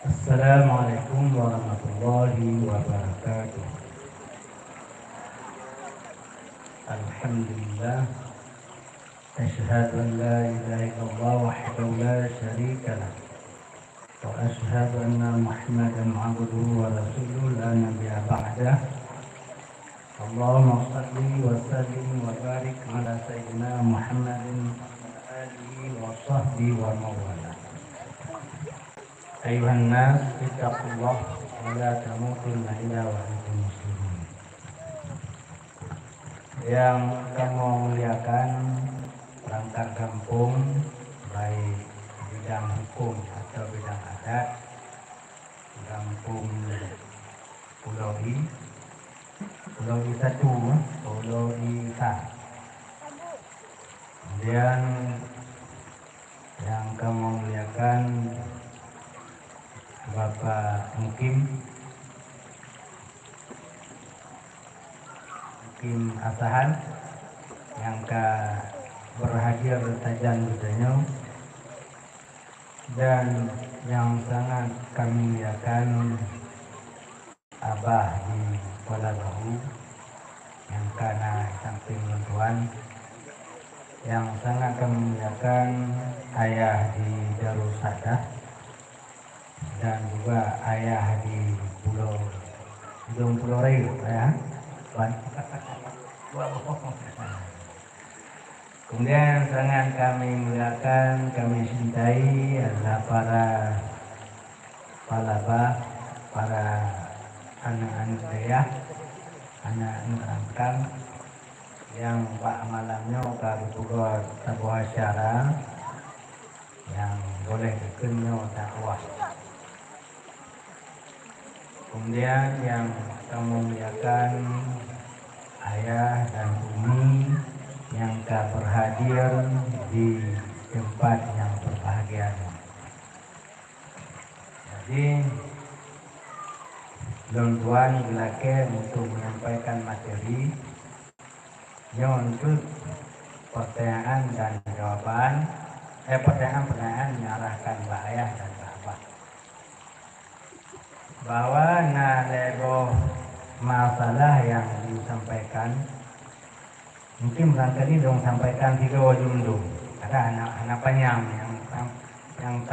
Assalamualaikum warahmatullahi wabarakatuh. Alhamdulillah. Asyhadu an la ilaha illallah wahdahu la syarika lah. Wa asyhadu anna Muhammadan abduhu wa rasuluhu la nabiyya ba'dah. Allahumma shalli wa sallim wa barik ala sayyidina Muhammadin wa ala alihi wa sahbihi wa mawala. Ayuhan nas, ittaqullah wa la tamutunna illa wa antum muslimun. Yang kamu muliakan perangkat kampung, baik bidang hukum atau bidang adat, kampung Pulau I, Pulau I 1, Pulau I Sah. Kemudian yang kamu muliakan Bapak Mukim Asahan yang berhadir tajan budanya, dan yang sangat kami muliakan Abah di Kuala Bahu yang karena samping tuan, yang sangat kami muliakan Ayah di Darussadah, dan juga ayah di Pulau Reu, ya. Kemudian sangat kami muliakan, kami cintai adalah para palabah, para anak-anak ayah, anak-anak angkang yang pak malamnya kalau sebuah acara yang boleh dikenal dakwah. Kemudian yang kamu muliakan ayah dan umi yang berhadir di tempat yang berbahagia. Jadi tuan belakang untuk menyampaikan materi untuk pertanyaan dan jawaban, pertanyaan diarahkan Mbak Ayah dan Mbak Abah. Bahwa lego masalah yang disampaikan mungkin barangkali dong sampaikan 3 ujung dulu. Ada anak panjang yang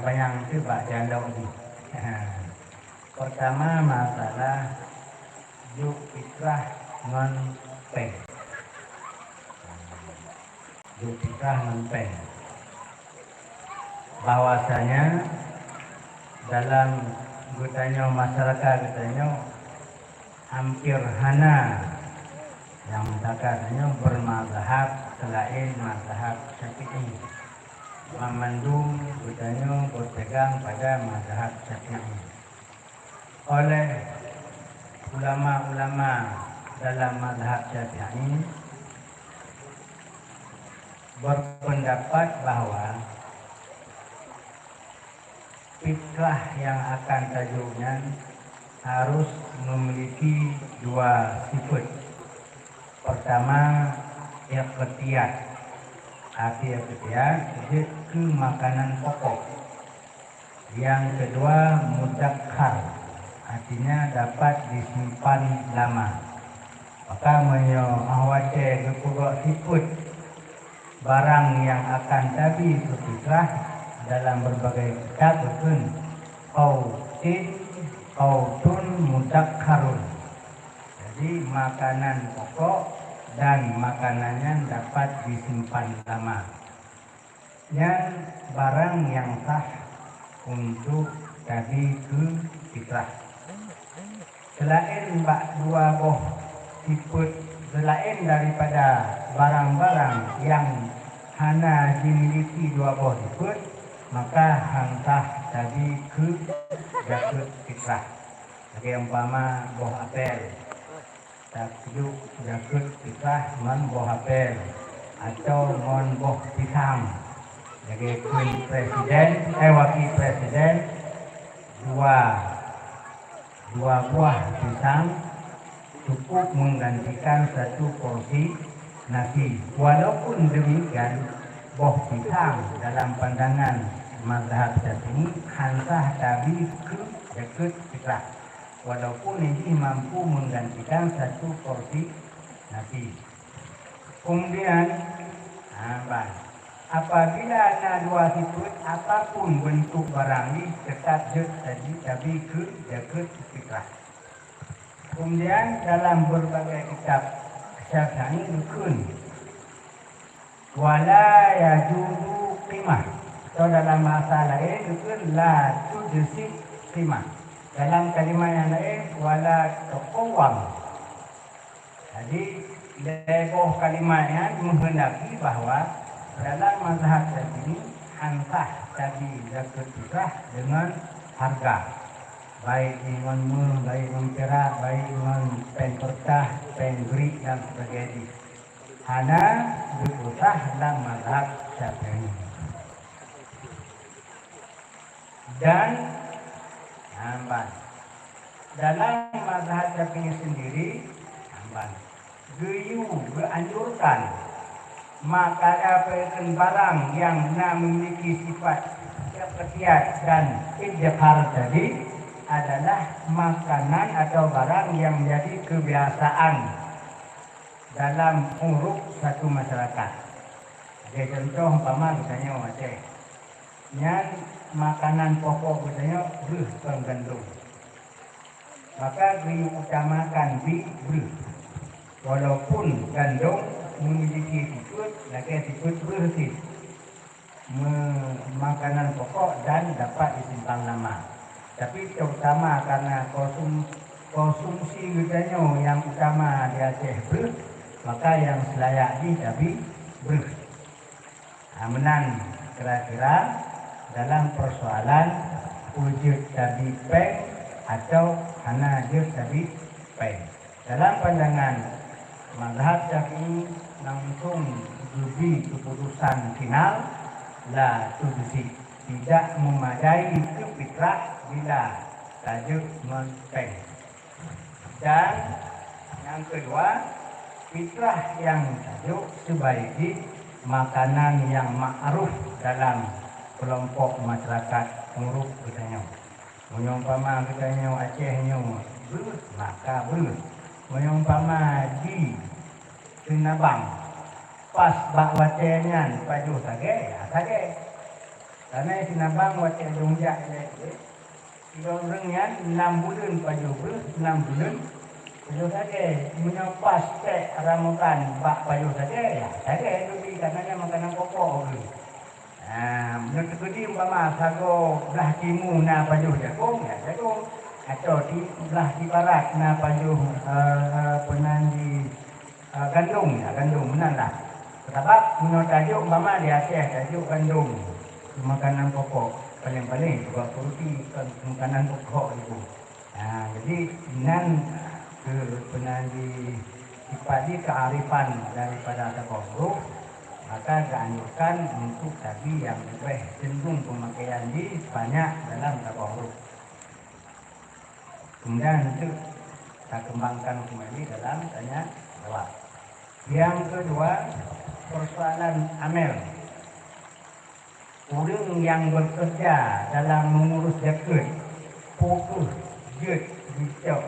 panjang itu Pak Jandau ini. Pertama masalah juk fitrah non-peng. Juk fitrah non-peng. Bahwasanya dalam gutanya masyarakat hampir hana yang katanya bermazhab selain mazhab Syafi'i. Memandung gutanya berpegang pada mazhab Syafi'i. Oleh ulama-ulama dalam mazhab Syafi'i berpendapat bahwa fitrah yang akan tajuknya harus memiliki 2 sifat. Pertama, iqtiyat. Arti iqtiyat itu makanan pokok. Yang kedua, mudakhar. Artinya dapat disimpan lama. Maka ahwace kepugak sifat barang yang akan tabi itu fitrah dalam berbagai kitab betul qautun mudakharun. Jadi makanan pokok dan makanannya dapat disimpan lama. Yang barang yang sah untuk tadi ke fitrah. Selain 2 boh sifat, selain daripada barang-barang yang hanya dimiliki 2 boh sifat, maka hantah tadi ke jakut fitrah. Jadi umpama boh apel, takjuk jakut fitrah mon boh apel atau mon boh pisang. Jadi wakil presiden dua buah pisang cukup menggantikan 1 porsi nasi. Walaupun demikian, boh pisang dalam pandangan mazhab Syafi'i hansah tabi ke dekat fitrah, walaupun ini mampu menggantikan satu porsi nasi. Kemudian apabila ada dua sifat apapun bentuk barang ini tetap tadi tabi ke dekat fitrah. Kemudian dalam berbagai kitab Syafi'i dukun wala yajuzu qimah, atau dalam bahasa lain dukun la tujzi qimah. Dalam kalimat yang lain wala tuqawwam. Jadi legoh kalimatnya menghendaki bahawa dalam mazhab Syafi'i hansah tadi zakat fitrah dengan harga, baik dengan baik dengan perak, baik dengan pen kertas, pen grik dan sebagainya. Hana berusah dalam mazhab Syafi'i. Dan dalam mazhab Syafi'i sendiri geyu beranjurkan maka apa barang yang memiliki sifat kepercayaan dan idhar tadi adalah makanan atau barang yang menjadi kebiasaan dalam uruf satu masyarakat. Jadi contoh umpama misalnya Aceh, yang makanan pokok misalnya berupa gandum, maka diutamakan di beruh. Walaupun gandum memiliki sifat bersih, makanan pokok dan dapat disimpan lama. Tapi terutama karena konsumsi misalnya yang utama di Aceh beruh, maka yang selayak di tapi beruh. Menang kira-kira dalam persoalan wujud tabi peng atau hana wujud tabi peng. Dalam pandangan mazhab Syafi'i langsung lebih keputusan final la tujzi, tidak memadai ke fitrah bila tajuk non-peng. Dan yang kedua, fitrah yang tajuk sebaiki makanan yang ma'ruf dalam kelompok masyarakat uruf katanya. Menyumpama katanya Acehnya belut, maka belut. Menyumpama di Sinabang pas bak wacenya paju sage, ya sage. Karena Sinabang waceh dongjak kilo orangnya 6 bulan paju belut, 6 bulan paju sage. Menyopas tek ramukan bak paju sage, ya sage. Itu katanya makanan pokok. Menurut kudi umpama sago belah timu na paju jagung, ya jagung. Atau di belah di barat na paju penandi gandum, ya gandum menanlah. Sebab menurut tajuk umpama di Aceh tajuk gandum, makanan pokok paling-paling juga kurti makanan pokok itu. Jadi nan ke penandi sifat kearifan daripada tokoh, maka dianjurkan untuk tadi yang lebih cenderung pemakaian di banyak dalam tokoh. Kemudian itu kita kembangkan kembali dalam tanya jawab. Yang kedua, persoalan amel. Orang yang bekerja dalam mengurus zakat, fokus jet dicok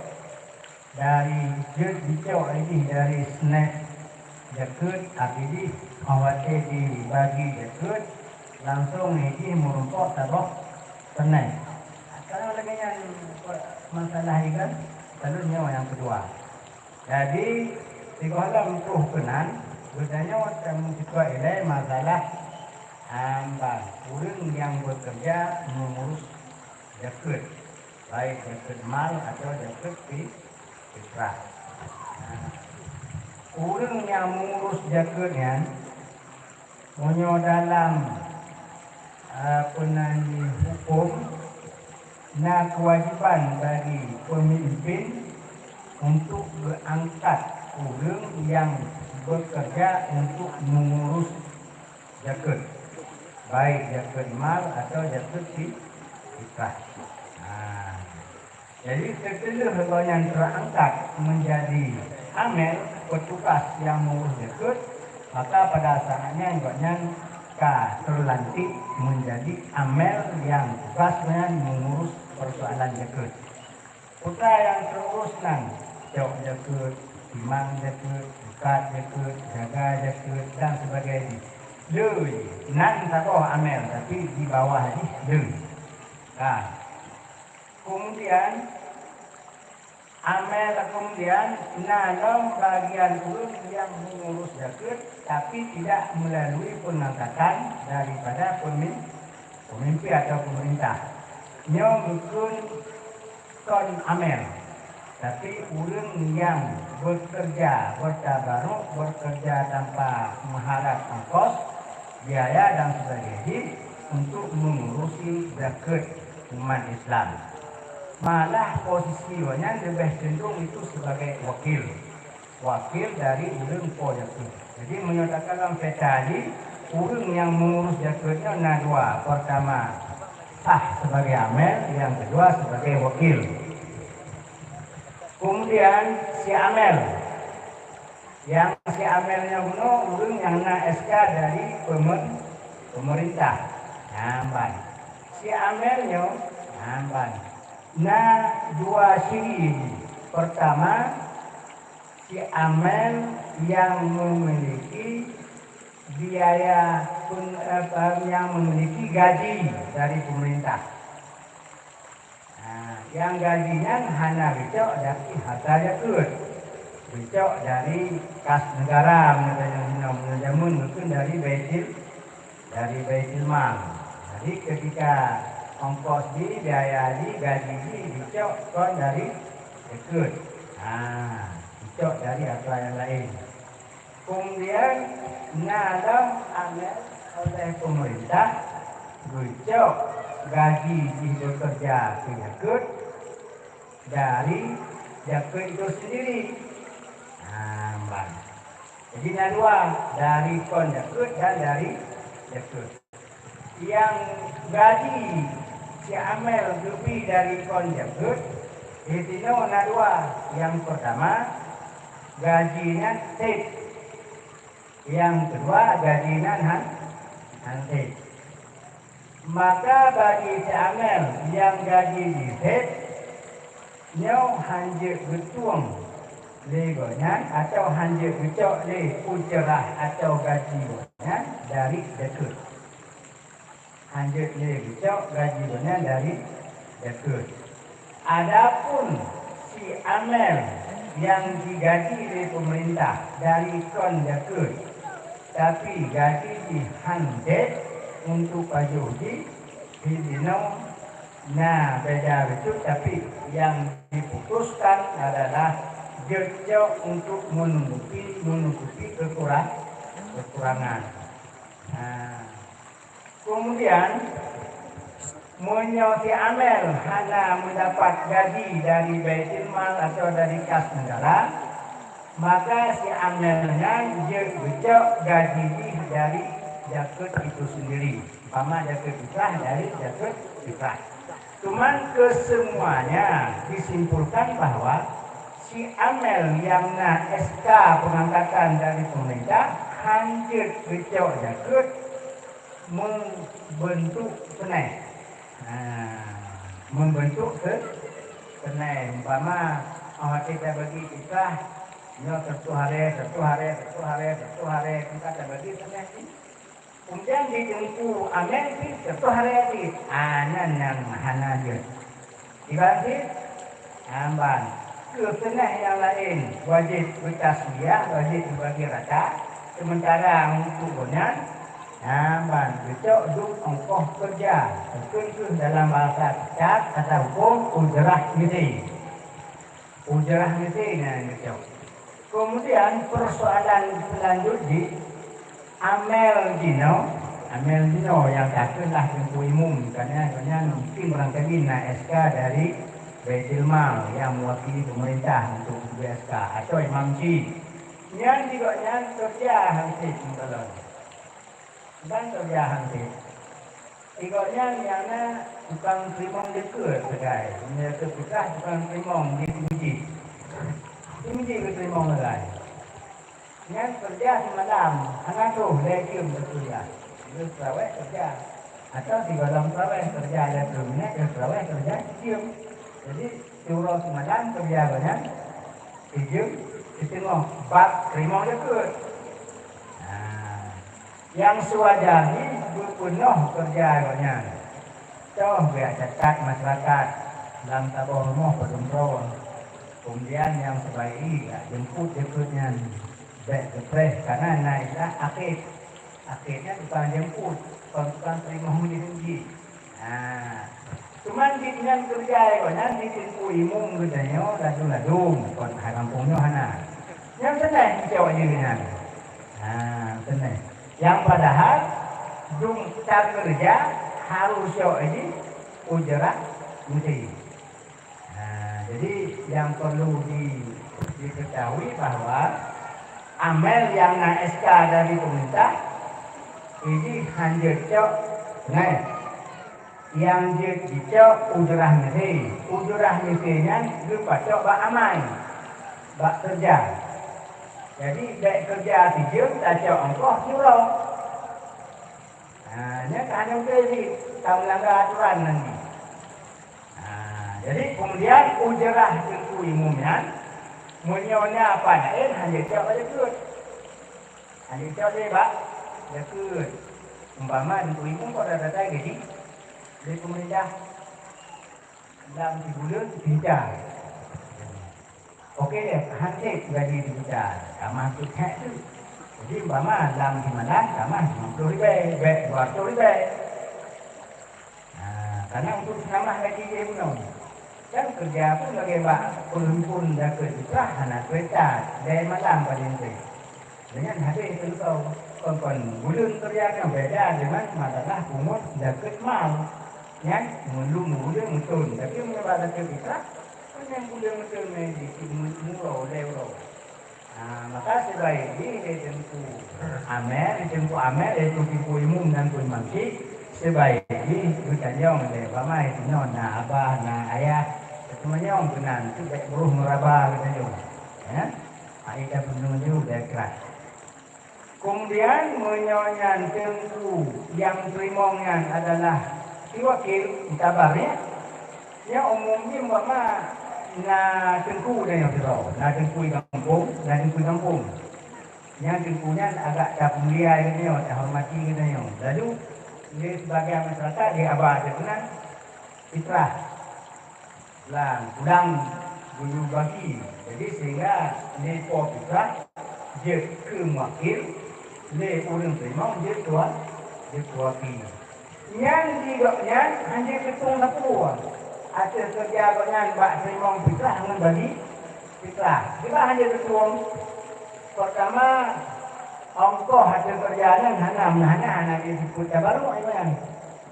dari jet dicok ini dari snack zakat, akhirnya khawatir dibagi zakat langsung ini merumpok tabok snack. Kalau lagi yang masalah ini kan selalunya yang kedua. Jadi tiga untuk kenan bertanya tentang situasi ini masalah orang yang bekerja mengurus zakat, baik zakat mal atau zakat fitrah. Orang yang mengurus zakatnya punya dalam penandi hukum na kewajiban bagi pemimpin untuk berangkat orang yang bekerja untuk mengurus zakat, baik zakat mal atau zakat fitrah. Jadi setelah yang terangkat menjadi amil petugas yang mengurus zakat, maka pada saatnya terlantik menjadi amel yang tugasnya mengurus persoalan jaket. Putra yang terurus nang jauh jaket, timang jaket, bukat jaket, jaga jaket dan sebagainya. Lui, nan takoh amel tapi di bawah ni lui. Nah, kemudian amel kemudian nanam bagian urus yang mengurus jaket tapi tidak melalui pengangkatan daripada pemimpin atau pemerintah. Nyo bukan kon amel, tapi urang yang bekerja bertabaruk, bekerja tanpa mengharap ongkos, biaya dan sebagainya untuk mengurusi zakat umat Islam. Malah posisinya lebih cenderung itu sebagai wakil dari urang po zakat. Jadi menyatakan dalam tadi urang yang mengurus zakatnya ada dua. Pertama sah sebagai amel, yang kedua sebagai wakil. Kemudian si amel, yang si amelnya guna urang yang na SK dari pemerintah, namban. Si amelnya namban. Nah dua ciri. Pertama, si amel yang memiliki biaya yang memiliki gaji dari pemerintah. Nah, yang gajinya hanya bicok dari harta zakat, bicok dari kas negara, menjamun mungkin dari baitul mal. Jadi ketika ongkos di biaya di gaji di bicok kon dari zakat. Nah, bicok dari harta yang lain. Kemudian dalam amel oleh pemerintah bicok gaji di bekerja ke zakat dari zakat itu sendiri. Nah, jadi ada dua, dari kon zakat dan dari zakat. Yang gaji si amel lebih dari kon zakat itu ada dua. Yang pertama gajinya tip, yang kedua gajinya hantik. Maka bagi si amel yang gaji di tip, nyo hanjir betuang legonya atau hanjir becok le ucerah atau gajinya dari zakat. Hanjir le becok gajinya dari zakat. Adapun si amel yang digaji oleh pemerintah dari kon zakat, tapi gaji dihandet untuk pajuji dibino. Nah, beda betul, tapi yang diputuskan adalah jejak untuk menutupi kekurangan. Nah, kemudian menyoti amel hanya mendapat gaji dari baitul mal atau dari kas negara, maka si amelnya jejak gaji dari zakat itu sendiri. Sama zakat fitrah dari zakat fitrah. Cuman kesemuanya disimpulkan bahwa si amel yang na SK pengangkatan dari pemerintah hancur becok zakat membentuk senai. Membentuk senai. Umpama kita bagi kita nyo satu hari kita bagi senai. Kemudian ditempu amel itu satu hari lagi. Anan yang hana dia. Dibantu amban. Kesenah yang lain wajib bertasbih, wajib dibagi rata. Sementara untuk bonan amban becok duk ongkoh kerja. Itu dalam bahasa kitab kata hukum ujrah mesti. Ujrah mesti nah becok. Kemudian persoalan selanjutnya amel dino yang takkanlah tentu umum karena mungkin barangkali SK dari baitul mal yang mewakili pemerintah untuk SK atau imam ci yang juga yang kerja hansip mentelon dan kerja hansip iganya yang tukang primong dekat segai mereka tukah tukang primong di Timji primong segai yang kerja semalam, anak tu lekim betul ya. Terus terawih kerja. Atau di dalam terawih kerja ada sebelumnya, ke terawih kerja cium. Jadi suruh semalam kerja banyak, cium, di tengah bab terima dekut. Nah, yang sewajari berpenuh kerja banyak. Contoh biar cacat masyarakat dalam tabung rumah berkumpul. Kemudian yang sebaik jemput jemputnya baik kepres karena naiklah akhirnya bukan jemput bukan terima menjadi. Nah, cuman di dengan kerja yang di tempu imum gedanya ladung kon kampungnya hana. Yang senang jawab dengan. Nah, senang. Yang padahal dung cara kerja harus ini ujaran mesti. Nah, jadi yang perlu diketahui bahwa amel yang na SK dari pemerintah ini hanya cok, nah, yang dicok ujaran mestinya lupa cok bak amai, bak kerja. Jadi baik kerja tidur, tak cok engkau curang. Nah, ini hanya ini tak melanggar aturan nanti. Jadi kemudian ujarah tentu umumnya munyonya apa hanya jawab aja kut. Hanya jawab aja pak, ya kut. Umpama tentu umum kok ada data jadi dari pemerintah dalam 3 bulan tidak. Oke deh, hansip gaji tidak. Kamah tutnya itu. Jadi umpama dalam 5 kamah 50 ribu, 200 ribu. Nah, karena untuk kamah gaji dia belum. Kan kerja pun bagaimana pun dah kerja anak kerja dari malam pada ini. Dengan habis itu kon bulan kerja yang beda dengan masalah pungut dah kermal. Yang mulu muncul tapi menyebabkan kita kan yang bulan muncul di mulu lewat. Maka sebaiknya tempu amer itu tipu umum dan pun mangki sebaiknya bukan yang lewat itu na abah na ayah semuanya orang benar itu baik beruh meraba katanya ya ada penuju dekat kemudian menyonya tentu yang terimongnya adalah si wakil kabarnya ya umumnya mama na tengku dan yang terau na tengku kampung yang tengkunya agak tak mulia katanya tak hormati katanya lalu dia sebagai masyarakat dia abah dengan fitrah lah udang bulu bagi jadi sehingga nepo kita dia ke wakil le orang terima dia wakil yang tidaknya hanya ketua lapor atas kerja dengan bak terima kita dengan bagi kita hanya ketua pertama ongkoh hasil kerjanya hana disebut baru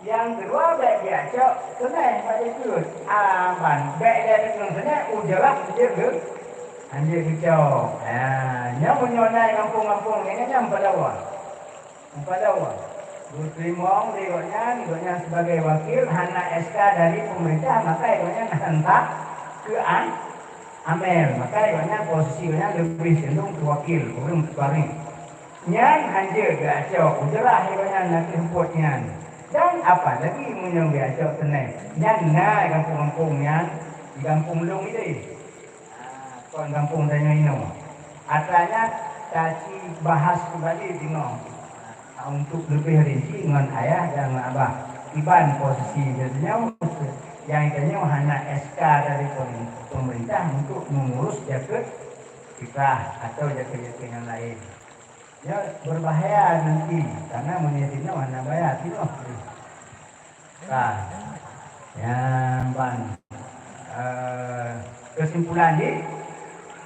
yang kedua baik dia cok senang pada ikut aman baik dia dengan senang ujalah dia ke anjir kicau yang menyonai kampung-kampung ini yang pada awal Muslimong dia sebagai wakil hana SK dari pemerintah maka dia hentak ke amel maka dia posisinya lebih cenderung ke wakil bukan ke yang anjir kicau ujalah dia nak jemputnya dan apa lagi yang biasa tenang yang kampung-kampung yang di kampung Long itu kampung tanya ini asalnya kasih bahas kembali tengok untuk lebih rinci dengan ayah dan abah iban posisi jadinya yang tanya hanya SK dari pemerintah untuk mengurus jaket kita atau jaket-jaket yang lain ya berbahaya nanti karena menyedihnya mana bayar itu yang kesimpulan ini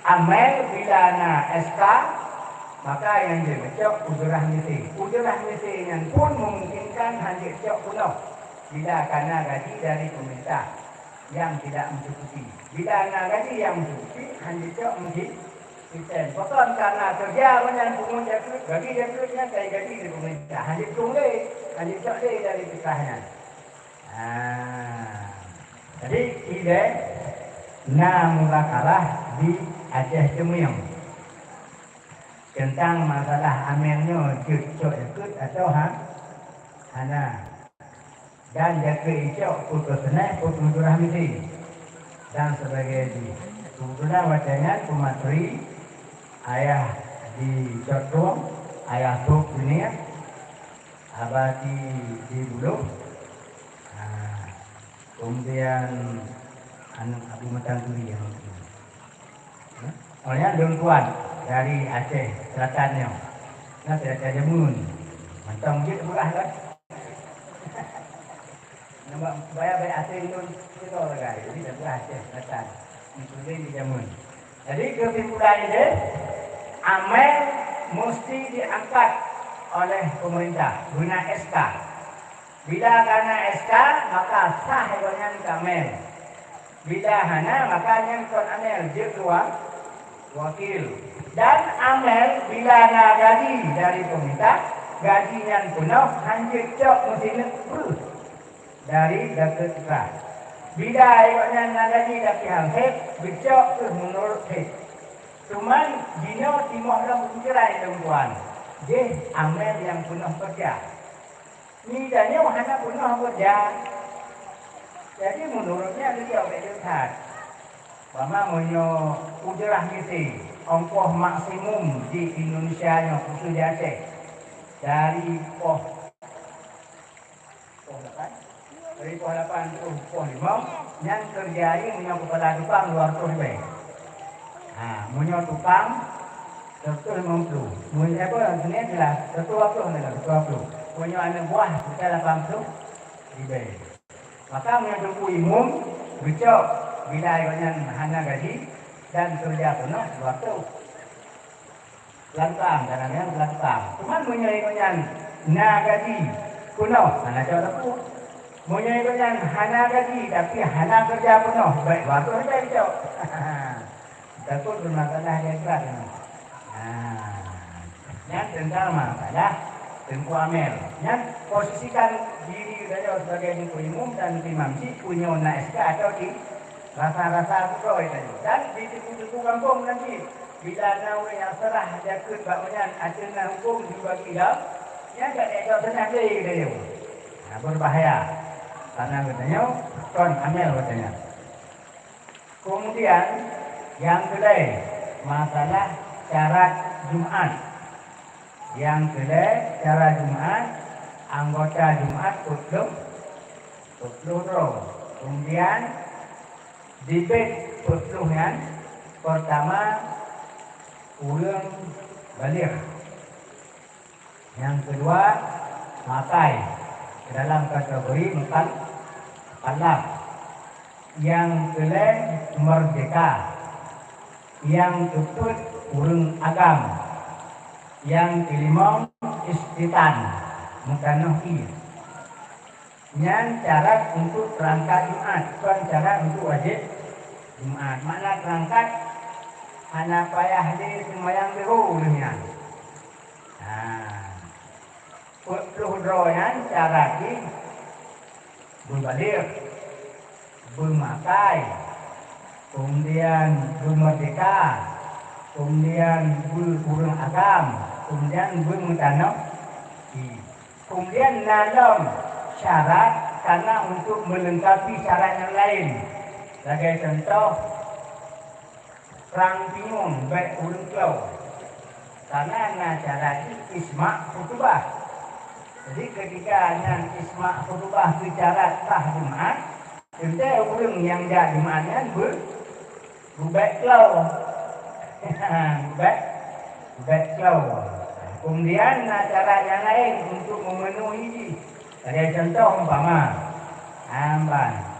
amel bila na SK maka yang dicok ujarah misi yang pun memungkinkan hanya cok penuh bila karena gaji dari pemerintah yang tidak mencukupi bila na gaji yang mencukupi hanya cok mesti Bukan karena kerja banyak pengunjung bagi dia kerja saya gaji di pemerintah hanya cok dari pisahnya. Jadi ide mulakalah di Aceh Cemuyong tentang masalah amelnya cok atau hana dan jaga icok putus senai putus rahmisi dan sebagai di kebetulan wacangan pematri ayah di Cotong ayah tuk dunia abah di Buluh kemudian anak Abu Matangkuri yang olehnya Dongkuan dari Aceh Selatannya nah Selatan Jamun mantap mungkin murah kan nampak bayar Aceh itu kita orang jadi dapat Aceh Selatan including di Jamun jadi kesimpulan ini amel mesti diangkat oleh pemerintah guna SK bila karena SK maka sah hewannya amel bila hana maka yang ikut amel dia keluar wakil dan amel bila nak gaji dari pemerintah gaji yang penuh hancur cok mesti terus dari dapat ikhlas bila ikutnya nak gaji dari hansip bicok terus menurut hit cuman dino timah dalam bercerai tuan je amel yang penuh kerja ni danya hanya penuh kerja jadi menurutnya dia berdekat Mama punya ujrah misi ongkoh maksimum di Indonesia nya khusus di Aceh dari poh 8 dari poh 8 ke poh 5 yang terjadi punya kepala tukang luar tu lebih punya tukang 150 punya apa ini adalah 120 punya anak buah kita 80 lebih maka punya tuku imum becok bila ayahnya hana gaji dan kerja penuh waktu lantam dan yang lantam cuma punya ayahnya na gaji penuh hana jauh aku punya ayahnya hana gaji tapi hana kerja penuh baik waktu saja hijau takut bermasalah dia keras yang tentang masalah tengku amel yang posisikan diri saya sebagai tengku imum dan imamsi punya SK atau di rasa-rasa itu dan di tuku kampung nanti bila nawe yang serah dia ke baknya acara hukum dibagi dah ya tak ada senang dia berbahaya karena katanya kon amel katanya kemudian yang kedua masalah syarat Jumat yang kedua syarat Jumat anggota Jumat kutluk kemudian debit perluan pertama urang balik yang kedua makai dalam kategori makan palak yang kedua merdeka yang keempat urang agam yang kelima istitan mukanohi yang cara untuk berangkat Jumat bukan cara untuk wajib Jumat mana berangkat hanya payah di sembahyang biru dunia perluan cara di berbalik bermakai kemudian bermerdeka kemudian berurang agam kemudian bermutanok kemudian dalam syarat karena untuk melengkapi syarat yang lain. Sebagai contoh, perang bingung baik urung klau. Karena syarat isma' khutbah. Jadi ketika yang isma' khutbah bicara sah Jumat, kita urung yang jadi Jumatnya berbaik klau. Berbaik klau. Kemudian cara yang lain untuk memenuhi ada contoh umpama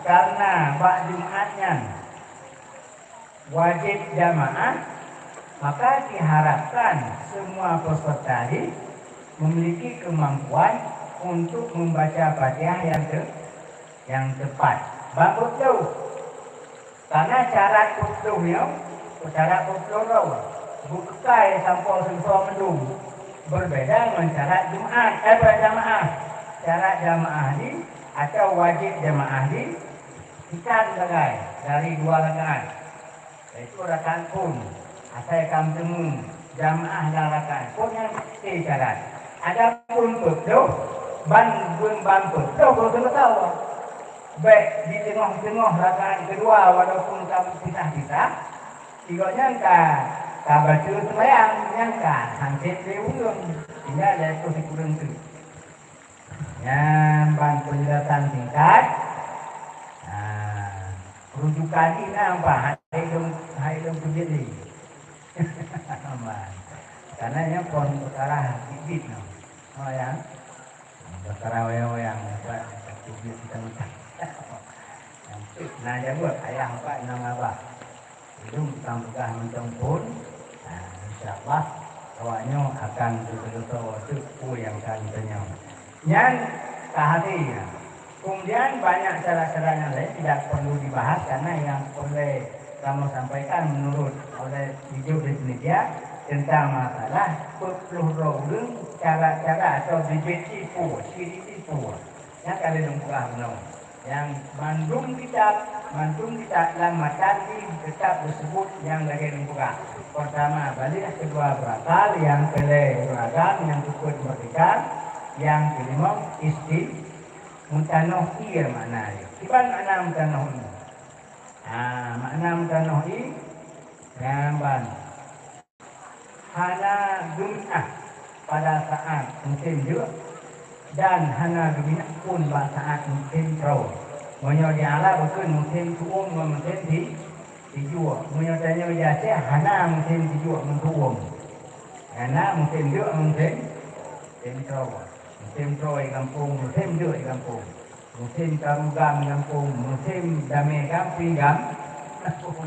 karena bak Jumatnya wajib jamaah maka diharapkan semua peserta memiliki kemampuan untuk membaca Fatihah yang tepat. Bagus jauh karena cara kutuhnya cara kutuh bukai sampai semua mendung berbeda dengan cara Jumat berjamaah. Cara jamaah di atau wajib jamaah di ikan bagai dari 2 rakaat yaitu rakaat pun asal kamu jamaah dan rakaat pun yang syarat ada pun betul ban kalau tahu baik di tengah-tengah rakaat kedua walaupun kamu pisah-pisah tiga nyangka baca sembahyang nyangka hampir diurung tidak ada kurang tu yang ban penjelasan singkat rujukan ini apa hai dong terjadi karena yang pon perkara bibit yang perkara yang apa bibit kita nah dia buat ayah apa nama apa itu bukan bukan mencampur insyaallah awaknya akan betul-betul waktu yang akan ternyata yang hati kemudian banyak cara-cara yang lain tidak perlu dibahas karena yang oleh kamu sampaikan menurut oleh video Indonesia tentang masalah peluru cara-cara atau bibit tipu, ciri tipu yang kalian buka yang mandung kita lamatan di kitab tersebut yang lagi dibuka pertama balik kedua berakal yang beragam yang cukup merdeka yang kelima mutanoh iya maknanya iban makna mutanoh ini makna mutanoh ini gambar hana Jumat pada saat musim juga dan hana Jumat pun pada saat musim Raw menyodia ala betul musim tuung musim di jua menyodanya biasa hana musim di jua mentuung hana musim juga musim Raw musim Raw di kampung musim juga di kampung musim karugam di kampung musim damai pinggam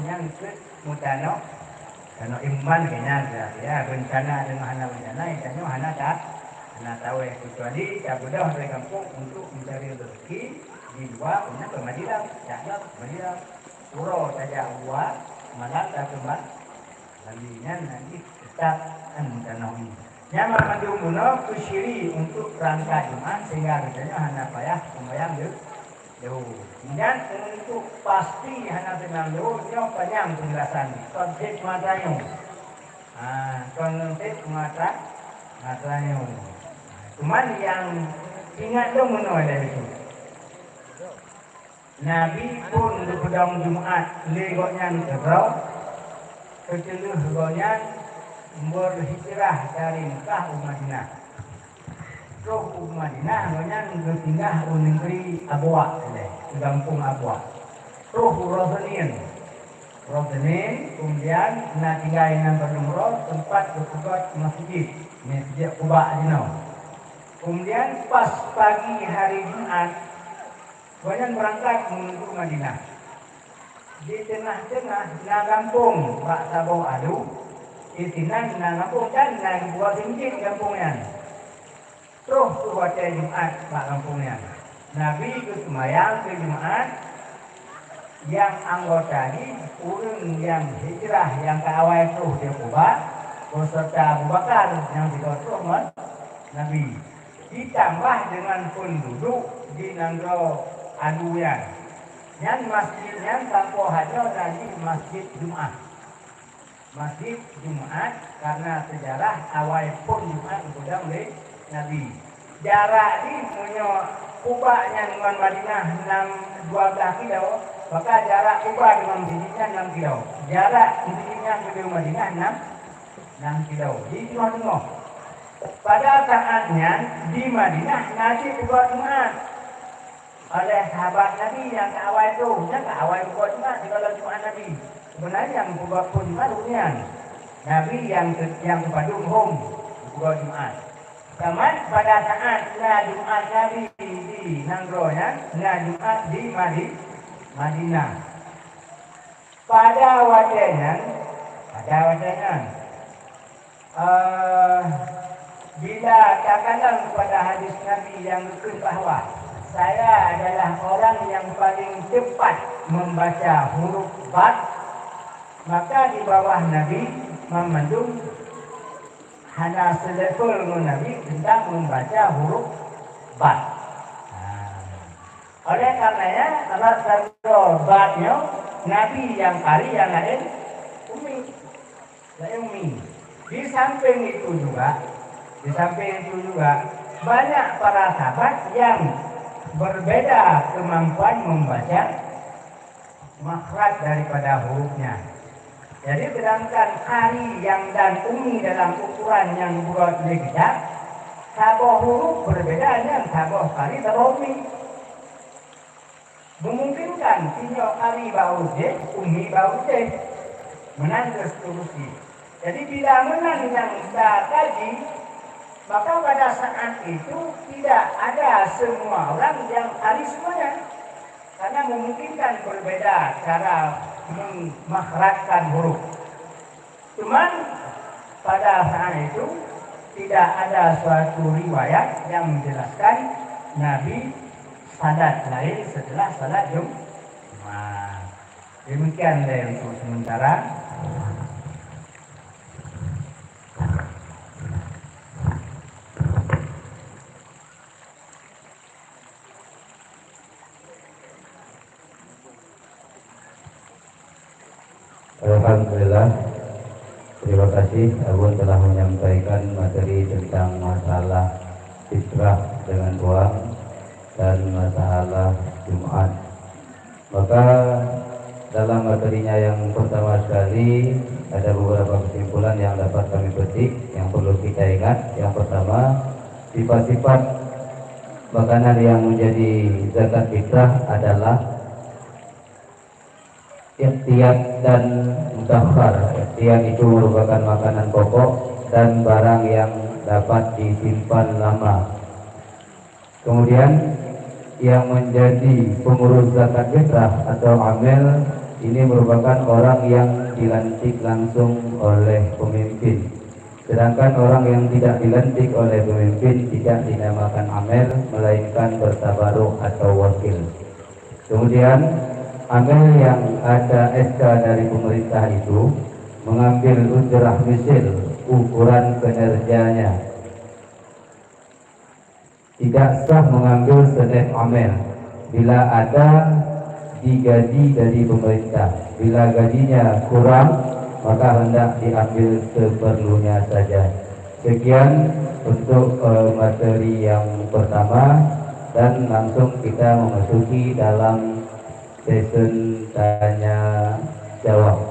yang mutanoh karena iman kayaknya ya bencana dengan hana bencana itu hana tak hana tahu kecuali ya sudah dari kampung untuk mencari rezeki di luar punya pemadilan jangan pemadilan pura saja buat malam tak tempat nantinya nanti tetap bencana ini nyaman mandi umuno kusyiri untuk rangka Jumat sehingga biasanya hana payah sembahyang kemudian untuk pasti hana tenang dia panjang penjelasan konsep matanya konsep matanya cuman yang ingat dong menolak dari itu Nabi pun di pedang Jumat legoknya kebrau keceluh legoknya berhijrah dari Mekah ke Madinah roh Madinah namanya berpindah ke negeri Abwa ke kampung Abwa roh Rosenin kemudian nak tinggal dengan berdumroh tempat bertugas masjid Quba kemudian pas pagi hari Jumat banyak berangkat menuju Madinah di tengah-tengah na kampung Pak Sabo Adu isinan na kampung kan na buat tinggi kampungnya terus buat Jumat Pak kampungnya Nabi ke semayang ke Jumat yang anggota ini urun yang hijrah yang ke awal itu dia Quba beserta Abu Bakar yang dikotor Nabi ditambah dengan penduduk di Nangro Aduyan yang masjidnya tanpa hanya nanti masjid Jumat karena sejarah awal pun Jumat sudah mulai Nabi jarak ini punya Quba dengan Madinah 12 kilo maka jarak Quba dengan Madinah 6 kilo jarak Madinah ke Madinah 6 kilo di tengah-tengah pada saatnya di Madinah Nabi buat Jumat oleh sahabat Nabi yang ke awal itu yang ke awal buat Jumat di dalam Jumat Nabi sebenarnya yang buat pun Jumat dunia Nabi yang kepada umum buat Jumat Taman pada saat Jumat Nabi di Nanggronya Jumat di Madinah pada wajahnya bila katakan kepada hadis Nabi yang betul bahwa saya adalah orang yang paling cepat membaca huruf bat maka di bawah Nabi memandung hanya selevel Nabi tentang membaca huruf bat oleh karenanya alat satu batnya Nabi yang kari yang lain umi di samping itu juga banyak para sahabat yang berbeda kemampuan membaca makhraj daripada hurufnya. Jadi sedangkan Qari yang dan Umi dalam ukuran yang buat legenda, saboh huruf berbeda dengan saboh Qari saboh Umi. Memungkinkan tinjau Qari bau D, Umi bau D, menang seterusnya. Jadi bila menang yang kita kaji, maka pada saat itu tidak ada semua orang yang Qari semuanya. Karena memungkinkan berbeda cara memakhrajkan huruf. Cuman pada saat itu tidak ada suatu riwayat yang menjelaskan Nabi salat lain setelah salat Jumat. Demikianlah untuk sementara. Alhamdulillah, terima kasih Abun telah menyampaikan materi tentang masalah fitrah dengan uang dan masalah Jumat. Maka dalam materinya yang pertama sekali ada beberapa kesimpulan yang dapat kami petik yang perlu kita ingat. Yang pertama, sifat-sifat makanan yang menjadi zakat fitrah adalah ikhtiar dan mutakhar. Ikhtiar itu merupakan makanan pokok dan barang yang dapat disimpan lama. Kemudian yang menjadi pengurus zakat fitrah atau amil ini merupakan orang yang dilantik langsung oleh pemimpin. Sedangkan orang yang tidak dilantik oleh pemimpin tidak dinamakan amil, melainkan bertabaruk atau wakil. Kemudian amil yang ada SK dari pemerintah itu mengambil ujrah misil, ukuran kinerjanya. Tidak sah mengambil senef amil bila ada digaji dari pemerintah. Bila gajinya kurang, maka hendak diambil seperlunya saja. Sekian untuk materi yang pertama, dan langsung kita memasuki dalam sesi tanya jawab.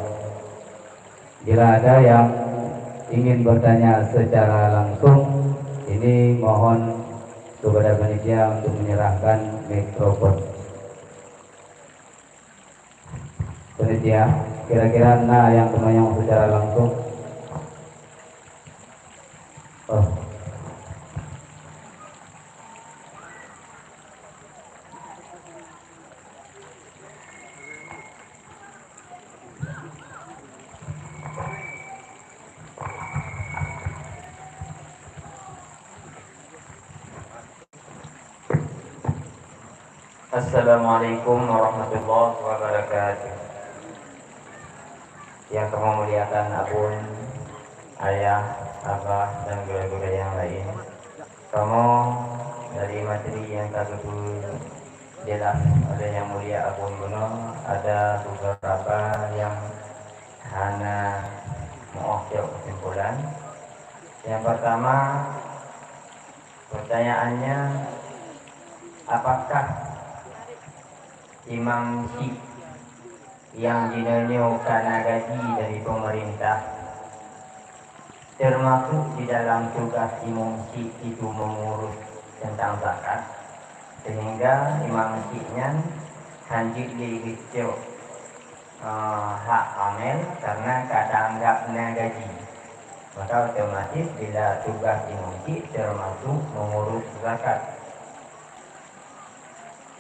Bila ada yang ingin bertanya secara langsung, ini mohon kepada panitia untuk menyerahkan mikrofon. Panitia, kira-kira yang bertanya secara langsung. Oh. Assalamualaikum warahmatullahi wabarakatuh. Yang kami muliakan Abun, ayah, abah, dan guru-guru yang lain. Kamu dari materi yang tersebut jelas oleh yang mulia Abun Gunung, ada beberapa yang hanya mau kesimpulan. Yang pertama, pertanyaannya, apakah Imam Syekh yang dinilai karena gaji dari pemerintah termasuk di dalam tugas Imam Syekh itu mengurus tentang zakat, sehingga Imam Syekhnya hanjit dihitung hak amil karena keanggapnya gaji, maka otomatis bila tugas Imam Syekh termasuk mengurus zakat.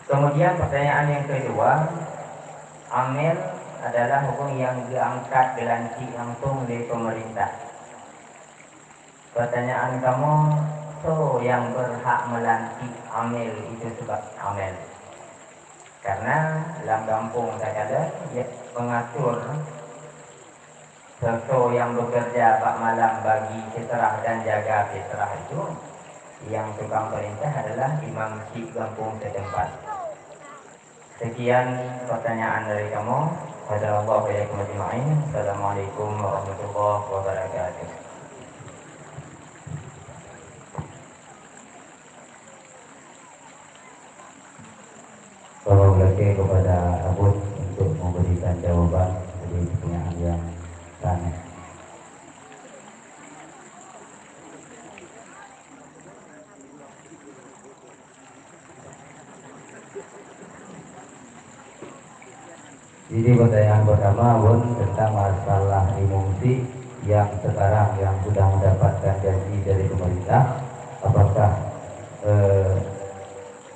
Kemudian pertanyaan yang kedua, amil adalah hukum yang diangkat dilantik langsung oleh pemerintah. Pertanyaan kamu, so yang berhak melantik amil itu sebagai amil? Karena dalam kampung kadang dia mengatur sesuatu yang bekerja pak malam bagi fitrah dan jaga fitrah itu, yang tukang perintah adalah Imam Syekh kampung setempat. Sekian pertanyaan dari kamu. Assalamualaikum warahmatullahi wabarakatuh. Jadi pertanyaan pertama Bun tentang masalah mengungsi yang sekarang yang sudah mendapatkan janji dari pemerintah, apakah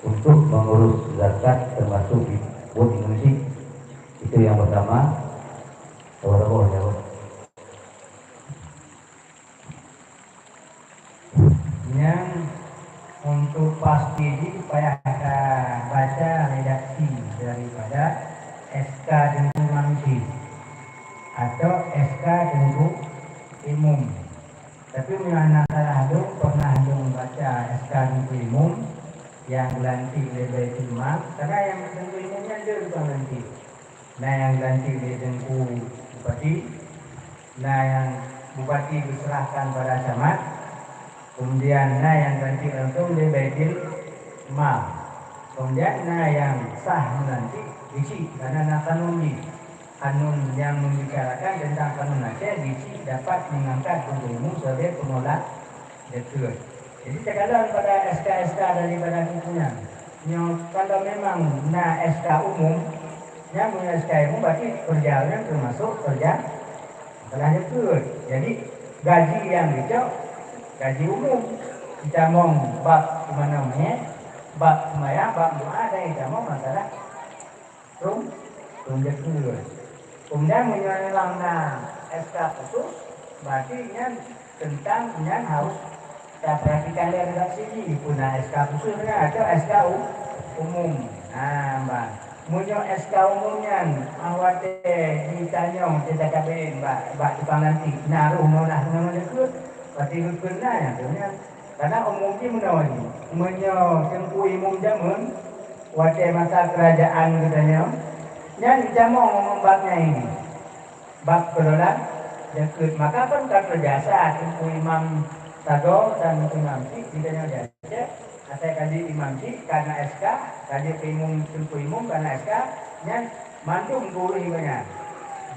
untuk mengurus zakat termasuk di Bun mengungsi? Itu yang pertama. Tahu ya Bun. Yang untuk pasti supaya kita baca redaksi daripada SK Dengku Mangsi atau SK Dengku Imum. Tapi anak salah itu pernah membaca SK Dengku Imum yang dilantik oleh Baitul Mal, karena yang Dengku Imumnya dia bukan lantik. Nah yang dilantik oleh Dengku Bupati, nah yang Bupati diserahkan pada camat. Kemudian yang nanti langsung di Baitul Mal. Kemudian yang sah nanti isi karena kanun yang membicarakan tentang kanun Aceh isi dapat mengangkat umum sebagai penolak detur. Jadi terkadang pada SK-SK daripada kumpulan. Kalau memang SK umum, yang punya SK umum berarti kerjanya termasuk kerja telah detur. Jadi gaji yang dicok gaji umum kita mau bab kemana bab semaya bab doa dan kita mau masalah dekur. Kemudian menyelang SK khusus berarti tentang harus kita perhatikan dari redaksi ini punya SK khususnya atau SK umum. Nah mbak munyo SK umumnya awak ditanya kita kabin mbak tukang nanti naruh nolah nama dekur berarti benar ya karena umumnya menawari menyengku imum jamun wakil masa kerajaan katanya yang jamu ngomong babnya ini bab kelola dekat maka kan tak terjasa tengku imam Sago dan imam si ditanya jasa atau kaji imam si karena SK kaji imum tengku imum karena SK yang mantung guru banyak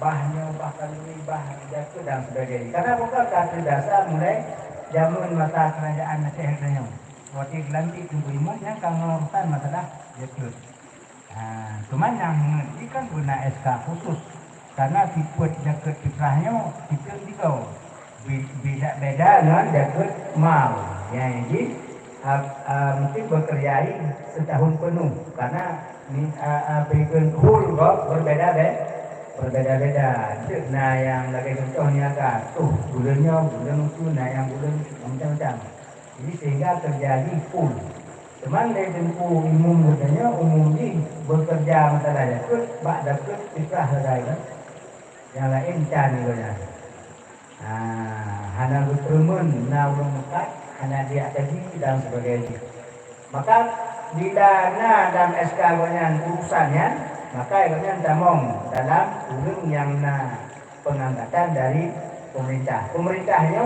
bahnya bahkan bah jatuh dan sebagainya karena bukan tak terjasa mulai zaman masa kerajaan Aceh katanya waktu dilantik tengku imum yang urusan masalah jatuh. Nah, cuman yang mengerti kan guna SK khusus karena tipe dekat fitrahnya tipe dikau beda dengan dekat mal ya jadi mungkin bekerja setahun penuh karena berikan full berbeda-beda. Nah yang lagi contohnya kan bulan itu nah yang bulan macam-macam jadi sehingga terjadi full. Cuman dari tempuh umum katanya umum ni bekerja masalah dapat bak dapat fitrah saja yang lain cani banyak. Hana berterumun naung mekat hana dia tadi dan sebagainya. Maka bila dalam SK banyak urusannya maka banyak tamong dalam urung yang pengangkatan dari pemerintah. Pemerintahnya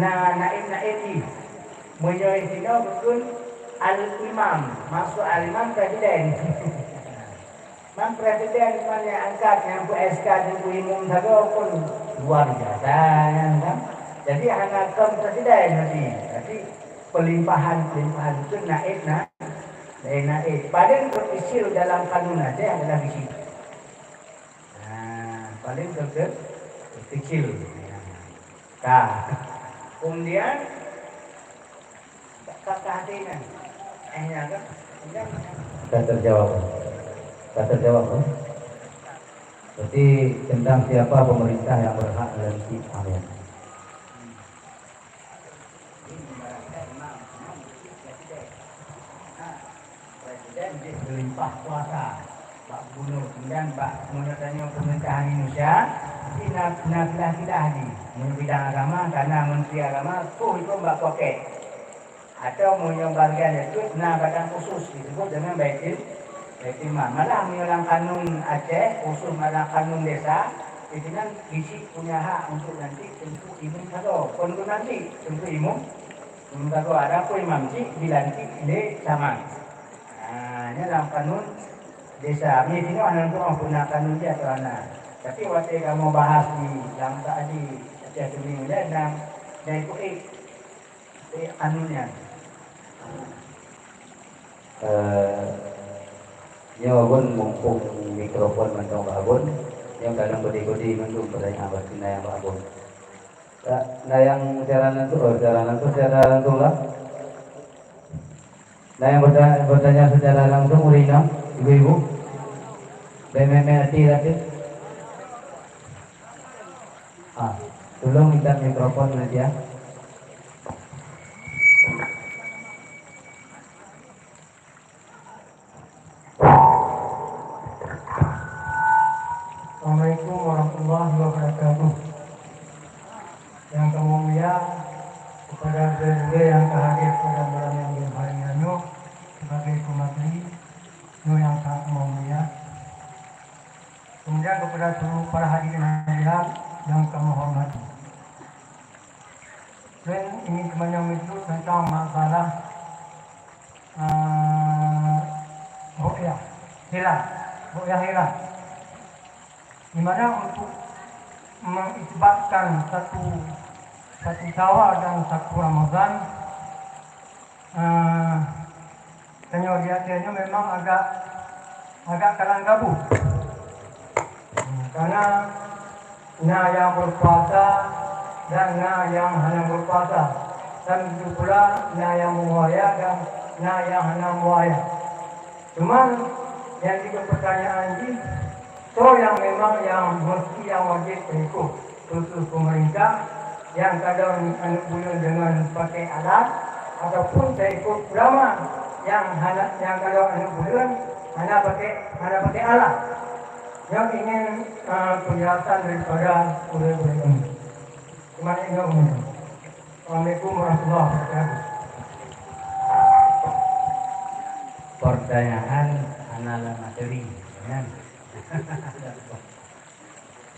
naib menyoikinya betul al-imam masuk al-imam presiden. Mam presiden mana angkat yang SK dan imam saja pun luar biasa kan. Jadi anak presiden nanti. Jadi pelimpahan itu naib naib. Paling terkecil dalam kanun Aceh adalah di sini. Paling terkecil. Kemudian kata hatinya kan Tak terjawab. Berarti tentang siapa pemerintah yang berhak melantik amin. Presiden berlimpah kuasa Pak Gubernur kemudian Pak menurutnya pemerintahan Indonesia tidak ahli bidang agama karena Menteri Agama itu Mbak Koke atau bagian itu badan khusus disebut dengan Baitul Mal. Malah mengulang kanun Aceh khusus malah kanun desa itu kan isi punya hak untuk nanti tentu imam satu untuk nanti tentu imam satu ada pun imam si dilantik di sama. Ini dalam kanun desa. Ini tinggal anak itu mau punya kanun dia atau anak. Tapi waktu kamu bahas di yang tadi Aceh Tuming dan ikut kanunnya. Nya abon mumpung mikrofon mantong abon, yang kadang bodi-bodi mendung pertanyaan abad kena yang abon. Nah yang secara langsung lah. Nah yang bertanya secara langsung Urina, ibu-ibu, BMMRT tadi. Tolong minta mikrofon nanti ya. Assalamualaikum warahmatullahi wabarakatuh. Yang kemulia kepada beliau yang hadir pada malam yang berbahagia ini sebagai pemateri yang sangat mulia. Kemudian kepada seluruh para hadirin hadirat yang kami hormati. Dan ingin menyambut tentang masalah ruqyah hilal. Di mana untuk mengisbatkan satu Syawal dan satu Ramadan, penyodiaannya memang agak kalang kabut. Karena yang berpuasa dan yang hanya berpuasa, dan itu pula yang muaya dan yang hanya muaya. Cuman yang juga pertanyaan ini, yang memang yang mesti yang wajib berikut khusus pemerintah yang kadang bulan dengan pakai alat ataupun saya ikut ulama yang kalau bulan hanya pakai alat. Yang ingin penjelasan daripada ulama ini. Terima kasih. Assalamualaikum warahmatullahi wabarakatuh. Pertanyaan anala materi. Ya.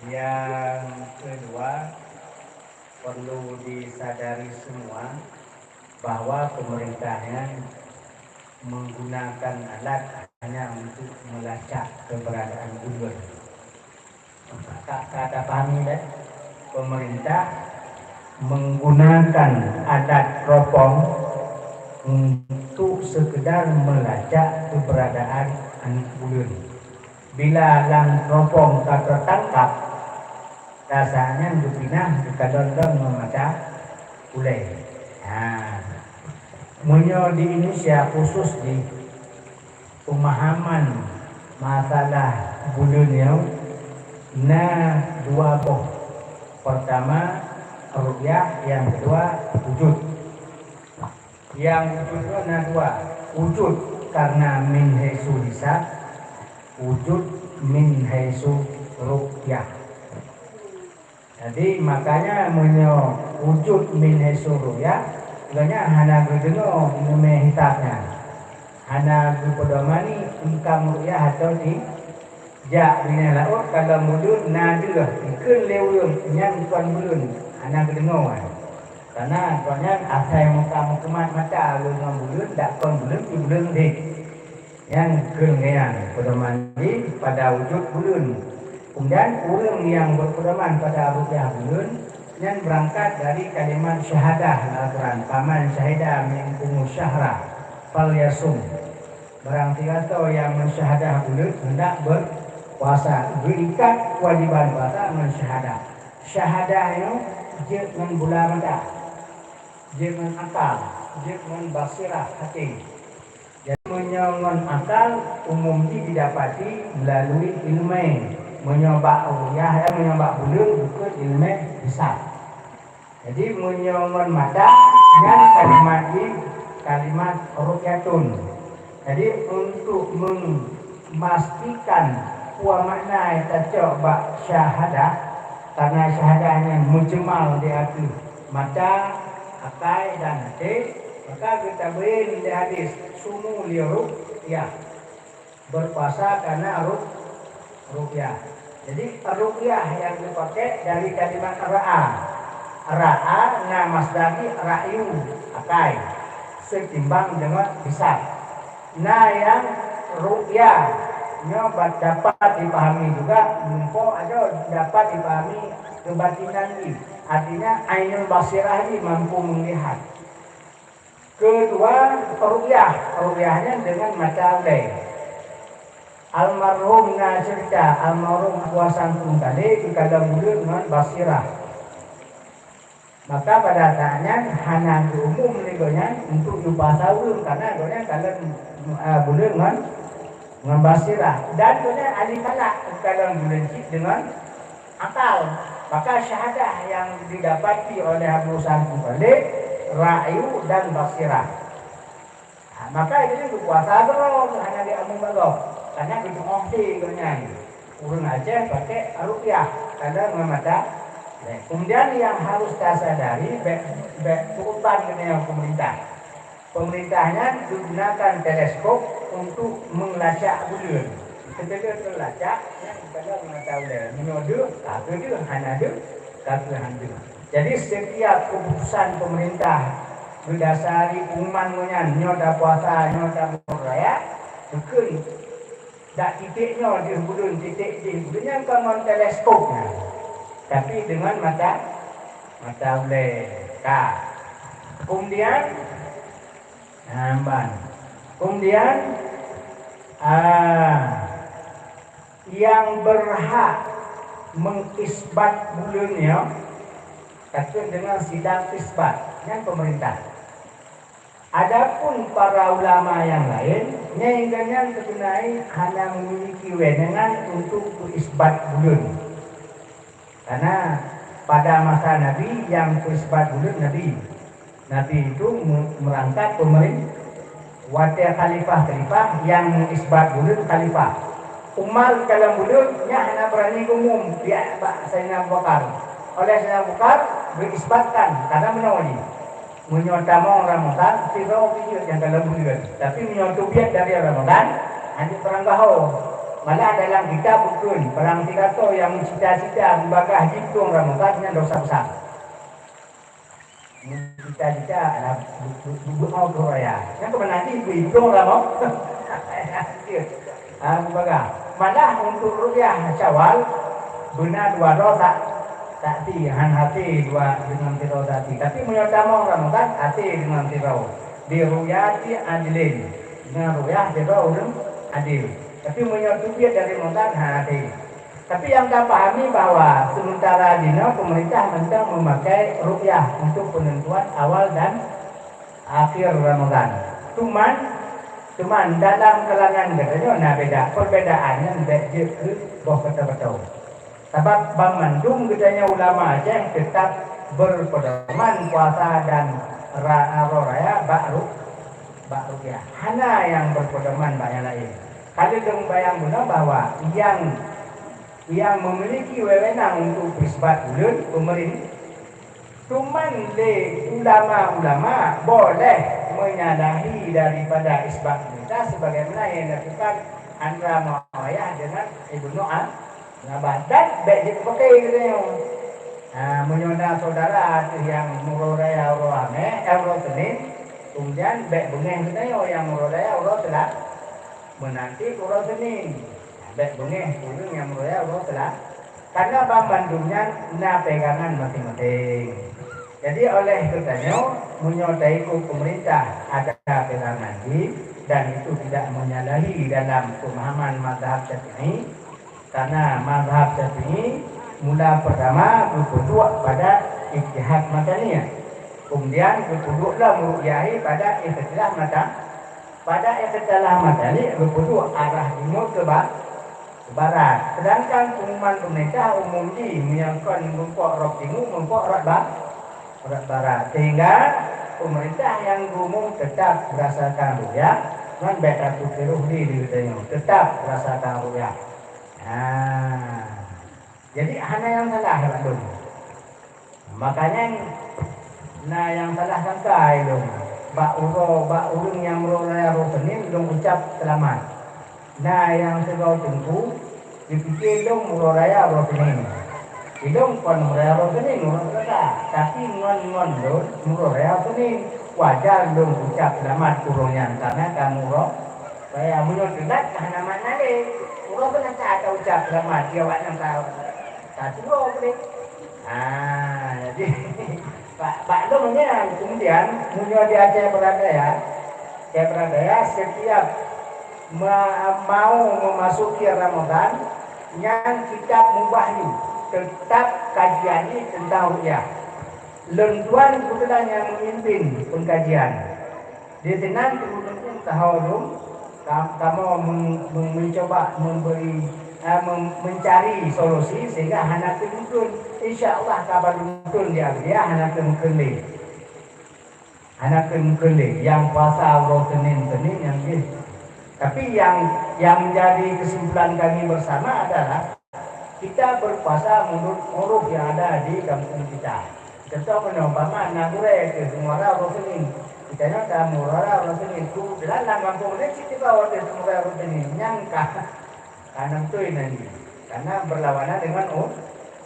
Yang kedua, perlu disadari semua bahwa pemerintahnya menggunakan alat hanya untuk melacak keberadaan bulan. Kata pahami deh, pemerintah menggunakan alat teropong untuk sekedar melacak keberadaan anak bulan. Bila lang teropong tak tertangkap, rasanya dipinah dikadon-don membaca ulai. Munyo di Indonesia khusus di pemahaman masalah bulannya dua boh. Pertama ruqyah, yang kedua wujud. Yang wujud dua, wujud karena min haisu hisab, wujud min haisu ruqyah. Jadi makanya munyo wujud min haisu ruqyah sebenarnya hana berdengar mengenai hisabnya, hana berpedomani ingkang ruqyah atau di jak bina laut kalau mudun nadir ikun lewung yang tuan bulun hana berdengar. Karena tuannya asal muka kemat mata dengan bulun tak kon bulun di bulun dik yang kelengayan pedomani pada wujud bulun. Kemudian orang yang berpedoman pada ruqyah bulun yang berangkat dari kalimat syahadah Al-Quran, paman syahidah minkum syahra fal yasum. Barang siapa yang mensyahadah bulan hendak berpuasa, berikat kewajiban puasa mensyahadah. Syahadah itu jangan bulan mata, jangan akal, jangan basirah hati. Jadi menyongon akal umumnya didapati melalui ilmu. Menyobak ruqyah dan menyobak bulan bukan ilmu hisab. Jadi menyongon mata dan kalimat ruqyatun. Jadi untuk memastikan kuah makna kita coba syahadah, karena syahadahnya mujmal di hati mata, akai dan hati, maka kita beri di hadis sumu li ruqyah, berpuasa karena ruqyah. Jadi ruqyah yang dipakai dari kalimat ra'a masdari ra'yu akai setimbang dengan hisab. Nah yang ruqyah nyoba dapat dipahami juga mumpung ada dapat dipahami kebatinan ini, artinya ainul basirah ini mampu melihat. Kedua ruqyahnya dengan mata lain. almarhum na cerita almarhum kuasang tungkali di kadang bulan dengan basirah. Maka pada saatnya hana umum legonya untuk jumpa sahur karena gonya kalian bulan dengan basirah dan gonya alih kalak kadang bulan dengan akal. Maka syahadah yang didapati oleh Abu Sangku Balik, Ra'yu dan Basirah. Nah, maka itu kuasa terus hanya di Abu Balok. Karena itu ohti kenyang. Urun aja pakai rupiah. Karena memata. Kemudian yang harus kita sadari, keutamaan dengan pemerintah. Pemerintahnya digunakan teleskop untuk melacak bulan. Ketika terlacak, kita mengetahui menyodu, kata dia, hanadu, kata handu. Jadi setiap keputusan pemerintah berdasari pengumumannya, nyoda puasa, nyoda raya, bukan tak titiknya di bulan titik di bulannya kan teleskopnya, tapi dengan mata uleka. Kemudian yang berhak mengisbat bulannya kata dengan sidang isbatnya pemerintah. Adapun para ulama yang lain yang terkenai hanya memiliki wewenang untuk isbat bulan. Karena pada masa Nabi yang isbat bulan Nabi itu merangkap pemerintah wakil khalifah yang mengisbat bulan khalifah. Umar dalam bulutnya hanya berani umum dia Sayyidina Abu Bakar. Oleh Sayyidina Abu Bakar berisbatkan karena menawali menyotamo Ramadan tidak video yang dalam bulan. Tapi menyotobiat dari Ramadan hanya perang gaho. Malah dalam kitab bukan perang Tirato yang cita-cita membagah hitung Ramadan yang dosa besar. Cita-cita adalah bukan Korea. Yang kemenangan itu hitung Ramadan. Membagah. Malah untuk rupiah Syawal benar 2 dosa tadi hati dua dengan tirau tadi. Tapi menyotama Ramadan hati dengan tirau. Di ruyati adilin dengan ruyah tirau adil. Tapi menyotubia dari Ramadan hati. Tapi yang kita pahami bahwa sementara dina pemerintah sedang memakai rupiah untuk penentuan awal dan akhir Ramadan. Cuman dalam kalangan katanya beda. Perbedaannya beda ke bawah kata-kata. Sebab Bamandung katanya ulama aja yang tetap berpedoman puasa dan raya baru ya. Hana yang berpedoman banyak lain. Kalau dong bayang guna bahwa yang memiliki wewenang untuk isbat bulan pemerintah. Cuman ulama-ulama boleh menyalahi daripada isbat kita sebagaimana yang dilakukan antara Muawiyah dengan Ibnu Abbas baik dipakai gitu. Menyona saudara yang muroraya rohame Senin kemudian baik bengeng kita yang muroraya telah menanti Senin baik bengeng turun yang muroraya telah karena Bandungnya pegangan masing-masing. Jadi oleh katanya menyodai pemerintah ada pegangan dan itu tidak menyalahi dalam pemahaman mazhab Syafi'i karena mazhab Syafi'i mula pertama berpunduk pada ijtihad makaniyah. Kemudian berpunduklah meru'yahi pada ikhtilah matani berpunduk arah timur ke barat. Sedangkan pengumuman pemerintah umum di menyangkut mempok rok timur, mempok rok barat. Sehingga pemerintah yang umum tetap berdasarkan rupiah, non beda tukiruh di katanya tetap berdasarkan rupiah. Jadi hanya yang salah Pak. Makanya yang salah sangka itu Bak urung yang meroleh Senin dong ucap selamat. Yang sebab tunggu dipikir dong meroleh Senin. Idong kon meroleh Senin tapi ngon dong meroleh Senin wajar dong ucap selamat urungnya karena kamu saya menurut dekat hanya mana deh. Urung pernah tak ucap selamat dia wak yang tahu. Tak cukup deh. Jadi Pak Longnya kemudian punya di Aceh Beradaya setiap mau memasuki Ramadan yang kitab mubahni tetap kajian ini tentang rukyah. Lentuan kebetulan yang memimpin pengkajian. Di tenan kemudian tahun kamu mencoba mencari solusi sehingga anak mungkin insya Allah kabar mungkin dia anak mungkin yang puasa Allah Senin yang ini. Tapi yang menjadi kesimpulan kami bersama adalah kita berpuasa menurut huruf yang ada di kampung kita. Contoh penumpama nagure ke Sumara Rosenin. Kitanya ada Murara Rosenin itu dalam kampung ini kita bawa ke Sumara Rosenin nyangka karena itu ini karena berlawanan dengan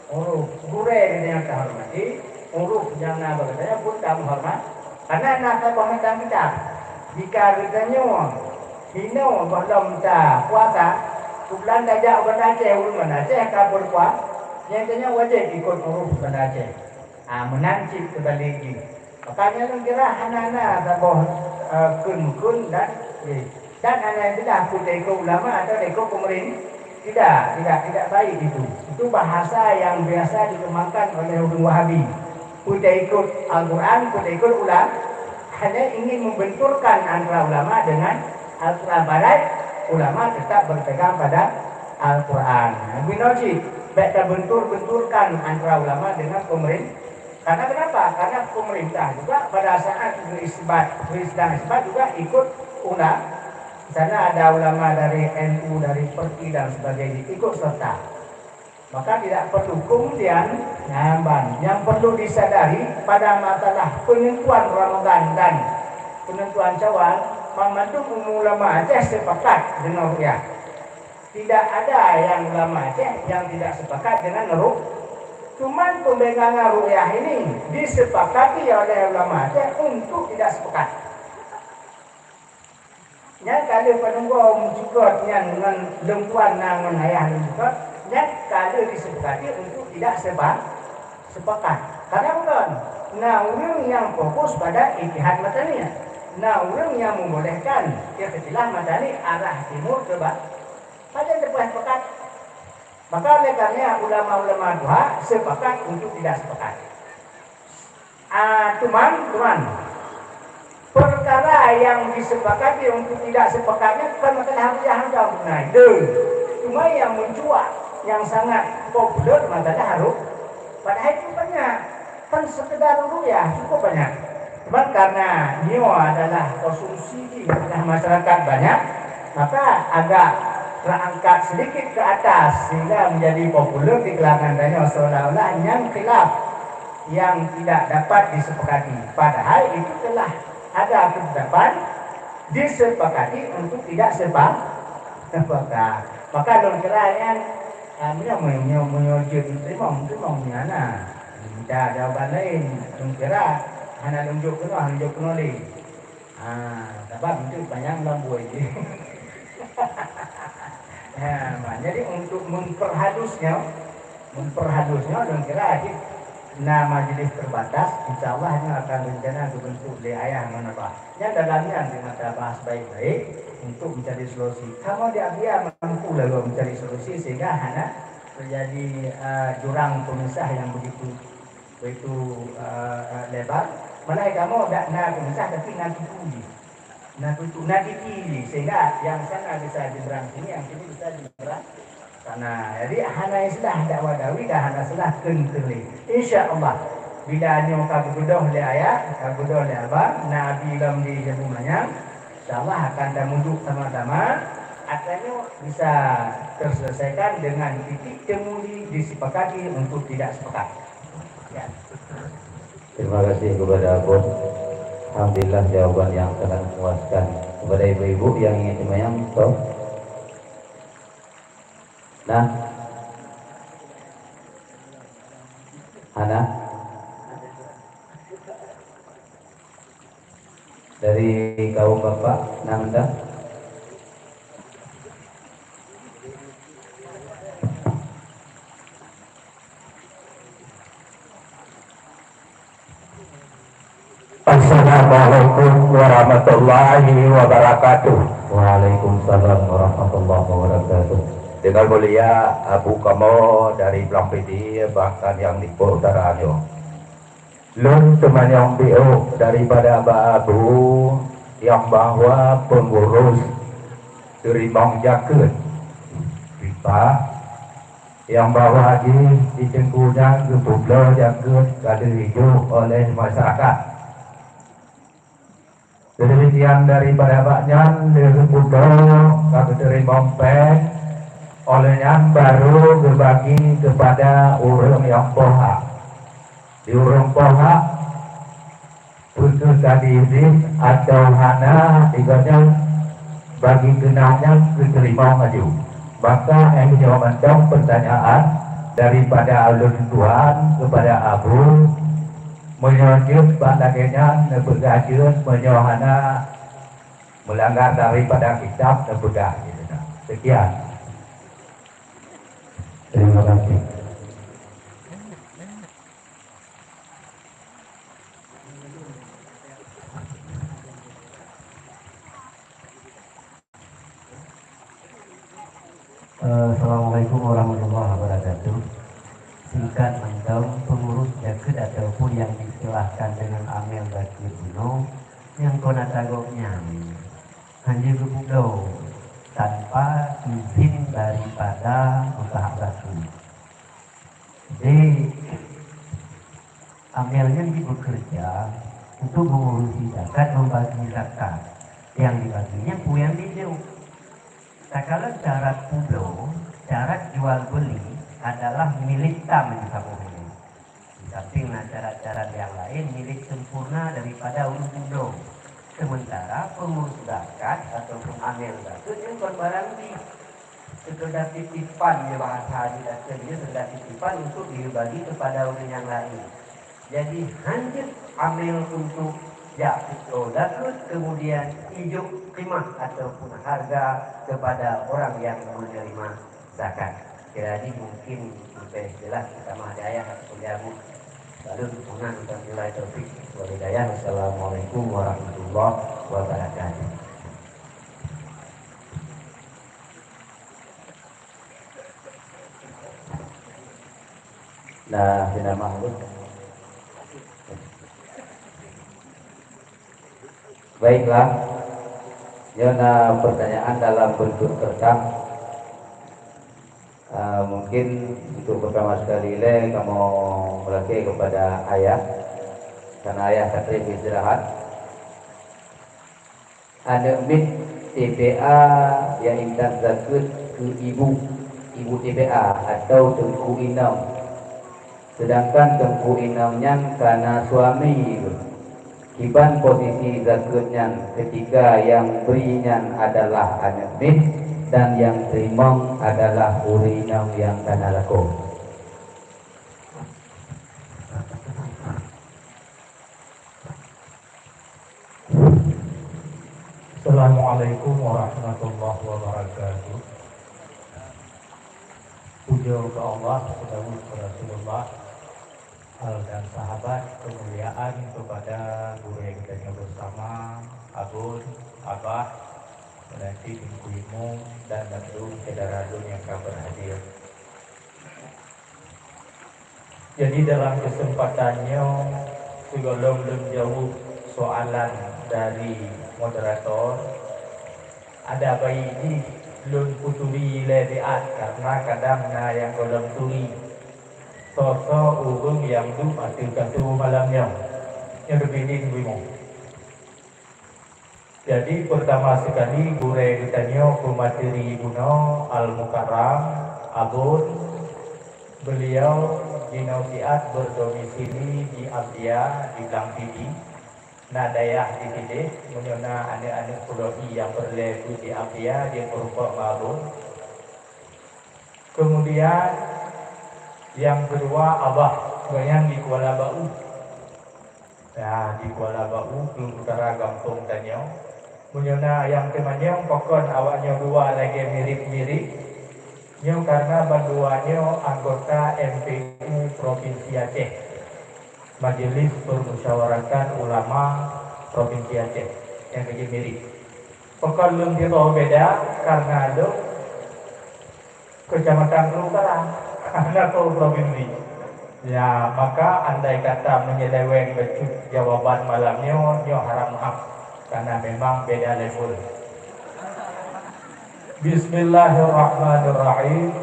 huruf gure yang kita hormati, huruf yang naga katanya pun kamu hormat karena nasa komentar kita jika katanya hino belum ta puasa bulan dajak Aceh ulun Aceh kabur puasa nyatanya wajib ikut huruf Aceh. Menancip kembali lagi. Makanya orang kira anak-anak saboh kun dan anak itu dah ikut ulama atau ikut pemerintah. Tidak baik itu. Itu bahasa yang biasa dikembangkan oleh orang Wahabi. Kuda ikut Al-Quran, kuda ikut ulama, hanya ingin membenturkan antara ulama dengan Al-Quran. Padahal ulama tetap berpegang pada Al-Quran. Binoji, baiklah benturkan antara ulama dengan pemerintah. Karena kenapa? Karena pemerintah juga pada saat berisbat juga ikut ulama. Di sana ada ulama dari NU, dari Perti dan sebagainya ikut serta. Maka tidak perlu kemudian nyamban. Yang perlu disadari pada masalah penentuan Ramadan dan penentuan Syawal, membantu ulama Aceh sepakat dengan rukyah. Tidak ada yang ulama Aceh yang tidak sepakat dengan rukyah. Cuman pembegangan rukyah ini disepakati oleh ulama Aceh untuk tidak sepakat. Yang kalau penunggu mencukut yang dengan lempuan nangan ayah mencukut, yang kalau disepakati untuk tidak sepakat. Karena bukan, orang yang fokus pada ijtihad matani, orang yang membolehkan istilah matani arah timur ke barat, pada lepas sepakat. Maka oleh karena ulama-ulama dua sepakat untuk tidak sepakat. Cuman perkara yang disepakati untuk tidak sepakatnya bukan masalah harus naik. Cuma yang mencuat, yang sangat populer masalah harus. Padahal itu banyak, kan sekedar rukyah cukup banyak. Cuman karena ini adalah konsumsi di masyarakat banyak, maka agak terangkat sedikit ke atas sehingga menjadi populer di kalangan banyak seolah-olah yang khilaf yang tidak dapat disepakati. Padahal itu telah ada ketetapan disepakati untuk tidak sepakat. Maka dalam kerajaan menyojud terima mana? Tidak jawaban lain. Dalam kira hanya tunjuk kenali. Sebab itu banyak lampu ini. Jadi untuk memperhalusnya dan kira majelis terbatas insya Allah ini akan rencana dibentuk oleh ayah menapa yang dalamnya kita bahas baik-baik untuk mencari solusi. Kamu dia mampu lalu mencari solusi sehingga hanya terjadi jurang pemisah yang begitu lebar. Malah kamu tidak pemisah tapi nanti puji. Nanti pilih sehingga yang sana bisa diberang sini, yang sini bisa diberang sana. Jadi hana islah dakwah dawi dah hana salah kenteli. Insya Allah bila ni kagudoh le ayat, kagudoh le abang, Nabi lam di jabumanya, insya Allah akan damujuk sama-sama. Akhirnya bisa terselesaikan dengan titik temu disepakati untuk tidak sepakat. Ya. Terima kasih kepada Abon. Alhamdulillah jawaban yang sangat memuaskan. Kepada ibu-ibu yang ingin sembahyang, toh. Nah, Hana dari kaum bapak Nanda. Assalamualaikum warahmatullahi wabarakatuh. Waalaikumsalam warahmatullahi wabarakatuh. Dengan mulia Abu Kamo dari Blampidi, bahkan yang di Purdaranyo. Lun teman yang BO daripada Abu yang bahwa pengurus Rimong Jakut pipa yang bahwa di Cengkunyang ke Pulau Jakut kada hidup oleh masyarakat. Demikian daripada baknya dari Pulau kami terima pek olehnya baru berbagi kepada orang yang poha. Di orang poha khusus diri atau hana tiganya bagi kenanya diterima maju. Maka yang menjawab pertanyaan daripada alun Tuhan kepada Abu menyonjut bandagenya nebegajun menyohana melanggar daripada kitab nebegah gitu. Sekian. Terima kasih. Assalamualaikum warahmatullahi wabarakatuh. Singkat mendong pengurus Jakut ataupun yang diistilahkan dengan Amel Bakir Uno yang konatagoknya hanya kebudo tanpa izin daripada usaha batu. Jadi Amelnya ini bekerja untuk mengurusi zakat, membagi zakat yang dibaginya puyan video. Tak kala syarat pudo, syarat jual beli adalah milik tam di kampung ini. Di samping syarat-syarat yang lain milik sempurna daripada urus pudo. Sementara pengurus zakat ataupun amil zakat yang barang di sekedar titipan ya bahasa di dasarnya sekedar titipan untuk dibagi kepada orang yang lain. Jadi hanya amil untuk zakat kemudian hidup khidmah ataupun harga kepada orang yang menerima zakat. Jadi mungkin lebih jelas kita mahadayah atau jamu. Lalu dukungan untuk nilai topik walhidayah. Wassalamualaikum warahmatullahi wabarakatuh. Nah, Bina Mahmud. Baiklah, Yona pertanyaan dalam bentuk kertas. Mungkin untuk pertama sekali kamu melaki kepada ayah, karena ayah katanya istirahat. Ada mit TPA yang intan zakat ke ibu TPA atau tengku inam. Sedangkan tengku inamnya karena suami Kiban posisi zakatnya ketika yang berinya adalah anak mit dan yang terima adalah urinam yang kena laku. Assalamualaikum warahmatullahi wabarakatuh. Puja ke Allah, salawat kepada Rasulullah dan sahabat, kemuliaan kepada guru yang kita bersama, Abun, Abah, Melati, Tengku Imung, dan Datuk Saudara-saudara yang akan berhadir. Jadi dalam kesempatannya, sebelum jawab soalan dari moderator, ada bayi ini belum puturi lebiat karena kadang yang golong turi sosok urung yang tu pasti katu malamnya yang berbeda dengan. Jadi pertama sekali gure ditanya ke materi Ibnu Al-Mukarram Abun, beliau dinasihat berdomisili di Abdia di Blampidi. Nah daerah di sini menyona anak-anak Pulau yang berlaku di Abdia dia berupa Abun. Kemudian yang kedua Abah yang di Kuala Bau. Nah di Kuala Bau belum utara Gampung Tanyong. Menyona yang kemanyong pokon awaknya dua lagi mirip-mirip. Nyo karena banduannya anggota MPU Provinsi Aceh, Majelis Permusyawaratan Ulama Provinsi Aceh yang lagi mirip. Pekalung kita beda karena ada kecamatan Kelungkaran karena Pulau Provinsi. Ya, maka andai kata menyeleweng becut jawaban malamnya, nyo harap maaf karena memang beda level. Bismillahirrahmanirrahim.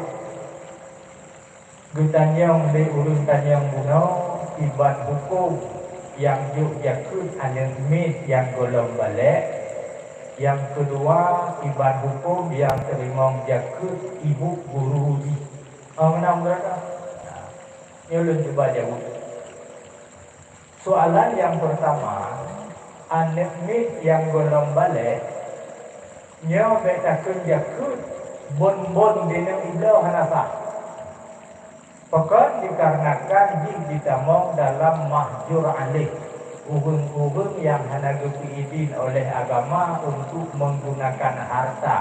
Gutanyong di urun tanyong buno iban hukum yang juk yakut anak mit yang golong balik. Yang kedua, iban hukum yang terima jakut ibu guru di. Menang berada. Nyulun coba jawab. Soalan yang pertama, anak mit yang golong balik, nyo betakun jakut bon dina ilau hanafah. Pokok dikarenakan ditamong dalam mahjur alih. Uhun-uhun yang hendak diizin oleh agama untuk menggunakan harta.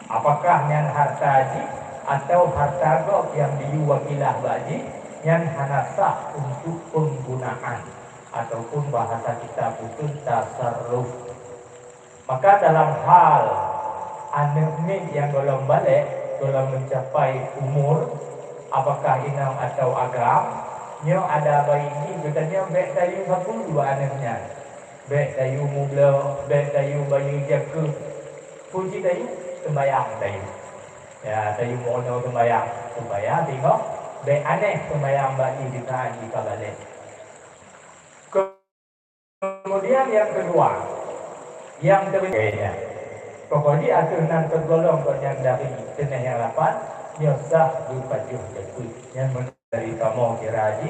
Apakah yang harta haji atau harta gok yang diwakilah baji yang hendak sah untuk penggunaan ataupun bahasa kita putun tasarruf. Maka dalam hal anak min yang golong balik, golong mencapai umur, apakah inam atau agam, nyo ada bayi ini katanya bek dayu 42 anaknya. Bek dayu mula, bek dayu bayu jaga. Kunci dayu sembayang dayu. Ya, dayu mono sembayang tengok bek aneh sembayang bagi kita di kabale. Kemudian yang kedua, yang ketiga, pokoknya aturan tergolong yang dari jenis yang 8 nyo sah dipajuh jakut yang dari kamu kiraji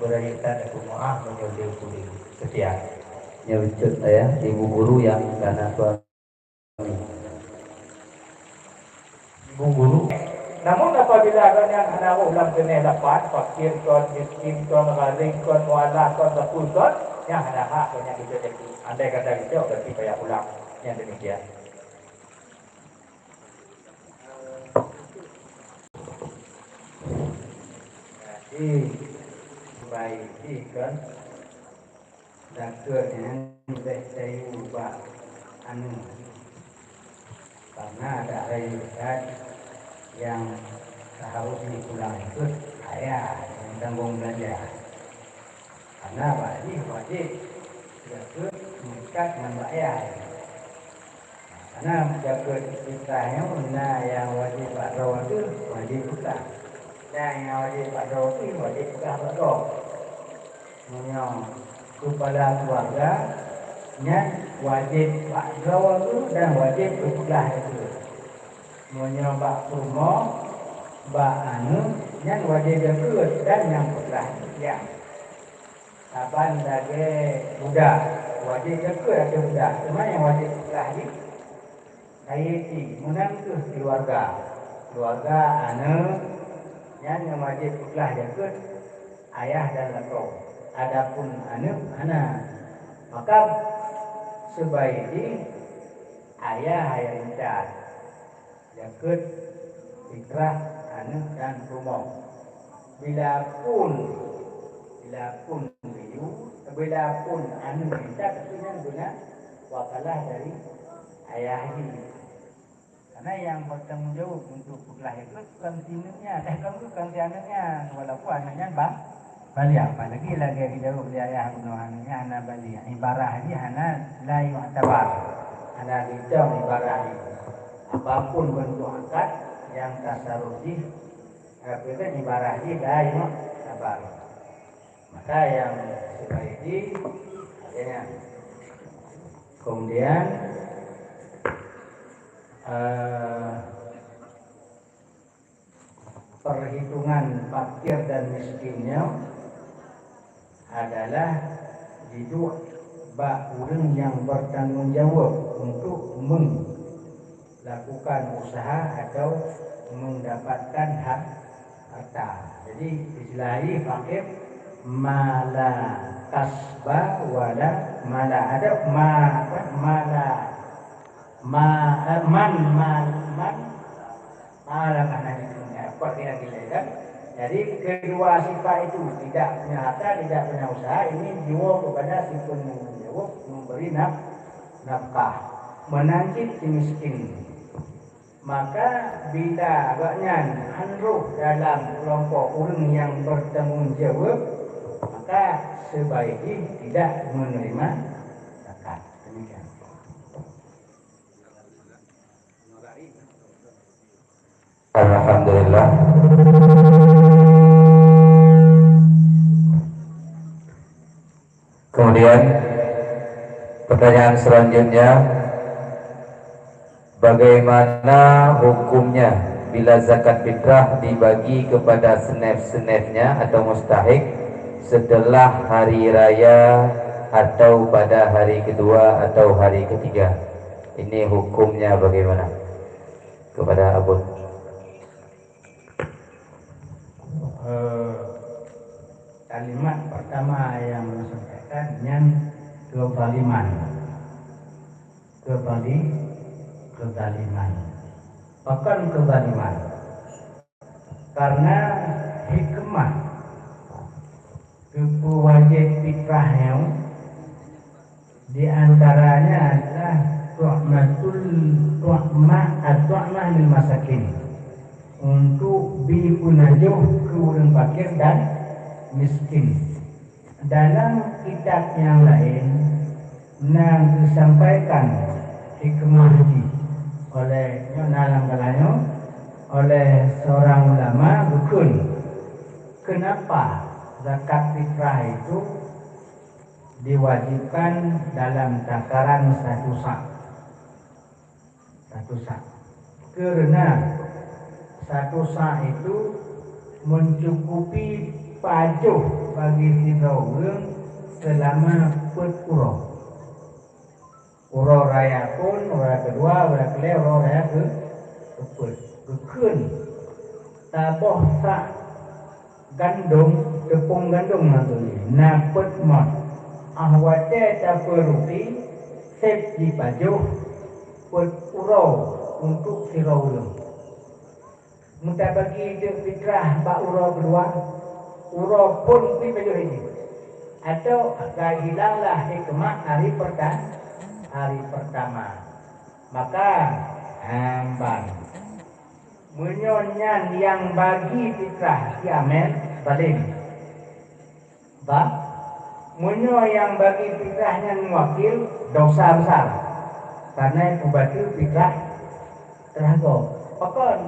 beraitan aku maaf menyoleh kulit sekian. Ya wujud ya ibu guru yang karena suami. Ibu guru. Namun apabila ada yang anak ulang kena dapat fakir kon, miskin kon, garing kon, mualah kon, bakul kon, yang ada hak yang kita jadi. Andai kata kita berarti payah ulang yang demikian. Baik kan dakar dengan saya ubah anu karena ada ayat yang seharusnya pulang ikut ayah yang tanggung belanja karena wajib jakut mengikat membayar karena jakut kitanya mana yang wajib bakro itu wajib pulang. Dan yang wajib pada itu wajib pada kepala keluarga yang wajib pada itu dan wajib kepulah itu menyobak rumah bak anu yang wajib jakut dan yang kepulah ya kapan sebagai budak wajib jakut atau budak cuma yang wajib kepulah ini kaiti menang tu keluarga anu yang wajib pula jakut ayah dan lekau. Adapun anak, maka sebaiknya ayah yang minta jakut fitrah anak dan rumah. Bila pun anak minta tentunya guna wakalah dari ayah ini. Karena yang bertanggung jawab untuk puklah itu bukan tinuknya, bukan anaknya, walaupun anaknya balik apalagi lagi jawab dia ayah bunuh anaknya anak balik. Ibarah ini anak layu atabar, anak hijau ibarah ini. Apapun bentuk akad yang tasarrufi, kita ibarah ini layu atabar. Maka yang sebaiknya, kemudian perhitungan fakir dan miskinnya adalah hidup bak orang yang bertanggung jawab untuk melakukan usaha atau mendapatkan hak harta. Jadi istilahnya fakir mala kasba wala mala ada malah karena itu kan. Jadi kedua sifat itu tidak punya harta, tidak punya usaha, ini jiwa kepada si penanggung jawab memberi nafkah. menanjit si miskin. Maka bila agaknya handuk dalam kelompok orang yang bertanggung jawab, maka sebaiknya tidak menerima zakat. Demikian. Alhamdulillah. Kemudian pertanyaan selanjutnya, bagaimana hukumnya bila zakat fitrah dibagi kepada senef-senefnya atau mustahik setelah hari raya atau pada hari kedua atau hari ketiga? Ini hukumnya bagaimana? Kepada Abu. Kalimat pertama yang disampaikan yang kezaliman. Bahkan kezaliman. Karena hikmah wajib fitrahnya di antaranya adalah tu'mah lil masakin, untuk beri penajuh ke orang fakir dan miskin. Dalam kitab yang lain yang disampaikan hikmah ini oleh dalam kalanya oleh seorang ulama betul kenapa zakat fitrah itu diwajibkan dalam takaran satu sak. Karena satu sak itu mencukupi pajuh bagi tiga orang selama berkurang. Urau raya pun, urau kedua, urau kelima, urau raya ke taboh sak gandum, tepung gandum nanti napet mat ahwate taperuti sep di pajuh urau untuk sirau ulung. Muta bagi fitrah bak urau kedua, urau pun di pajuh ini. Atau hilanglah hikmah hari pertama. Maka hambang menyonyan yang bagi fitrah kiamat balik. Menyo yang bagi fitrahnya wakil dosa besar. Karena pembantu fitrah terhago. Pokok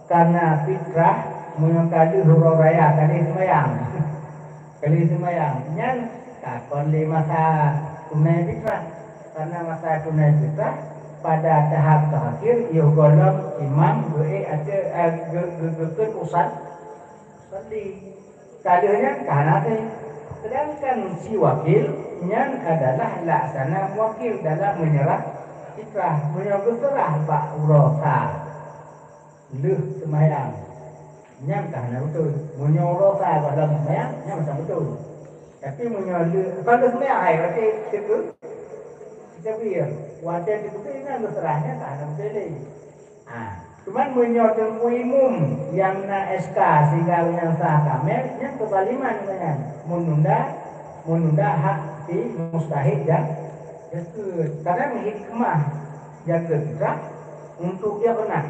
karena fitrah menyokali huruf raya kali semayang. Nyan takon di masa tunai fitrah. Karena masa tunai fitrah pada tahap terakhir ia golong imam ada usat seperti kalinya karena sedangkan si wakil yang adalah laksana wakil dalam menyerah fitrah menyerah bak urosa leh semayang yang karena betul menyorosa dalam semayang yang macam betul tapi menyoleh kalau semayang hai berarti itu kita biar wajar itu kan berserahnya karena betul. Cuman menyodong umum yang na SK sehingga yang sah kamel yang kezaliman dengan menunda hak di mustahik dan karena hikmah jaga kita untuk yang kena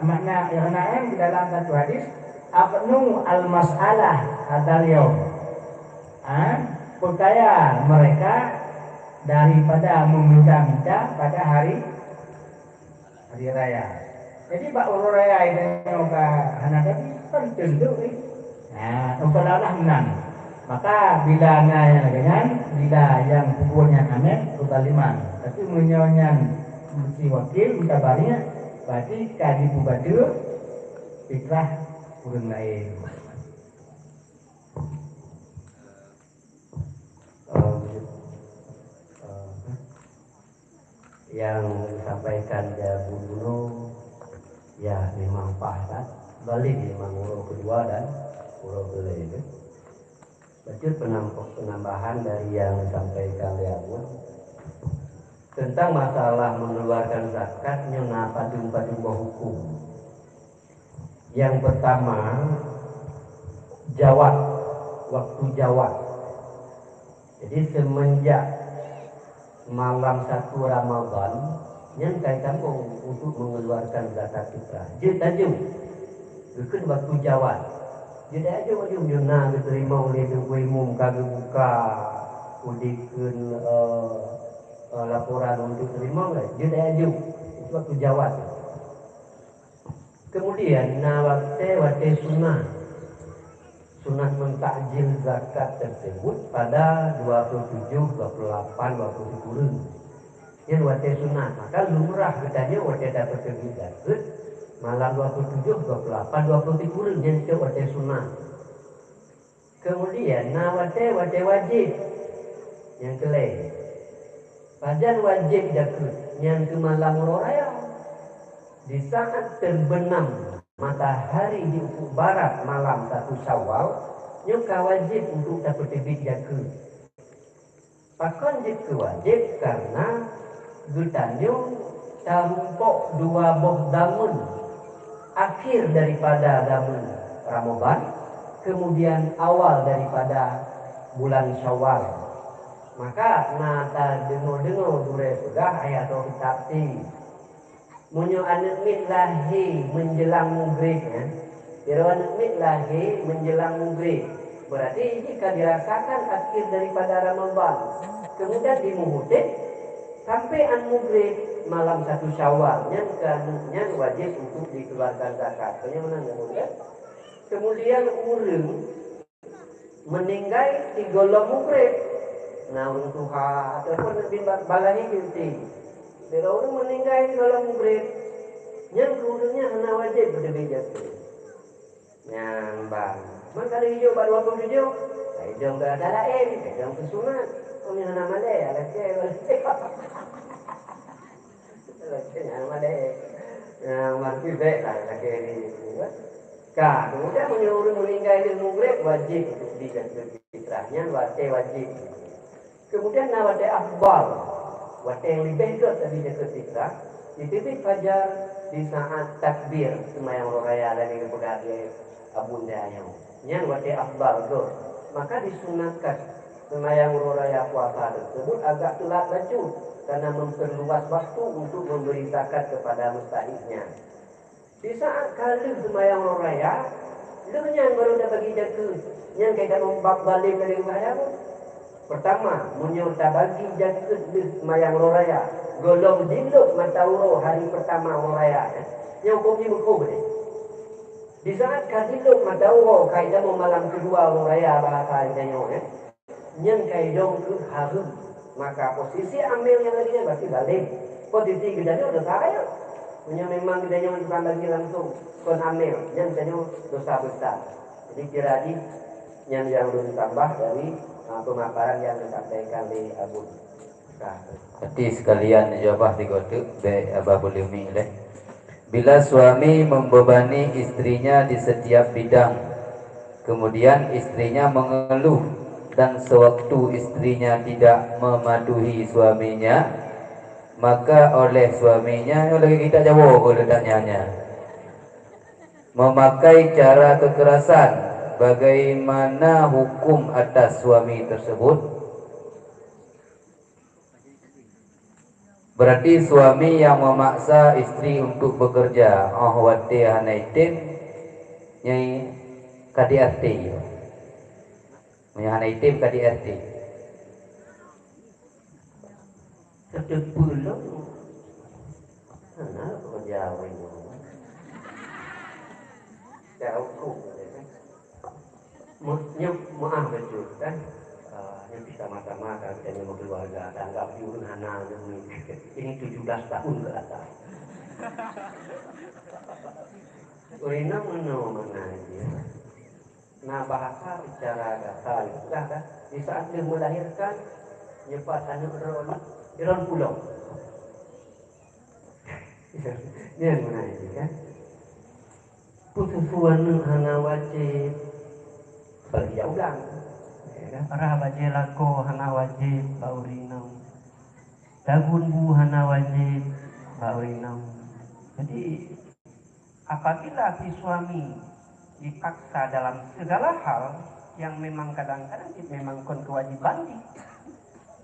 makna yang kena di dalam satu hadis aqnu al masalah hadal yaum percaya mereka daripada meminta-minta pada hari raya. Jadi Pak Uru Raya itu ke anak tadi kan tentu umpamalah menang. Maka bila bila yang kuburnya amet kezaliman. Tapi menyonyan si wakil minta banyak berarti kadi bubadu fitrah kurang lain. Yang disampaikan Bu Nuno ya memang pas balik memang urut kedua dan urut kelima. Betul penambahan dari yang disampaikan oleh tentang masalah mengeluarkan zakatnya napa jumpa hukum. Yang pertama waktu jawab. Jadi semenjak malam 1 Ramadan yang kai kampung untuk mengeluarkan zakat fitrah. Dia tajam. Bukan waktu jawab. Dia tajam dia nak diterima oleh umum kami buka udikan laporan untuk terima lah. Dia tajam. Itu waktu jawab. Kemudian wate sunnah. Sunnah mentakjil zakat tersebut pada 27, 28, 29. Yang wate sunnah, maka lumrah katanya wate dapat terbit zakat malam 27, 28, 29 yang itu wate sunnah. Kemudian wate wajib yang kelai. Pajan wajib zakat yang ke malam raya di saat terbenam matahari di ufuk barat malam 1 Syawal, nyuka wajib untuk dapat terbit zakat. Pakon jika wajib karena getanyo tarumpok 2 boh damun akhir daripada damun Ramadan, kemudian awal daripada bulan Syawal. Maka nata dengo-dengo dure pegah ayat atau kitab ti munyo anak mit lahi menjelang maghrib kan. Kalau anak mit lahi menjelang maghrib berarti jika dirasakan akhir daripada Ramadan kemudian dimuhudin sampai maghrib malam 1 Syawal yang keanaknya wajib untuk dikeluarkan zakat. Kemudian urang meninggal di golong maghrib. Nah untuk ataupun lebih balahi binti. Bila orang meninggal di golong maghrib, yang urangnya hanya wajib berdiri jatuh. Yang bang, maka hijau baru 27, hijau ke ada lain, hijau ke sunat. Kami nama dia, ada yang mana yang mati baik lah lagi ini. Kemudian menyuruh meninggal di maghrib wajib untuk dijaga fitrahnya, wajib. Kemudian wate afdal, wate yang lebih ke tadi jaga fitrah, dititip fajar di saat takbir sembahyang raya dari kepada abunda yang. Yang wate afdal tu, maka disunatkan sembahyang raya puasa tersebut agak telat baju karena memperluas waktu untuk memberi zakat kepada mustahiknya. Di saat kali sembahyang raya, lu yang baru dah bagi zakat, yang kita membak balik dari sembahyang. Pertama, menyerta bagi zakat di sembahyang raya, golong diluk matahuro hari pertama raya. Yang hukumnya hukum ni. Di saat kadiluk matahuro, kaidah malam kedua raya bahasa Indonesia, yang kaidah ke harum. Maka posisi ambil yang lagi berarti balik. Posisi gedanya udah saya. Punya memang gedanya bukan lagi langsung kon ambil. Yang gedanya dosa besar. Jadi kira yang belum ditambah dari pemaparan yang disampaikan di Abu. Jadi sekalian jawab digodok be Abah boleh milih. Bila suami membebani istrinya di setiap bidang, kemudian istrinya mengeluh dan sewaktu istrinya tidak mematuhi suaminya, maka oleh suaminya, lagi kita jawab boleh tanyanya, memakai cara kekerasan, bagaimana hukum atas suami tersebut? Berarti suami yang memaksa istri untuk bekerja, wati hanaitim nyai KDRT. Menyahana itim KDRT. Kedepulung. Mana pekerja ini? Jauhku. Maaf betul kan? Yang bersama-sama kita mau keluarga tanggap diurun anak ini 17 tahun ke atas. Urina mana dia? Nah bahasa bicara dasar itu kan di saat dia melahirkan nyepat anak Iron pulau. Ini yang mana ini kan? Putusuan hana wajib bagi ulang. Para wajib lako hana wajib baurinau. Dagun bu hana wajib baurinau. Jadi apabila si suami dipaksa dalam segala hal yang memang kadang-kadang memang kewajiban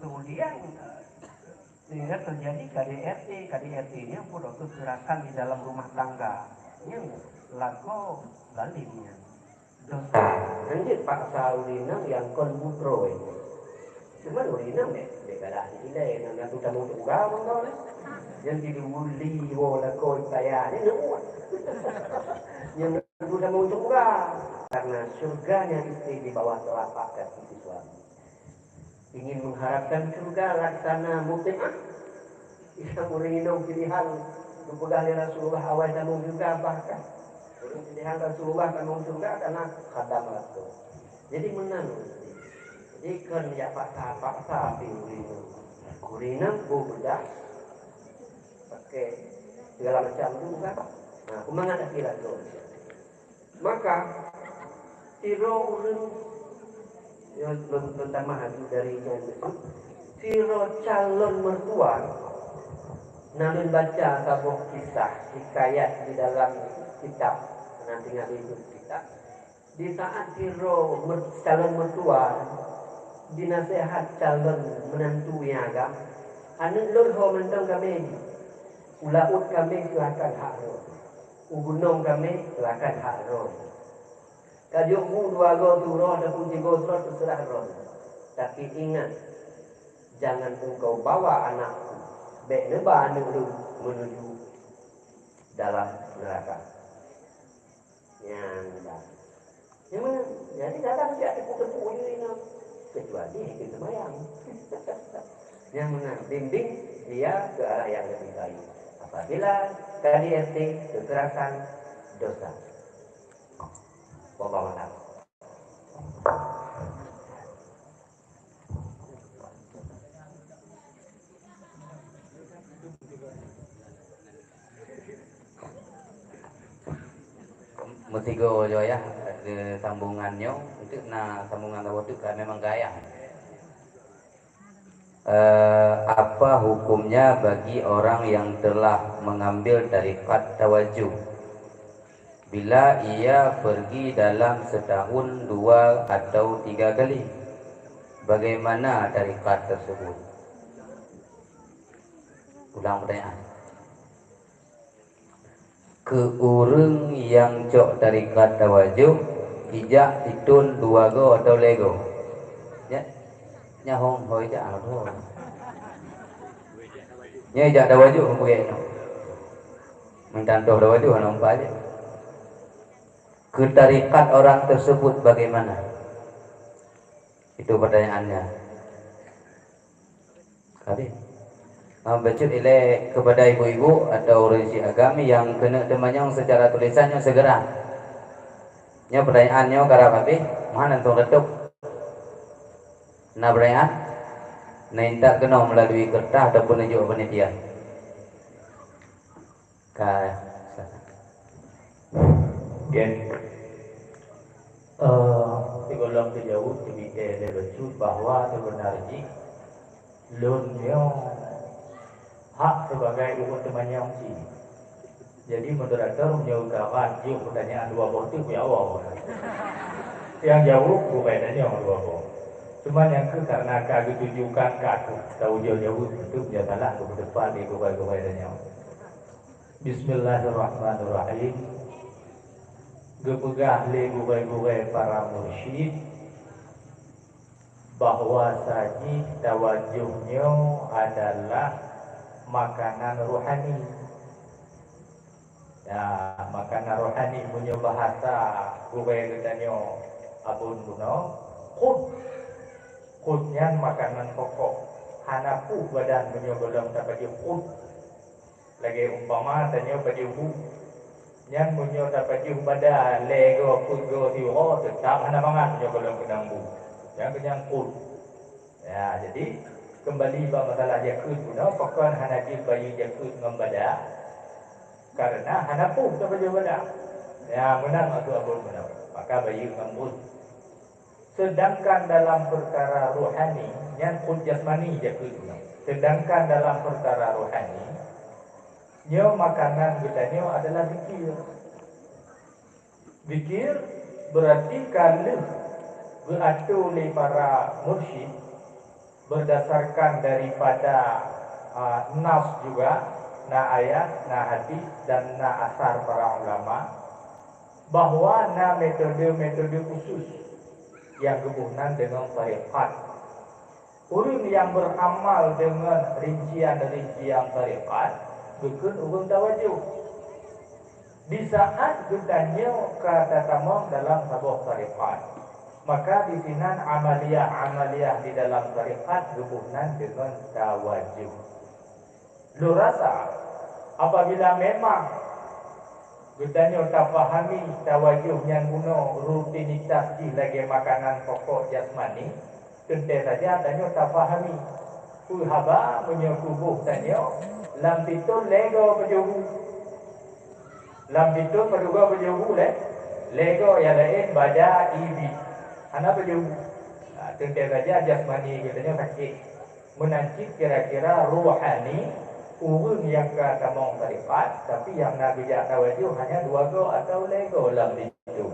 kemudian sehingga terjadi KDRT nya pun kekerasan di dalam rumah tangga yang laku lalinnya dosa lanjut paksa urinam yang konbutro cuma urinam dia kalah tidak yang aku tak mau tukar yang tidak uli bola koi saya ini nuat yang aku tak mau tukar karena surganya istri di bawah telapak kaki suami ingin mengharapkan surga laksana mutimah bisa urinam pilihan kepegang Rasulullah awal dan juga bahkan pilihan Rasulullah dan surga karena khadam Rasul jadi menang ikan ya paksa api urinam bedah pakai segala macam juga nah kumangan ada kira maka tiro urun yang pertama hadu dari tiro calon mertua namun baca sebuah kisah hikayat di dalam kitab nanti itu kita di saat tiro calon mertua dinasehat calon menantu yang agam anu lur ho mentong kami ulaut kami silakan hak roh ugunong kami silakan hak roh kajumu dua go turoh dan kunci go terserah roh tapi ingat jangan engkau bawa anakku baik neba anu menuju dalam neraka yang mana jadi datang dia tepuk-tepuk ini kecuali itu sembahyang yang menang bimbing dia ke arah yang lebih baik apabila KDRT kekerasan dosa pembawalan Mutigo jo ya ada sambungannya untuk sambungan waktu kan memang gaya apa hukumnya bagi orang yang telah mengambil tarikat tawajuh bila ia pergi dalam setahun 2 atau 3 kali bagaimana tarikat tersebut ulang pertanyaan ke urang yang cok tarikat tawajuh ijak itun 2 go atau lego ya nyahong hoi ja alo nya ijak tawajuh kuye no mencantoh tawajuh nampak aja ke tarikat orang tersebut bagaimana itu pertanyaannya kabeh bacut ile kepada ibu-ibu atau reisi agami yang kena temanyong secara tulisannya segera. Nya pertanyaannya kara kabeh, mana tong retuk. Nah pertanyaan, minta kena melalui kertas ataupun nunjuk panitia. Segolong sejauh demikian lucu bahwa sebenarnya lunyo hak sebagai umat temannya si. Jadi moderator menyukakan yuk pertanyaan 2 bau itu ya Allah. Yang jauh bukannya yang 2 bau. Cuma yang karena kagak tunjukkan ke aku tahu jauh itu dia salah ke depan di bukannya. Bismillahirrahmanirrahim. Gepegah le bukai para mursyid bahwa saji tawajuhnya adalah makanan rohani. Ya, makanan rohani punya bahasa bukai katanya abun buno kutnya makanan pokok hanapu badan punya golong dapat kut lagi umpama tanya baju yang punya dapat badan lego kutgo tiwo tetap hana banget punya golong kenambu yang kenyangkut ya jadi kembali ke masalah yakut guna pokok hanajib bayi yakut membada karena hanapu dapat bada ya menang atau abun menang maka bayi ngembut sedangkan dalam perkara rohani yang jasmani yakut guna sedangkan dalam perkara rohani nyo makanan gudanya adalah zikir berarti kalau beratur oleh para mursyid berdasarkan daripada nas juga, na ayat, na hadis dan na asar para ulama bahwa na metode-metode khusus yang hubungan dengan tarikat. Orang yang beramal dengan rincian-rincian tarikat bukan orang tawajuh. Di saat bertanya kata tamam dalam sebuah tarikat, maka di sini amaliyah di dalam tarikat hubungan dengan tawajuh. Lu rasa apabila memang bertanya tak fahami tawajuh yang guna rutinitas di lagi makanan pokok jasmani, tentu saja tanya tak fahami. Haba menyokubuh tanya lam pitul lego berjubu. Lam pitul berjubu berjubu lego yang lain baca ibi. Anak berjubu. Tentu saja jasmani katanya sakit. Menancip kira-kira ruhani urun yang kata mong tarikat, tapi yang nak bijak tawajuh hanya 2 go atau lego lam pitul.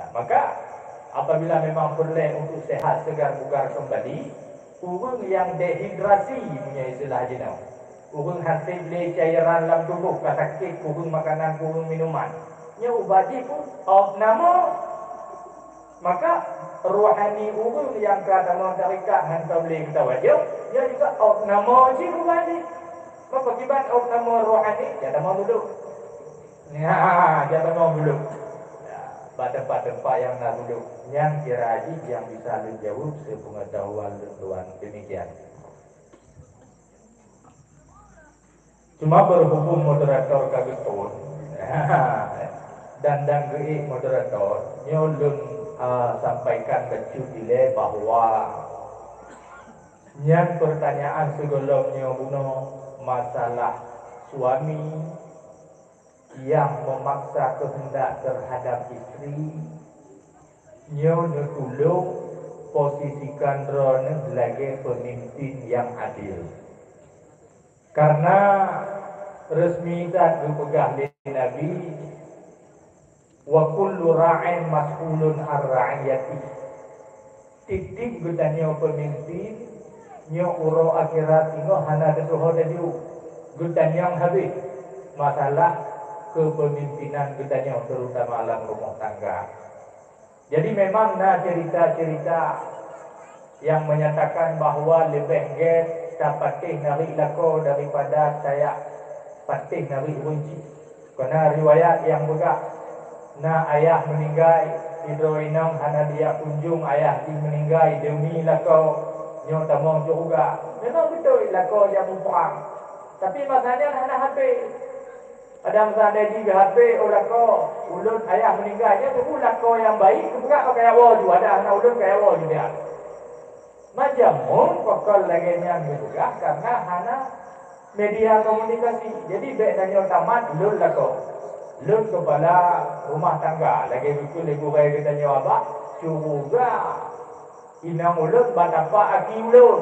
Maka apabila memang perlu untuk sehat segar bugar kembali, urang yang dehidrasi punya istilah jenau. Urang hasil beli cairan dalam tubuh, sakit, kurang makanan, kurang minuman. Nya ubati pun nama. Maka rohani urang yang kata mau tarikat hantar beli kita wajib, dia juga nama je ubati. Maka kibat nama rohani, dia mau duduk. Ya, dia mau duduk. Tempat-tempat yang nak duduk yang kira haji yang bisa menjawab sepengetahuan luar demikian. Cuma berhubung moderator kagetun dan gei moderator nyolun sampaikan ke Cudile bahwa yang pertanyaan sebelumnya buno masalah suami yang memaksa kehendak terhadap istri, nyo netulung posisikan drone sebagai pemimpin yang adil. Karena resmi dan dipegah oleh Nabi, wa kullu ra'in mas'ulun ar-ra'iyati. Titik gudanya pemimpin, nyo uro akhirat ingo hana desuho daju. Gudanya habis masalah kepemimpinan kitanya terutama alam rumah tangga. Jadi memang cerita-cerita yang menyatakan bahawa lebih get tak patih nari lako daripada saya patih nari kunci. Kerana riwayat yang begak na ayah meninggal hidro inang hana dia kunjung ayah di meninggal demi lako nyo tamong juga. Memang betul lako dia perang. Tapi masalahnya hana habis. Ada misalnya di HP ulako ulun ayah meninggalnya tu ulako yang baik tu bukan pakai awal juga ada anak ulun kayak awal juga. Macam pokok lagi yang juga karena hana media komunikasi. Jadi baik tanya tamat ulun lako. Ulun kepala rumah tangga lagi betul lagi gaya kita tanya abah juga inang ulun batapa aki ulun.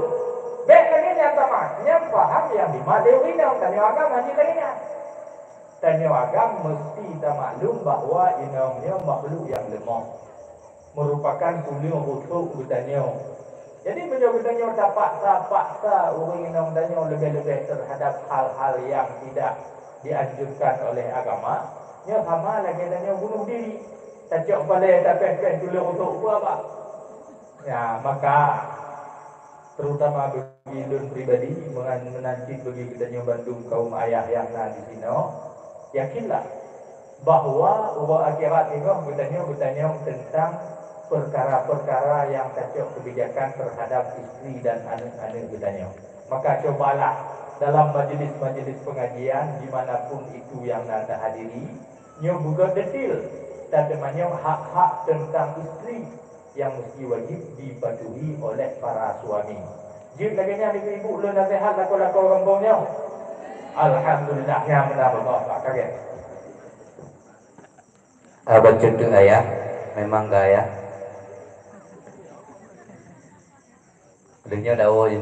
Baik lagi yang tamat. Yang faham yang dimadai inang tanya agama haji lainnya. Tanya agam mesti kita maklum bahawa inangnya makhluk yang lemah, merupakan kuliah utuh bertanya. Jadi beliau bertanya paksa orang inang tanya lebih-lebih terhadap hal-hal yang tidak dianjurkan oleh agama. Nya sama lagi tanya bunuh diri. Tajak balai tapi kan kuliah utuh apa? Ya maka terutama bagi ulun pribadi menanti bagi kita Bandung kaum ayah yang ada di sini. Yakinlah bahawa ubah akhirat itu bertanya tentang perkara-perkara yang cocok kebijakan terhadap istri dan anak-anak bertanya. Maka cobalah dalam majlis-majlis pengajian dimanapun itu yang anda hadiri, nyo buka detail dan temannya hak-hak tentang istri yang mesti wajib dipatuhi oleh para suami. Jika lagi ibu lu nasihat laku-laku kampungnya. Alhamdulillah yang mendapat bapak kaget. Abad contoh ayah, memang gaya. Dunia dah awal je.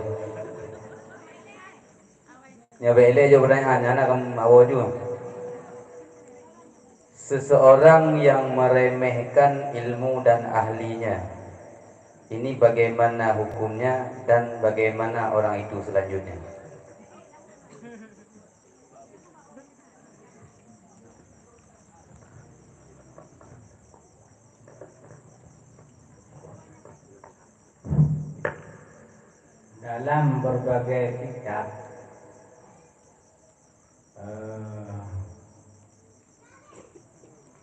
Nya bele je pertanyaan, anak kamu awal juga. Seseorang yang meremehkan ilmu dan ahlinya, ini bagaimana hukumnya dan bagaimana orang itu selanjutnya? dalam berbagai kitab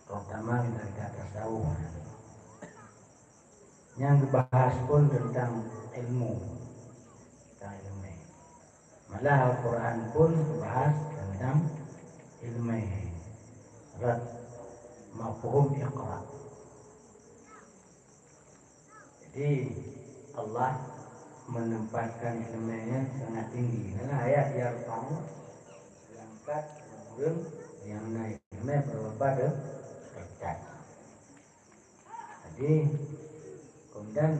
terutama dari tasawuf yang dibahas pun tentang ilmu. Malah Al-Quran pun dibahas tentang ilmu. Surat mafhum iqra. Jadi Allah menempatkan ilmunya sangat tinggi. Karena ayat yang kamu diangkat turun yang naik ilmu berupa derajat. Jadi kemudian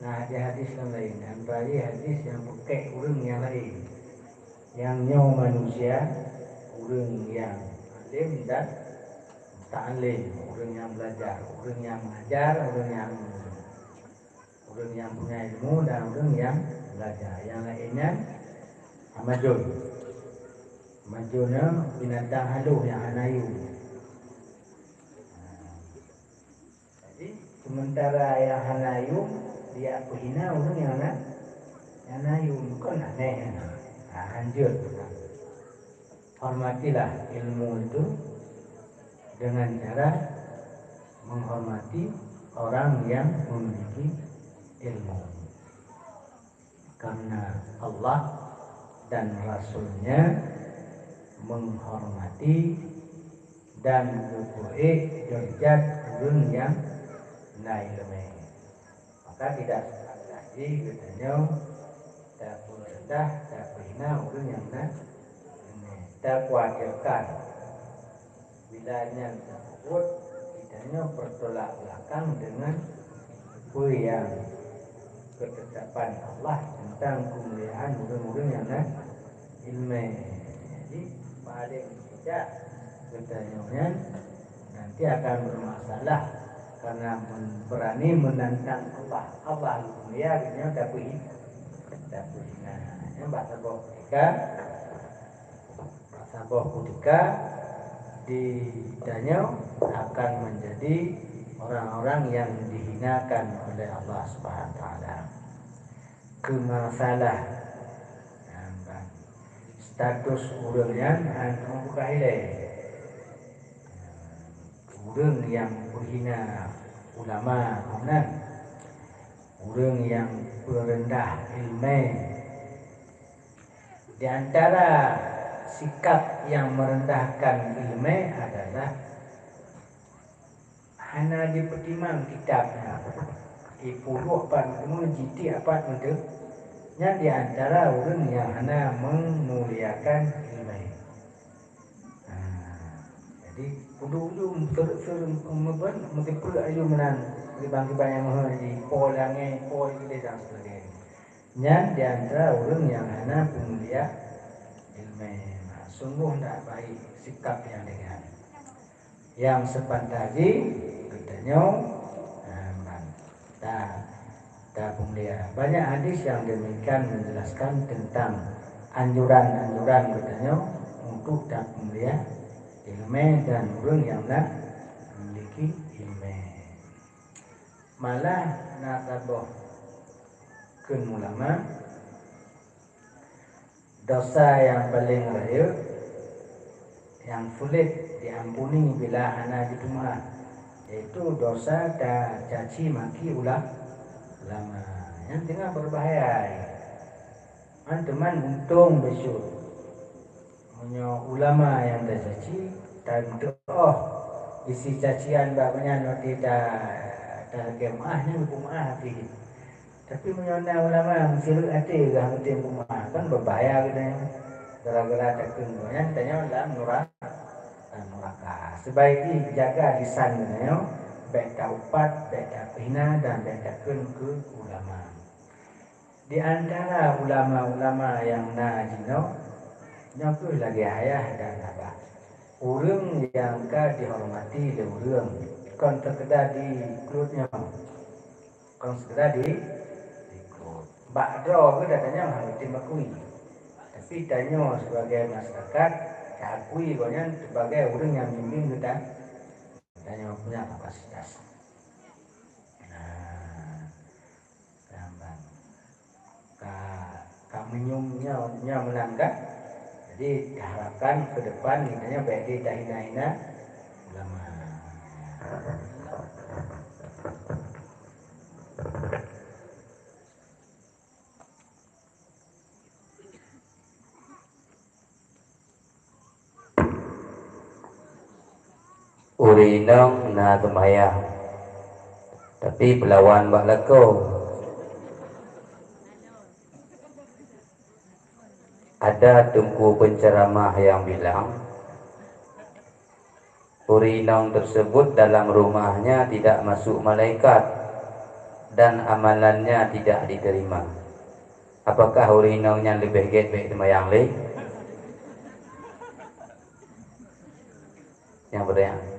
ada hadis yang lain, antara hadis yang pakai urang yang lain, yang nyawa manusia, urang yang alim dan ta'alim, urang yang belajar, urang yang mengajar, urang yang punya ilmu dan urang yang belajar. Yang lainnya majun. Majunnya binatang haluh yang anayu. Jadi sementara yang anayu dia aku hina orang yang anayu bukan aneh. Lanjut. Hormatilah ilmu itu dengan cara menghormati orang yang memiliki ilmu. Karena Allah dan Rasulnya menghormati dan mengukur derajat orang yang ilmu. Maka tidak lagi katanya tak rendah, tak hina orang yang tak khawatirkan bilanya tersebut kitanya bertolak belakang dengan apa yang ketetapan Allah tentang kemuliaan orang-orang yang ilmu. Jadi paling tidak katanya nanti akan bermasalah karena berani menantang Allah. Allah mulia katanya tapi yang bahasa ketika ditanya akan menjadi orang-orang yang dihinakan oleh Allah Subhanahu wa taala. Kemasalah status urangnya buka hilai. Urang yang menghina ulama, urang yang merendah ilmu. Di antara sikap yang merendahkan ilmu adalah hanya dipertimang kitabnya. Ipuluh apa menjiti apa untuk nya di antara orang yang hanya memuliakan ilmu. Jadi kudu mesti perlu ayu menan dibang-bang yang di polangnya pol itu dan sebagainya. Nya di antara orang yang hanya pemulia ilmu. Sungguh tidak baik sikap yang dengan yang sepantadi katanya tak pemulia. Banyak hadis yang demikian menjelaskan tentang anjuran-anjuran katanya untuk tak pemulia ilmu dan orang yang memiliki ilmu. Malah nasabah kun ulama dosa yang paling raya yang sulit diampuni bila hana di rumah yaitu dosa dan caci maki ulama yang tengah berbahaya. Teman untung besok punya ulama yang dah caci dan isi cacian bapaknya no tidak kemahnya hukumah lagi. Tapi menyona ulama yang silut hati dah mesti hukumah kan berbahaya gitu. Gara-gara terkenalnya tanya dalam neraka. Sebaiknya jaga lisan gitu. Baik taubat, baik hina dan baik ke ulama. Di antara ulama-ulama yang najino nyakui lagi ayah dan abah. Urang yang dihormati oleh urang kon terkedah di klubnya. Kon sekedar di klub. Bakdo ke datanya mengikuti makui. Tapi tanya sebagai masyarakat diakui konya sebagai orang yang bimbing kita tanya punya kapasitas. menyumnya menangkap. Jadi diharapkan ke depan misalnya BD tak hina-hina ulama. Urinong na tumayang, tapi belawan bak leko. Ada tungku penceramah yang bilang urinong tersebut dalam rumahnya tidak masuk malaikat dan amalannya tidak diterima. Apakah urinongnya lebih baik yang lain? Yang bertanya.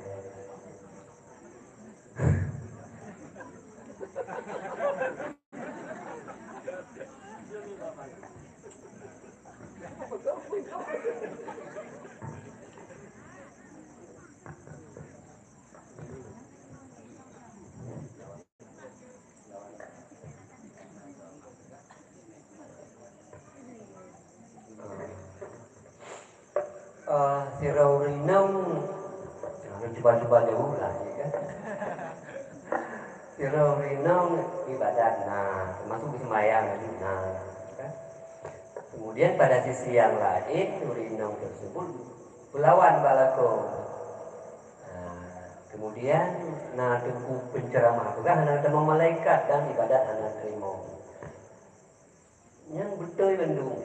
Sirau rinong coba-coba jauh lah ya kan. Sirau rinong ibadat, nah termasuk sembahyang nah kan. Kemudian pada sisi yang lain rinong tersebut melawan balako. Kemudian nah tunggu penceramah juga anak temu malaikat dan ibadat anak terima. Yang betul bendung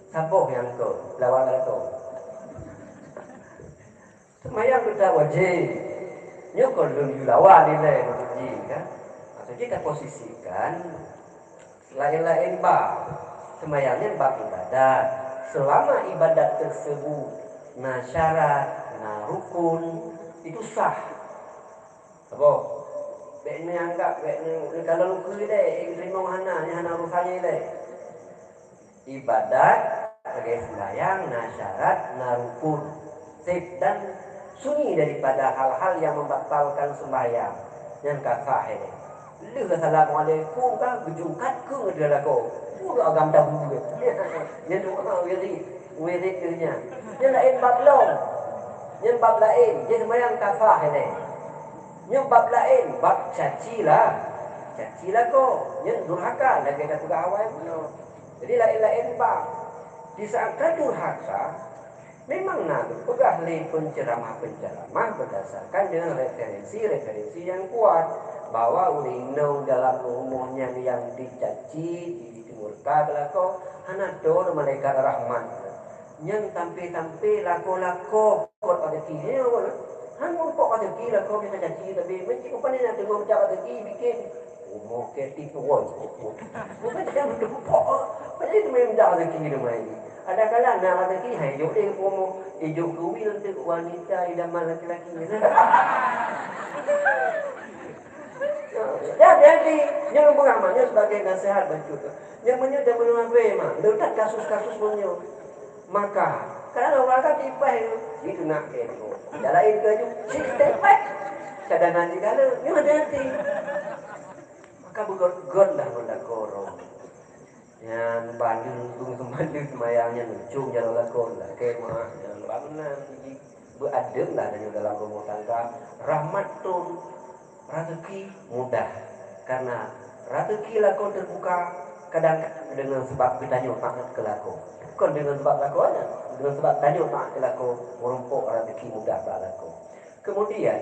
saboh yang kau lawan balako. Semayang kita wajib nyokol dulu lawan nilai wajib kan. Maksudnya kita posisikan lain-lain bab semayangnya bab ibadat. Selama ibadat tersebut nah syarat, nah rukun itu sah. Apa? Beknya anggap beknya kalau luku deh, rimong hana rusanya deh. Ibadat sebagai sembahyang, nah syarat, nah rukun, sip dan sunyi daripada hal-hal yang membatalkan sembahyang. Yang kata ini, lu assalamualaikum kan gejungkat ke adalah kau. Udah agam dahulu. Yang doa wiridnya. Yang lain bab long. Yang bab lain, dia sembahyang kafah ini. Yang bab lain, bab caci lah kau. Yang durhaka lagi kata pegawai pun. Jadi lain-lain bab. Di saat durhaka, memang nak pegah li penceramah berdasarkan dengan referensi yang kuat bahwa urinau dalam umumnya yang dicaci, dimurka belako, hana dor malaikat rahmat. Yang tampi lako kot ada kini awal. Han kok ada kini lako bisa caci tapi mesti upane nak tengok macam ada kini bikin umur ketik woi. Bukan dia berdepak. Macam itu memang ada kini rumah ini. Ada kala nak rezeki hidup dia umur hidup kuil untuk wanita idaman laki-laki. Jadi yang pengamannya sebagai nasihat baju tu. Yang menyudah menunggu mah, dekat kasus-kasus punya. Maka kalau orang kan tipai itu nak itu. Jalan ke ju, tipai. Cadangan di dalam, ni hati. Maka bergod lah mendak korong. Yang bandung semayangnya nucung jalan lakon lah kemah yang bangunan beradem lah dalam rumah tangga. Rahmat tu rezeki mudah karena rezeki lakon terbuka kadang dengan sebab kita nyopak ke lakon bukan dengan sebab lakonnya, dengan sebab tanya tak ke lakon merumpuk rezeki mudah bak lakon. Kemudian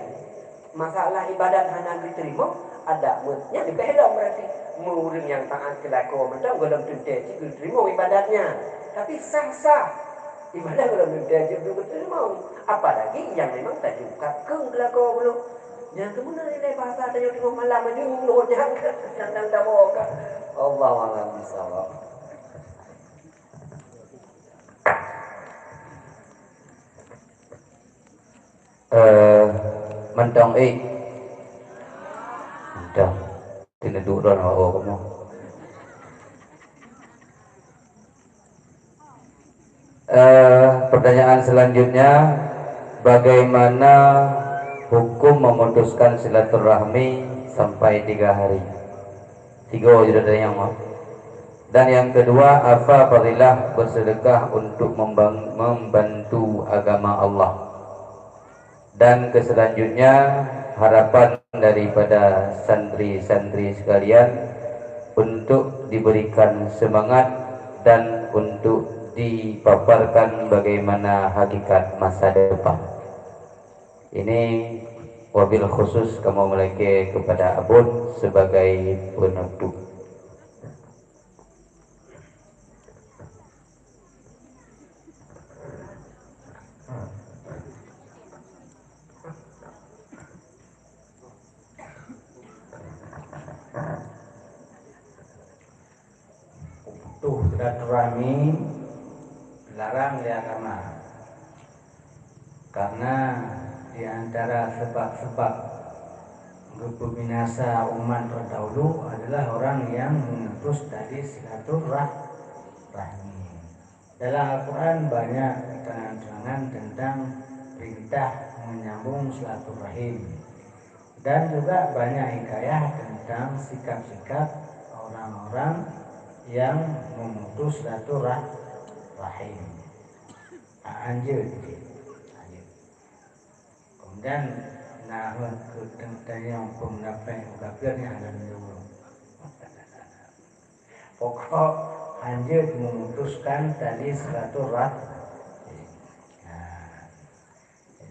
masalah ibadat hanya diterima ada yang dipehdah berarti murid yang taat ke lakon macam dalam tentu diterima ibadatnya tapi sah-sah ibadat dalam tentu juga diterima apalagi yang memang tak juga ke lakon belum yang kemudian nilai bahasa tanya di malam ini mulut jangan tak mau kan Allah alam bisawab. Mentong mentong tinaduk ron awak kamu. Pertanyaan selanjutnya, bagaimana hukum memutuskan silaturahmi sampai 3 hari? 3 sudah ada yang mau. Dan yang kedua, apa fadilah bersedekah untuk membantu agama Allah. Dan keselanjutnya, harapan daripada santri-santri sekalian untuk diberikan semangat dan untuk dipaparkan bagaimana hakikat masa depan. Ini wabil khusus kamu meleke kepada Abun sebagai penutup. Tuh silaturahmi dilarang di agama, karena di antara sebab-sebab binasa umat terdahulu adalah orang yang memutus tali silaturahmi. Dalam Al-Quran banyak keterangan tentang perintah menyambung silaturahim, dan juga banyak hikayah tentang sikap-sikap orang-orang yang memutus silaturahim. Anjir. Kemudian tanya pendapat kafirnya ada dulu. Pokok anjir memutuskan tali silaturahim.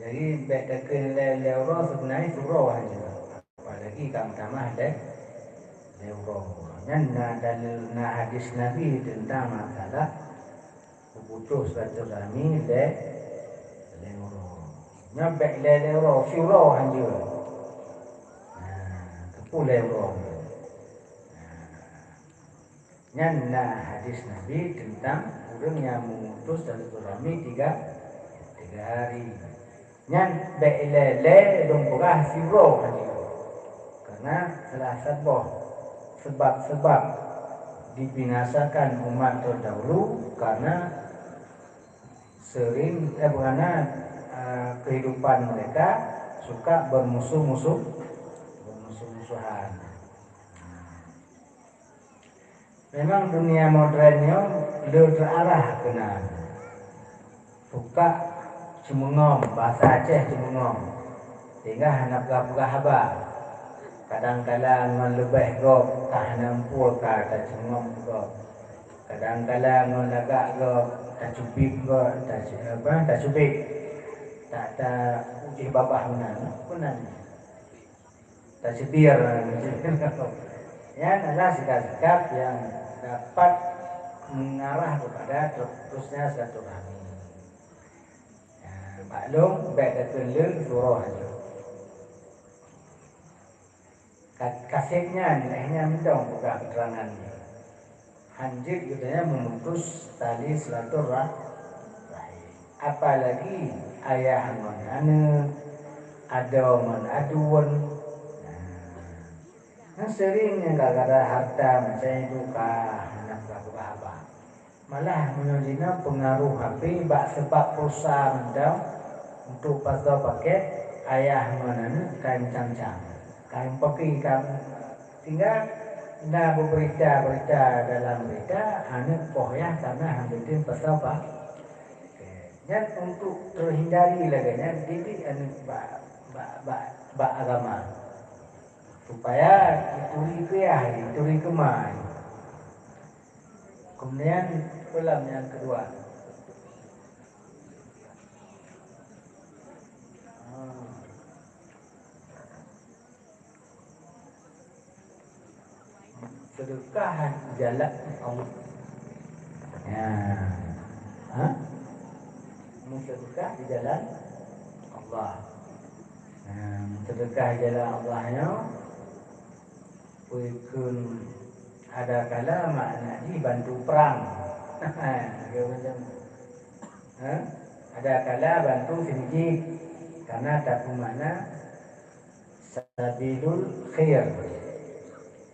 Jadi bedakan leuro sebenarnya surau aja. Apalagi kamu tambah ada leuro. Dan hadis Nabi tentang masalah putus silaturahmi leuro. Nyampe leuro surau aja. Kepu leuro. Nyana hadis Nabi tentang orang yang memutus silaturahmi tiga hari. Nyan be'ilele dong purah siro aja. Karena salah sebab dibinasakan umat terdahulu karena sering kehidupan mereka suka bermusuhan. Memang dunia modernnya lebih terarah kena suka cemungom, bahasa Aceh cemungom, sehingga hendak gabah kadang-kadang melebih gop tak nampul kata cemungom gop, kadang-kadang melagak gop tak cubik gop tak cubik tak uji babah benar tak cebir. Ya, adalah sikap-sikap yang dapat mengarah kepada terusnya silaturahmi. Maklum baik datang surah aja. Kasihnya nilainya mendong buka keterangannya. Hanjir katanya memutus tali silaturahmi. Apalagi ayah mana ada aduan. Seringnya gak ada harta macam itu kah anak apa. Malah menunjukkan pengaruh HP sebab pulsa mendam untuk pasal pakai ayah mana kain cang-cang kain pakai kamu sehingga nak berita dalam berita anak pohyah karena hamilin pasal apa dan untuk terhindari lagi didik anak bak agama supaya dituri kemai. Kemudian kolam yang kedua, sedekah jalan Allah. Sedekah di jalan Allah. Sedekah jalan Allahnya pun ada kala maknanya bantu perang. Ada kala bantu sinjik karena tak mana sabilul khair,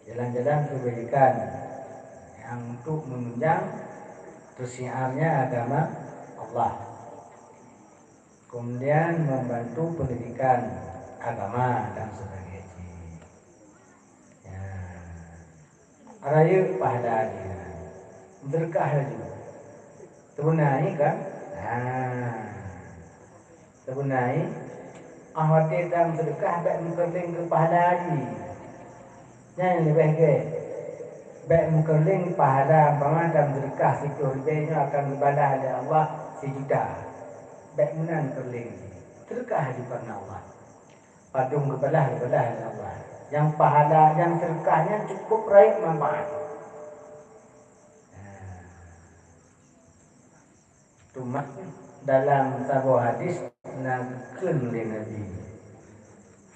jalan-jalan kebaikan yang untuk menunjang tersiarnya agama Allah. Kemudian membantu pendidikan agama dan sebagainya. Raya pahala dia. Berkah lagi. Terbunai kan? Terbunai. Ahwati tam sedekah baik mengkerling ke pahala lagi. Yang lebih ke baik mengkerling pahala umpama tam sedekah 10 ribunya akan dibalas oleh Allah 1 juta. Baik menan kerling. Sedekah di karena Allah. Padung kebalah oleh Allah. Yang pahala yang sedekahnya cukup raih manfaat. Cuma dalam sebuah hadis nakun oleh Nabi,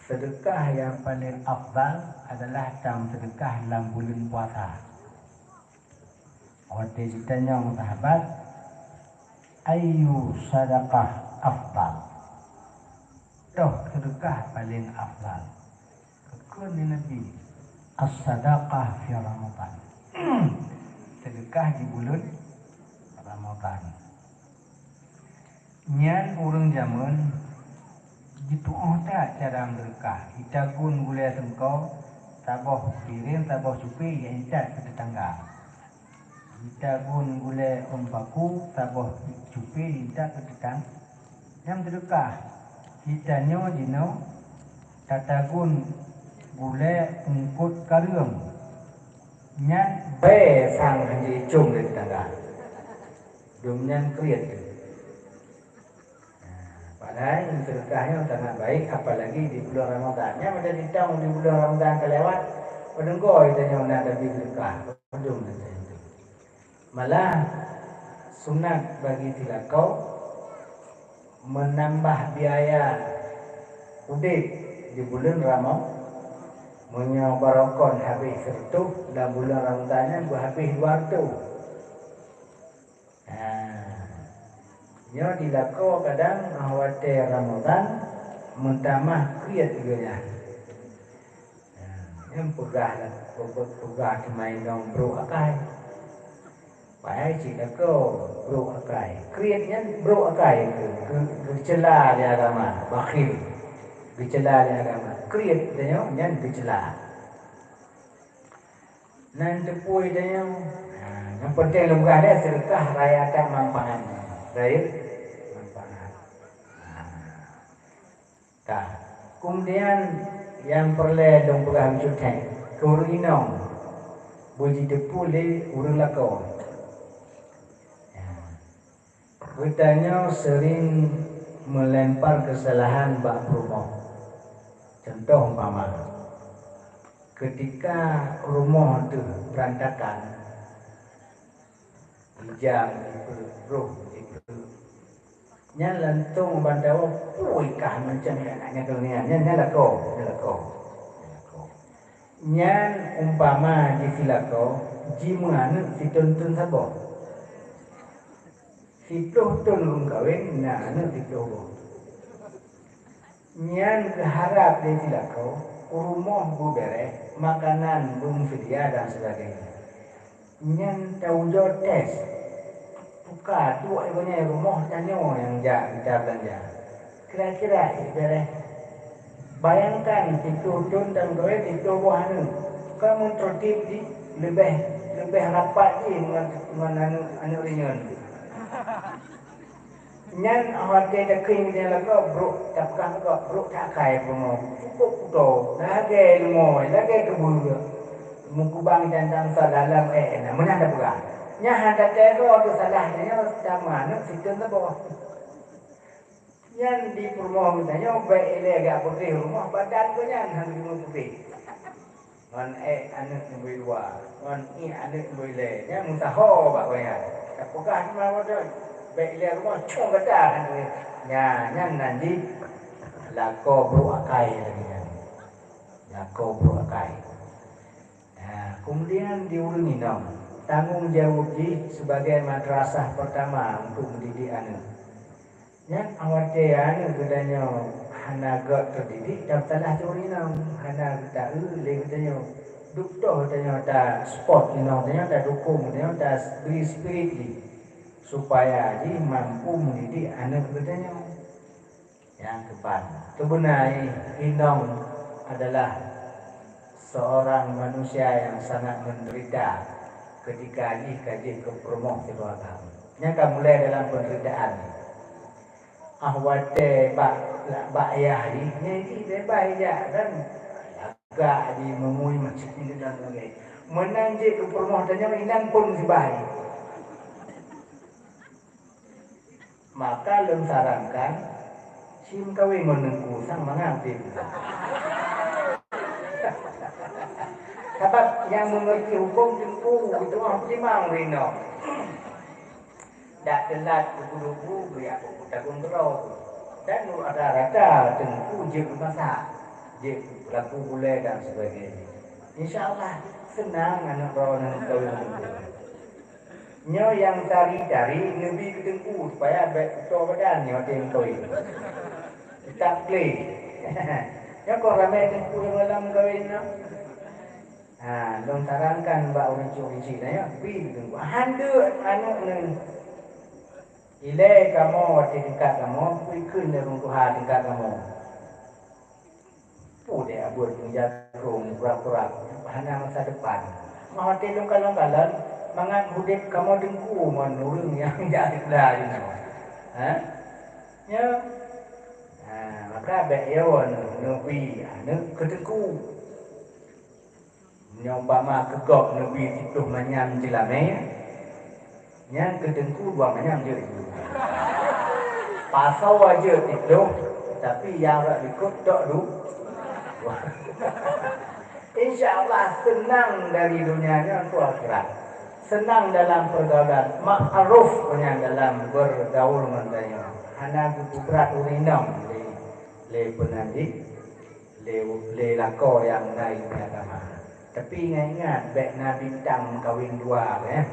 sedekah yang paling afdal adalah sedekah dalam bulan puasa. Waktu ditanya sahabat, ayu sedekah afdal? Toh sedekah paling afdal. Nakun oleh Nabi, as-sadaqah fi Ramadan. Sedekah di bulan Ramadan. Nyan urang zaman gitu tak cara berkah. Kita pun boleh sengkau taboh piring, taboh cupi yang kita ke tetangga. Kita pun boleh paku, taboh cupi kita ke tetangga. Yang berkah kita nyo dino tatagun boleh ungkut karung. Nyan be sang hanji cung di tetangga. Dumnyan kriat. Padahal sedekahnya sangat baik, apalagi di bulan Ramadannya. Pada ditang di bulan Ramadan kelewat, penenggoy tanya nak ada sedekah, pendung itu. Malah sunat bagi tilakau menambah biaya udip di bulan Ramadan. Menyobarokon habis 100 dan bulan Ramadannya habis 200. Nyo dilako kadang awate Ramadan mentamah kriat juga. Yang pegah main dong bro akai. Pai si dako bro akai. Kriatnya bro akai kecela dia agama, bakhil. Kecela dia agama. Kriat dia nyan kecela. Nan tepui dia yang penting lumrah dia sedekah rayakan manfaat. Baik. Kemudian yang perlu dong pegang cukai kurunginong buji depule urang lakon. Kitanya sering melempar kesalahan bak rumah. Contoh umpama ketika rumah itu berantakan, hijau roh nya lantung bandawa pui kah macam anaknya dunia nya lako nyan umpama di silako jimuan si tuntun sabo si tuntun kawin na anu si tuh nyan keharap di silako rumah bubere makanan belum sedia dan sebagainya nyan tahu tes buka tu ibunya rumah tanyo yang kita belanja. Kira-kira ibarat bayangkan itu tun dan kowe itu buahnya. Kamu tertib di lebih rapat di dengan anu ringan. Nyan awak dia kering dia lagu bro tak kan kok bro tak kai pemoh. Cukup kudo lagi lumoy lagi keburu. Mukubang dan dalam nah mana ada bukan. Nya hendak tero tu salahnya sama nak situ tu bawah. Yang di rumah misalnya baik ele agak putih rumah badan tu yang hendak di putih. Wan anak nombor 2, wan anak nombor 3. Nya musaho bak bayar. Apakah cuma tu baik ele rumah cung kata nya nanti lako bro akai lagi kan. Lako bro akai. Kemudian diulangi dong. Tanggung jawab sebagai madrasah pertama untuk mendidik anak. Yang awak anak gedanya hana gak terdidik dan salah curi nang hana tak le gedanya doktor gedanya tak sport gedanya tak dukung gedanya tak beri spirit supaya dia mampu mendidik anak gedanya yang depan. Sebenarnya Inong adalah seorang manusia yang sangat menderita ketika kaji ke promoh keluarga. Nya ka mulai dalam penderitaan. Ahwate bak ayah ni bebas ya kan. Agak di memui macam ni dan lagi. Menanji ke promoh tanya inan pun si bayi. Maka lem sarankan sim kawin menengku sang mengambil. Sebab yang mengerti hukum tentu itu optimal Rino. Tak telat buku-buku beri aku tabung berau. Dan rata-rata tentu je masak, je laku gulai dan sebagainya. InsyaAllah senang anak berau dan kawin menengku. Nyo yang cari-cari Nabi ketengku supaya betul badan nyo ada yang kawin. Tak play. Nyo kok ramai tengku yang dalam kawin no. Long sarankan mbak urinci na ya, pi tengku. Handuk anak ni. Ilai kamu waktu tingkat kamu, ikun dalam Tuhan tingkat kamu. Dia buat menjagung pura-pura hanya masa depan. Mau telung kalang-kalang mangat hudip kamu dengku menurun yang jadi dah ini. Ya. Maka be'yawan Nabi anak kedengku. Nyoba kegok Nabi itu manyam jelame. Yang kedengku dua manyam je itu. Pasau aja itu, tapi yang tak ikut tak du. InsyaAllah senang dari dunianya untuk akhirat. Senang dalam pergaulan, ma'ruf punya dalam bergaul mengenai. Hanya berat urinam le penandik, le lako yang naik agama. Tapi ingat baik Nabi tang kawin dua ya.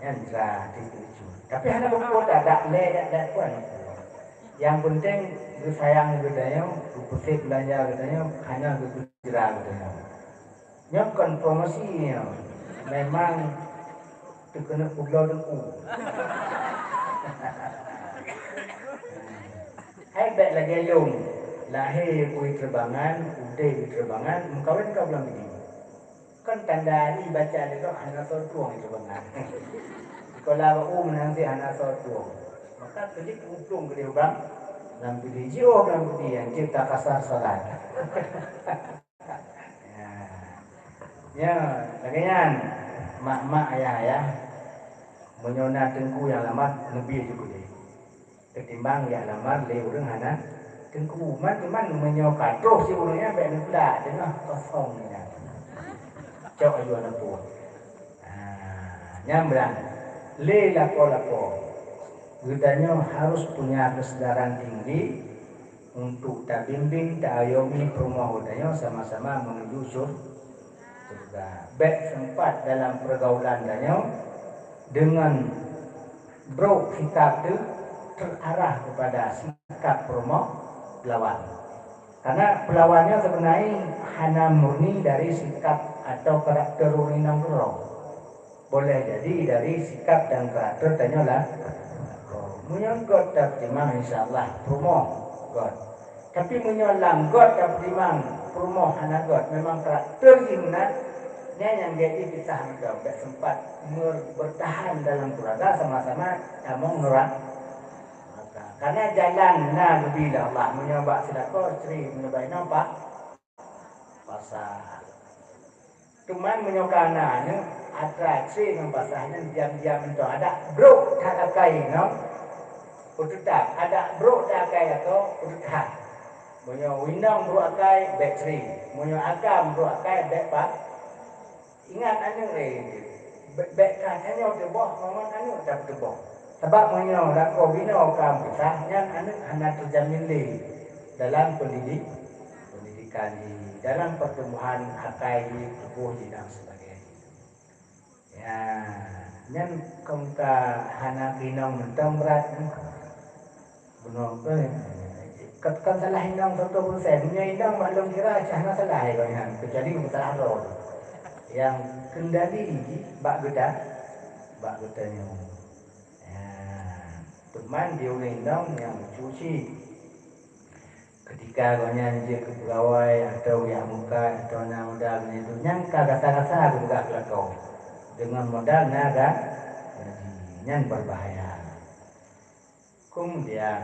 Yang itu. Tapi hanya buku tak le tak pun. Yang penting sayang katanya, pusat belanja katanya hanya berbicara katanya. Nyokon promosinya memang terkena pulau deku. Hai baik lagi yung lahir kui terbangan, udah kui terbangan, mengkawin kau belum begini. Kan tanda ni baca itu anak sortuang terbangan. Kalau nanti anak sortuang, maka kedik untung gede bang. Dan pilih jiwa dan pilih yang cipta kasar salat. Ya, bagian mak-mak ayah menyona tengku yang lamar lebih juga deh. Ketimbang yang lamar le urang anak tengku man menyokat terus si urangnya baik pula tengah kosong ni. Cok ayu anak tua. Nyambang le lapo. Gudanya harus punya kesadaran tinggi untuk tak bimbing, tak ayomi rumah gudanya sama-sama menuju surga. Baik sempat dalam pergaulan danya dengan bro sikap itu terarah kepada sikap rumah pelawan. Karena pelawannya sebenarnya hanya murni dari sikap atau karakter urinang bro. Boleh jadi dari sikap dan karakter danya lah. Menyangkut tak timang insyaAllah promoh God. Tapi menyolang God tak timang promoh anak God. Memang karakter gimana yang jadi pisah juga. Tak sempat bertahan dalam keluarga sama-sama among neraka. Karena jalan lebih Allah menyebab sedekah isteri menyebab nampak pasal. Cuman menyokana atraksi mempasahnya diam-diam itu ada bro tak kai no. Ututak ada bro tak kai atau ututak. Munyo windang bro akai bateri, munyo akam bro akai bat. Ingat anu bet katanya udah boh, ngomong anu tak boh. Sebab munyo lako bino kam pisahnya anu anak terjamin le dalam pendidikan di dalam pertumbuhan akai di tubuh dan sebagainya. Ya, nyan kongka hana kinong mentang berat benar kan salah indang 100%, punya indang maklum kira cahana salah kan, kecuali masalah roh yang kendali bak getanya. Teman dia indang yang cuci ketika kau nyanyi ke pegawai atau yang muka atau yang udah itu nyangka kasa-kasa aku juga kelakau dengan modal naga yang berbahaya. Kemudian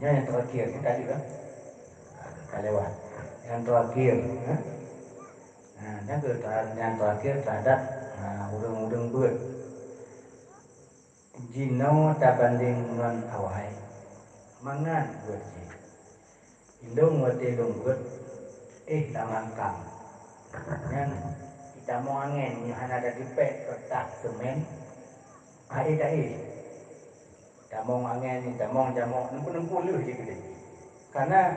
yang terakhir ini tadi kan kelewat. Yang terakhir, yang terakhir terhadap udang-udang buat. Jino tak banding non awai, mangan buat je. Indung wate indung buat, langkang. Yang kita mau angin, yang ada di pek kertas semen, kita mau angin, kita mau jamok, nempu je kita. Karena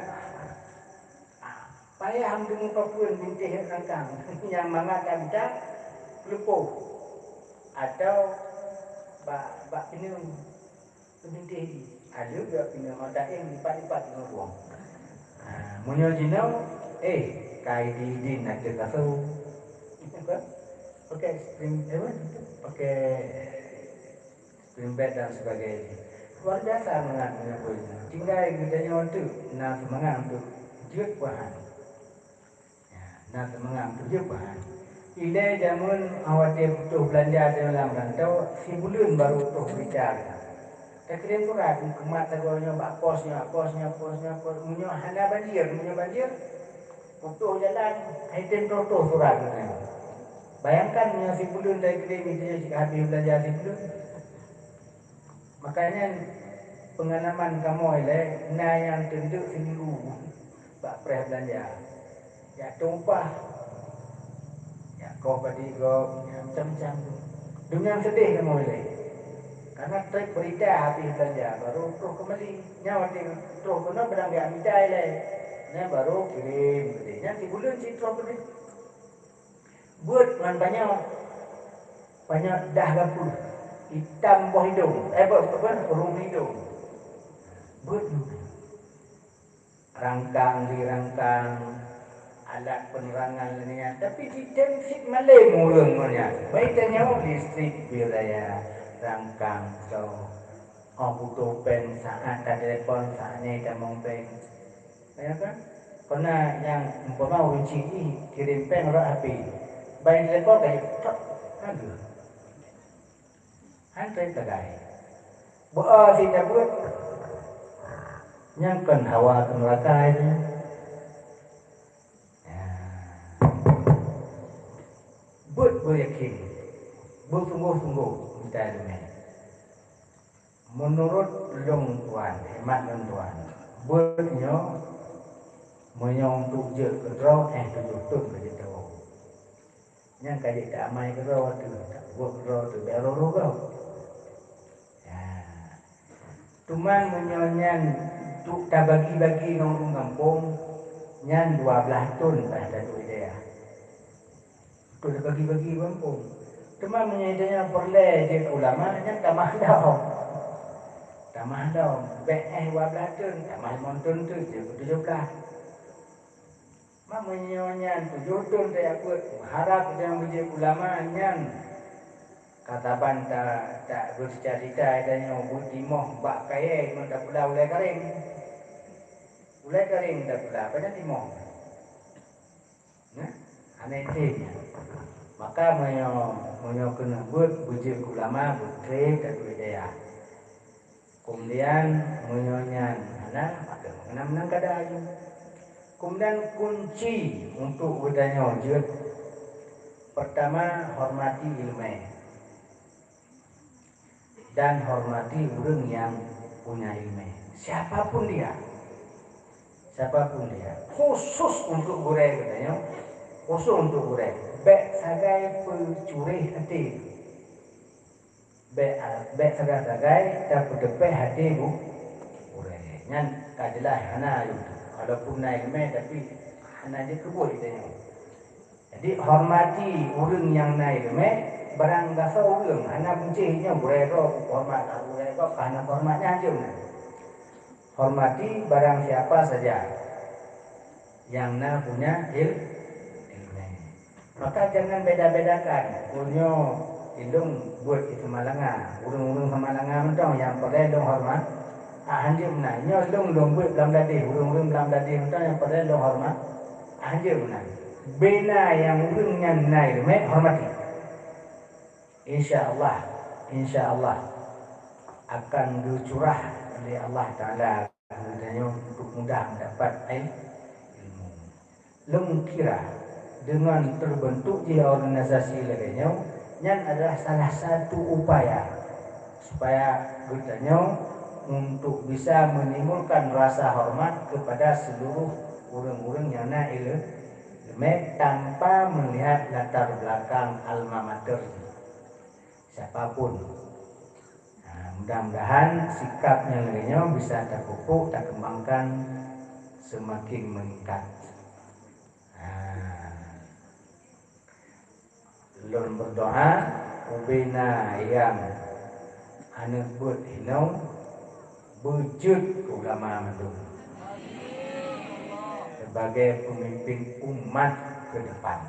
payah dengan papun bintih langkang, yang mangakan kita lupa atau bak ini bintih ada juga punya mata lipat-lipat dengan buang. Munyo jino kai di nak kaso. Pakai spring bed dan sebagainya. Luar biasa mengenai punya. Tinggal kita untuk semangat untuk jut bahan. Semangat untuk jut bahan. Ile jamun awak dia butuh belanja dalam rantau, si bulan baru butuh bicara. Kemudian surat kemat tegurnya bak posnya, munyo hana banjir, butuh jalan, item toto surat. Bayangkan si bulan dari kedai itu jika habis belanja si bulan. Makanya pengalaman kamu ile, yang tentu seminggu bak preh belanja, ya tumpah, ya kau padi kau macam-macam. Dunia sedih kamu ile. Karena trik berita habis belanja baru terus kembali nyawa dia terus kena berang dia minta le baru kirim gedenya si bulan si terus beri buat dengan banyak dah gapul hitam bawah hidung burung hidung buat rangkang alat penerangan lainnya tapi di tempat Malay murungnya baiknya listrik wilayah rangkang so butuh pen saat ada telepon saatnya kita mau pen ya kan karena yang umpama kunci kirim pen orang HP bayar telepon kayak aduh hantai tagai tidak buat nyangkan hawa ke neraka itu buat yakin sungguh-sungguh minta dunia. Menurut long tuan, hemat long tuan, buatnya menyong tujuh kerau tujuh tun begitu. Yang kaji tak amai kerau tu, tak buat kerau tu beroro kau. Tuman menyonyan tu tak bagi-bagi nong kampung, nyan 12 tun pada tu dia. Tu dah bagi-bagi kampung. Cuma menyedanya perle je ulama nya tamah daun. Wablah tun, tamah montun tu je 17. Mak menyonya 7 tun saya buat harap yang menjadi ulama nya kataban tak bercerita adanya timoh bak kaya tak pula ulai kering tak pula pada timoh. Nah, aneh dia. Maka menyo kena buat bujik ulama butrek dan budaya. Kemudian menyonya anak maka menang kadang. Kemudian kunci untuk budaya wujud pertama hormati ilmu dan hormati orang yang punya ilmu. Siapapun dia, khusus untuk gureh katanya, khusus untuk gureh. Bek sagai pencuri hati. Bek sagai tak berdepeh hati bu. Nyan kajilah hana itu. Walaupun naik me tapi hana je kebul itu. Jadi hormati orang yang naik me barang gasa orang. Hana bencinya burero hormat burero karena hormatnya aja. Hormati barang siapa saja yang punya ilmu. Maka jangan beda-bedakan. Punya indung buat itu malanga, urung-urung malanga mentong yang perlu dong hormat. Hanjir menang. Nyo dong buat dalam dadi, urung-urung dalam dadi mentong yang perlu dong hormat. Hanjir menang. Bina yang urung yang naik, hormati. insya Allah akan dicurah oleh Allah Ta'ala untuk mudah mendapat ilmu. Lem kira dengan terbentuk di organisasi lainnya yang adalah salah satu upaya supaya gutanya untuk bisa menimbulkan rasa hormat kepada seluruh orang-orang yang nak ilmu tanpa melihat latar belakang alma mater siapapun. Nah, mudah-mudahan sikapnya lainnya bisa terpupuk, terkembangkan, semakin meningkat. Lon berdoa ubina yang anu buat hinau wujud ulama mendung sebagai pemimpin umat ke depan.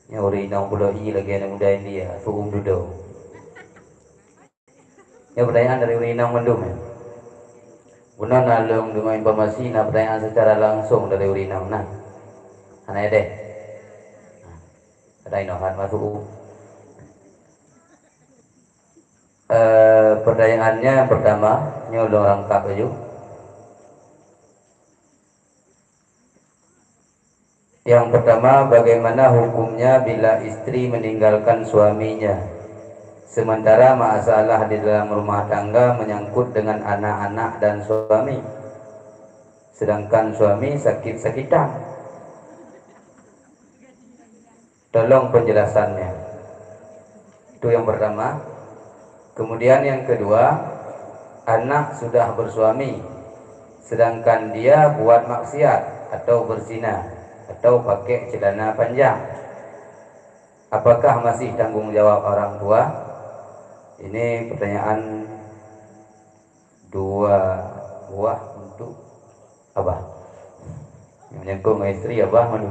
Nyori nang budak i lagi anak muda India, suung duduk. Ya pertanyaan dari Urinang Mendung ya. Benar nalung dengan informasi na pertanyaan secara langsung dari Urinang nah. Aneh deh. Ada inohan masuk. Pertanyaannya pertama, nyolong rangkap aja. Yang pertama, bagaimana hukumnya bila istri meninggalkan suaminya sementara masalah di dalam rumah tangga menyangkut dengan anak-anak dan suami, sedangkan suami sakit-sakitan? Tolong penjelasannya. Itu yang pertama. Kemudian yang kedua, anak sudah bersuami sedangkan dia buat maksiat atau berzina atau pakai celana panjang, apakah masih tanggung jawab orang tua? Ini pertanyaan dua buah untuk abah yang menyangkut istri abah manu.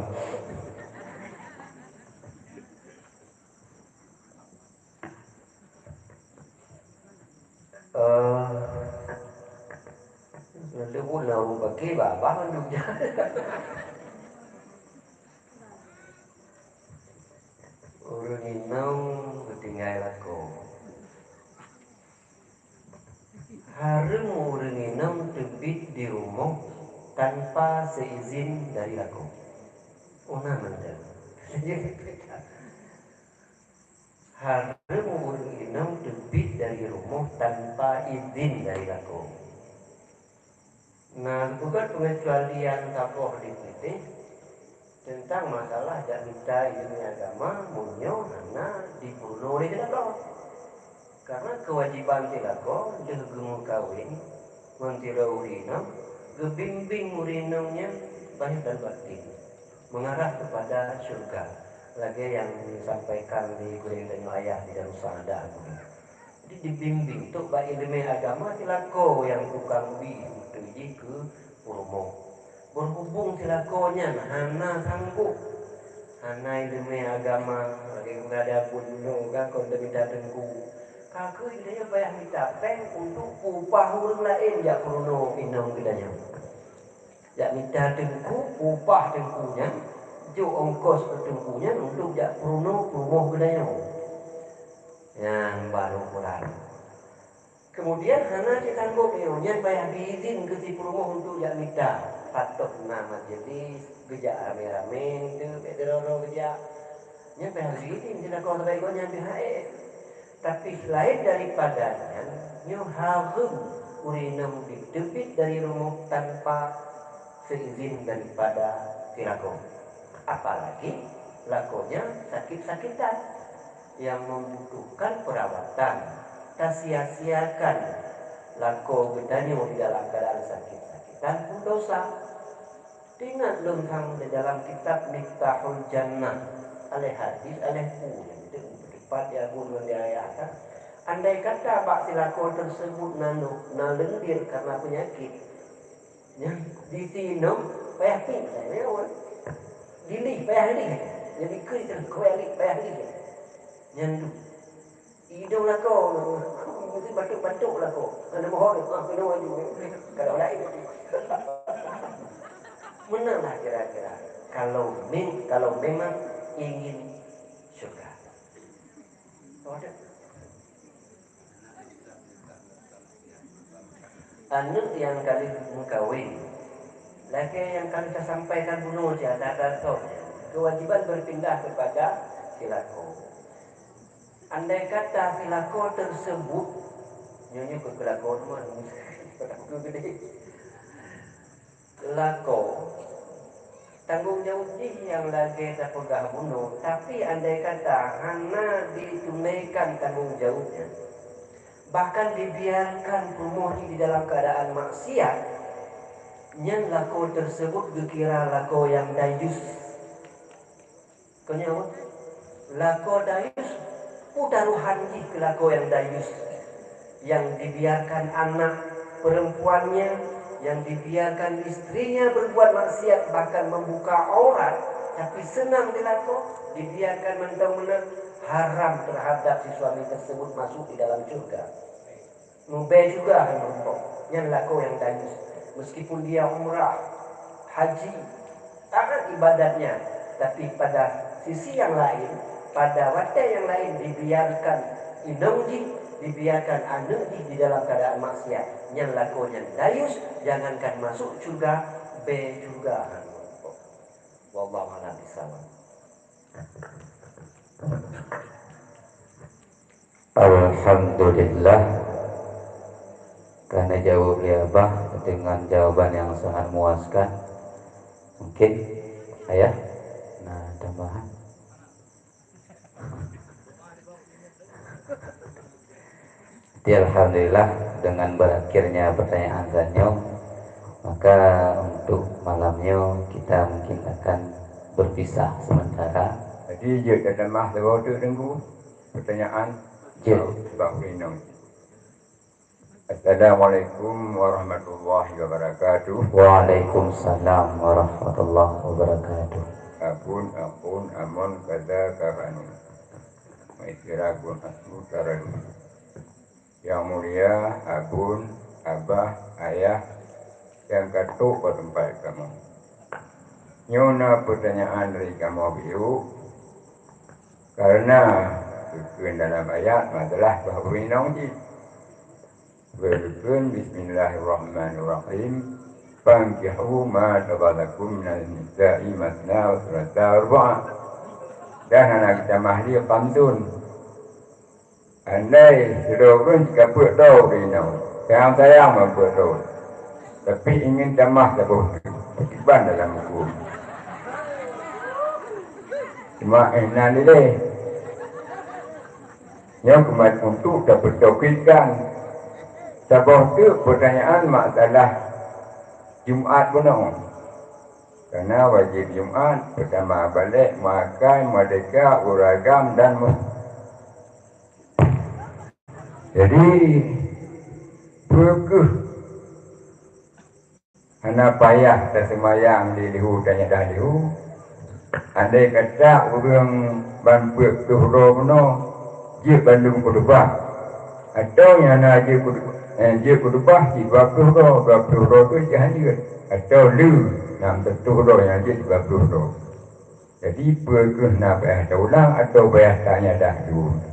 Lalu pun orang pakai babah manu je. Urang inang ketinggal aku. Harung urang inang terbit di rumah tanpa seizin dari aku. Una manda. Harung urang inang terbit dari rumah tanpa izin dari aku. Nah, bukan pengecualian tokoh di sini tentang masalah janita ilmu agama munyo hana dibunuh oleh tilako. Karena kewajiban tilako dengan kawin mentira urinam gebimbing urinamnya bahir dan batin mengarah kepada surga. Lagi yang disampaikan di Gureng dan Ayah di dalam Sa'adah. Jadi dibimbing untuk ilmu agama tilako yang tukang tuji ke purmo. Berhubung tilakonya hana sanggup hana ilmu agama lagi ada bunuh kan konten minta tengku kaku idenya bayar minta peng untuk upah urang lain jak peruno inong gedanya jak minta tengku upah tengkunya jo ongkos tengkunya untuk jak peruno gedanya yang baru kurang. Kemudian hana ditangguh ionya bayar diizin ke si perumo untuk jak minta patut nama jadi gejak rame-rame itu bedero gejak nyampe hari ini tidak kau terbaiknya BHE tapi selain daripadanya nyu harum urinam ditebit dari rumah tanpa seizin daripada tilako, apalagi lakonya sakit-sakitan yang membutuhkan perawatan, tak sia-siakan lako bedanya di dalam keadaan sakit-sakitan pun dosa. Ingat lengkang di dalam kitab Miftahul Jannah oleh hadis oleh itu tepat ya pun mendiayakan. Andai kata bak silako tersebut nalendir karena penyakit, yang ditinum payah pingsan, dilih payah lih. Jadi kita kuali balik. Nyandu. Hidung lah kau. Mesti batuk-batuk lah kau. Ada mohon. Minum aja. Kalau lain. Menalah kira-kira. Kalau memang ingin syurga. Ada. Anak yang kali mengkawin, laki yang kali kita sampaikan bunuh dia ada kewajiban berpindah kepada silako. Andai kata silako tersebut, nyonya ke silako teman, silako tanggung jawab yang lagi kita pegang bunuh, tapi andai kata hana ditunaikan tanggung jawabnya. Bahkan dibiarkan promosi di dalam keadaan maksiat, yang lako tersebut dikira lako yang dayus. Kenapa? Lako dayus, utaruhan ke lako yang dayus, yang dibiarkan anak perempuannya, yang dibiarkan istrinya berbuat maksiat, bahkan membuka aurat, tapi senang dilako, dibiarkan mentang-mentang haram terhadap si suami tersebut masuk di dalam surga. Mubah juga yang laku yang dayus, meskipun dia umrah, haji, taat ibadatnya, tapi pada sisi yang lain, pada waktu yang lain dibiarkan indongji, dibiarkan anungji di dalam keadaan maksiat. Yang lakunya dayus, jangankan masuk surga, be juga. Wallahu a'lam bishawab. Alhamdulillah, karena jawab Abah dengan jawaban yang sangat memuaskan. Mungkin ayah, nah tambahan. Jadi alhamdulillah dengan berakhirnya pertanyaan Zanyo, maka untuk malamnya kita mungkin akan berpisah sementara. Jadi dia kata mah lewat tu tunggu pertanyaan. Assalamualaikum warahmatullahi wabarakatuh. Waalaikumsalam warahmatullahi wabarakatuh. Ampun, amun kada karanu. Maisiragun asmu taradu. Yang mulia, abun, abah, ayah, yang katuk ke tempat kamu. Nyona pertanyaan dari kamu biru. Karena berkuen dalam ayat masalah bahawa minong ji. Berkuen bismillahirrahmanirrahim. Fankihu ma tabalakum minal nisa'i masna wa thulatha wa ruba'. Dan anak kita mahli qamsun. Andai sudah pun kaput tau minong. Sayang mampu tau. Tapi ingin tamah tabuh ketiban dalam hukum. Cuma enak ni deh. Yang kemat untuk dapat tauhidkan. Sabah tu pertanyaan masalah Jumaat benar. Karena wajib Jumaat pertama balik makan, merdeka, uragam dan jadi berkeh hana payah tersemayang di lihu tanya dah lihu. Andai kata orang banpuak tuhro benar dia Bandung Kudubah atau yang nak dia Kudubah di Bakuro tu jangan dia atau lu nam tuhro yang dia Bakuro. Jadi perkeh nak bayar ulang atau bayar tanya dah dulu.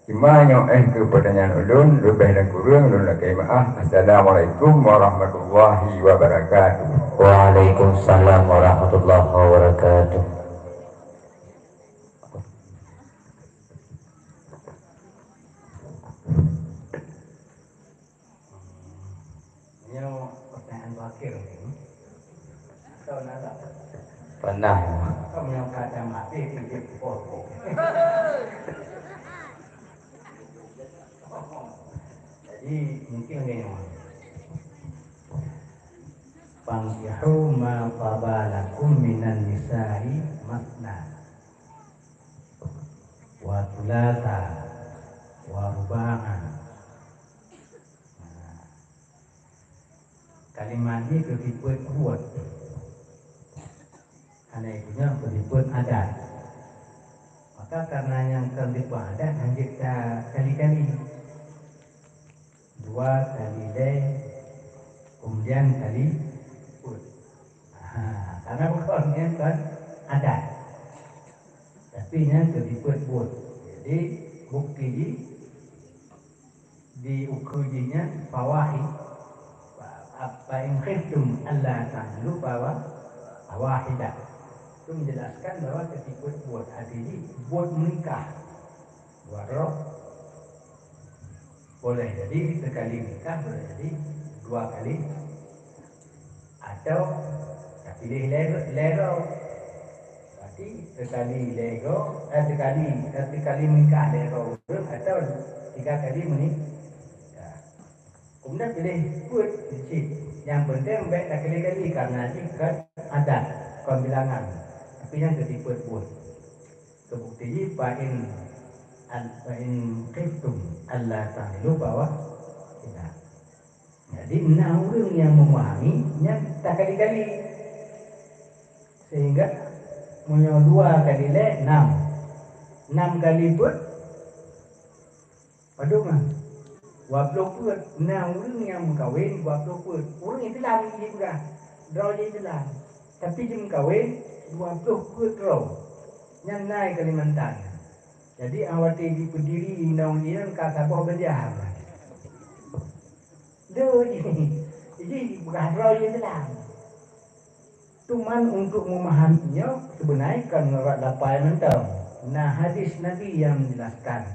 Cuma yang ke pertanyaan ulun lebih dan kurang ulun nak maaf. Assalamualaikum warahmatullahi wabarakatuh. Waalaikumsalam warahmatullahi wabarakatuh. Ini pertanyaan terakhir ini. Kau nak Pernah. kau yang kata mati pinjam foto. Jadi mungkin ini. Fankihu ma tabalakum minan nisa'i masna wa thulatha wa ruba'a. Kalimat ini ketipuan kuat. Karena itunya ketipuan adat. Maka karena yang terlibat ada lanjut kali-kali 2 kali le, kemudian kali put. Karena bukannya kan ada, tapi yang terlibat put. Jadi bukti di ukujinya fawahi. Apa yang khiftum Allah ta'ala bahwa fawahidah. Itu menjelaskan bahwa ketika buat adili, buat menikah, buat roh, boleh jadi sekali nikah, boleh jadi 2 kali, atau pilih lero, berarti sekali menikah lero, atau 3 kali menikah. Kemudian pilih buat licin. Yang penting baik tak kali-kali karena jika ada pembilangan. Tapi yang ketiga buat. Kebukti fa'in khiftum Allah ta'ala bahwa tidak. Jadi 6 orang yang memahaminya tak kali-kali. Sehingga punya 2 kali le 6. 6 kali buat. Waduh mah. 20 put. Nah, orang yang mengkawin 20 put. Orang itu lah dia juga. Draw dia itu lah. Tapi dia mengkawin 20 put draw. Yang naik Kalimantan. Jadi awak di pendiri undang-undang kata bahawa berjaham. Jadi bukan draw dia itu lah. Cuman untuk memahaminya sebenarnya kan ngerat lapai mentang. Nah, hadis Nabi yang menjelaskan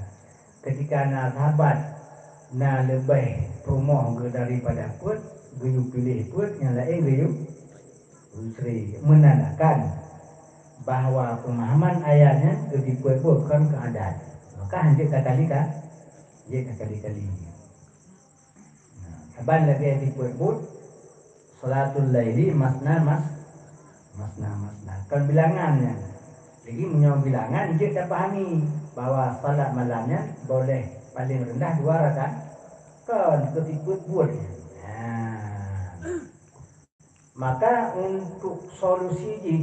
ketika sahabat lebih promoh daripada put, geyu pilih put, yang lain geyu usri, menandakan bahawa pemahaman ayatnya dibuat-buatkan keadaan. Maka hancur kali-kali, dia kali-kali. Saban lagi dibuat-buat, salatul laili masna. Kan bilangannya. Jadi menyebut bilangan, dia tak pahami bahawa salat malamnya boleh paling rendah 2 rakaat. Kan ketika buat. Maka untuk solusi di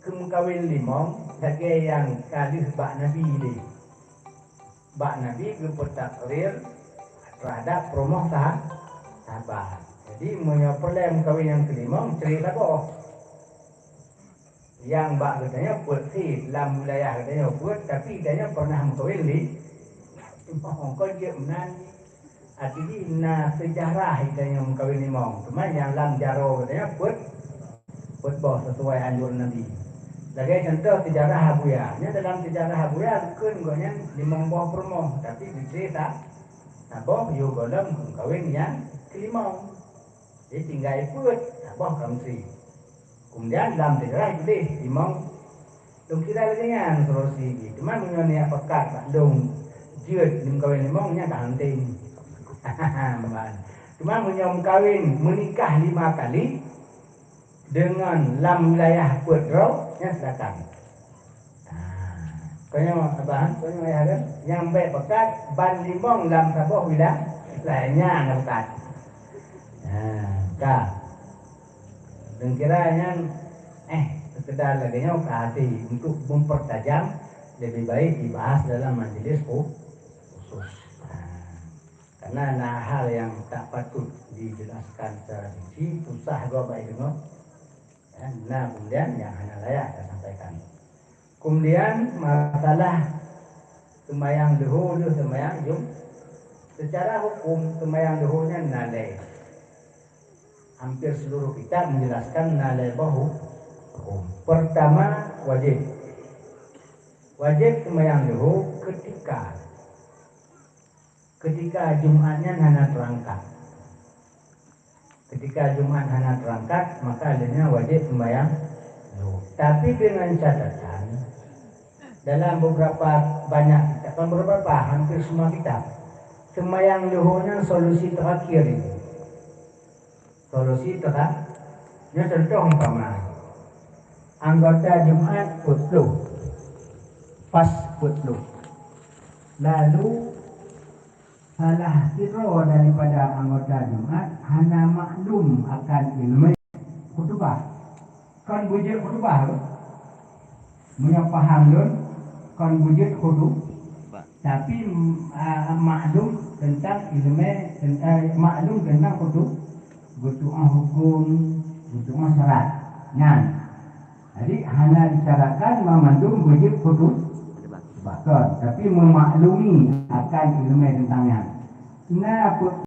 kemukawin limong lagi yang kali bak Nabi ini. Bak Nabi bertakrir terhadap promoh sahabat. Jadi menyopolem kawin yang kelima cerita boh. Yang bak katanya buat sih dalam wilayah katanya buat, tapi katanya pernah mengkawin li. Kau dia menan. Artinya sejarah katanya mengkawin limong. Cuma yang dalam jaro katanya buat boh sesuai anjuran Nabi. Lagi contoh sejarah Habuya. Dalam sejarah Habuya kan gonya limong boh promo, tapi dicerita boh yo golem mengkawin yang kelimong. Jadi tinggal ikut boh kamsi. Kemudian dalam sejarah itu limong dong kira lagi yang solusi. Cuma menyonya pekat Pak dong jiut mengkawin limongnya tak hunting. Cuma menyom kawin menikah 5 kali dengan lam wilayah Putrau yang silakan. Kau abang, kau yang ada yang baik pekat ban limong lam saboh wilayah lainnya nak pekat. Kah. Dan kiranya sekedar lagi ke hati untuk mempertajam lebih baik dibahas dalam majelis khusus. Karena hal yang tak patut dijelaskan secara rinci, susah gua baik dengar. Nah, kemudian yang hanya layak saya sampaikan. Kemudian masalah sembahyang duhur dan sembahyang jum. Secara hukum sembahyang duhurnya nalai. Hampir seluruh kitab menjelaskan nalai bahu. Pertama wajib. Wajib sembahyang duhur ketika Jumatnya hana terangkat. Ketika Jumat hana terangkat, maka adanya wajib sembahyang duhur. Tapi dengan catatan dalam hampir semua kitab sembahyang duhurnya solusi terakhir ini. Solusi terakhir. Contoh umpama anggota Jumat putluh, pas putluh, lalu salah siro daripada anggota Jumat hana maklum akan ilmu khutbah. Kan bujur khutbah tu, punya paham dun, kon wujud hudu, tapi maklum tentang ilmu maklum tentang hudu, butuh hukum, butuh syarat. Nah, jadi hanya bicarakan memandung wujud hudu, bahkan tapi memaklumi akan ilmu tentangnya. Nah,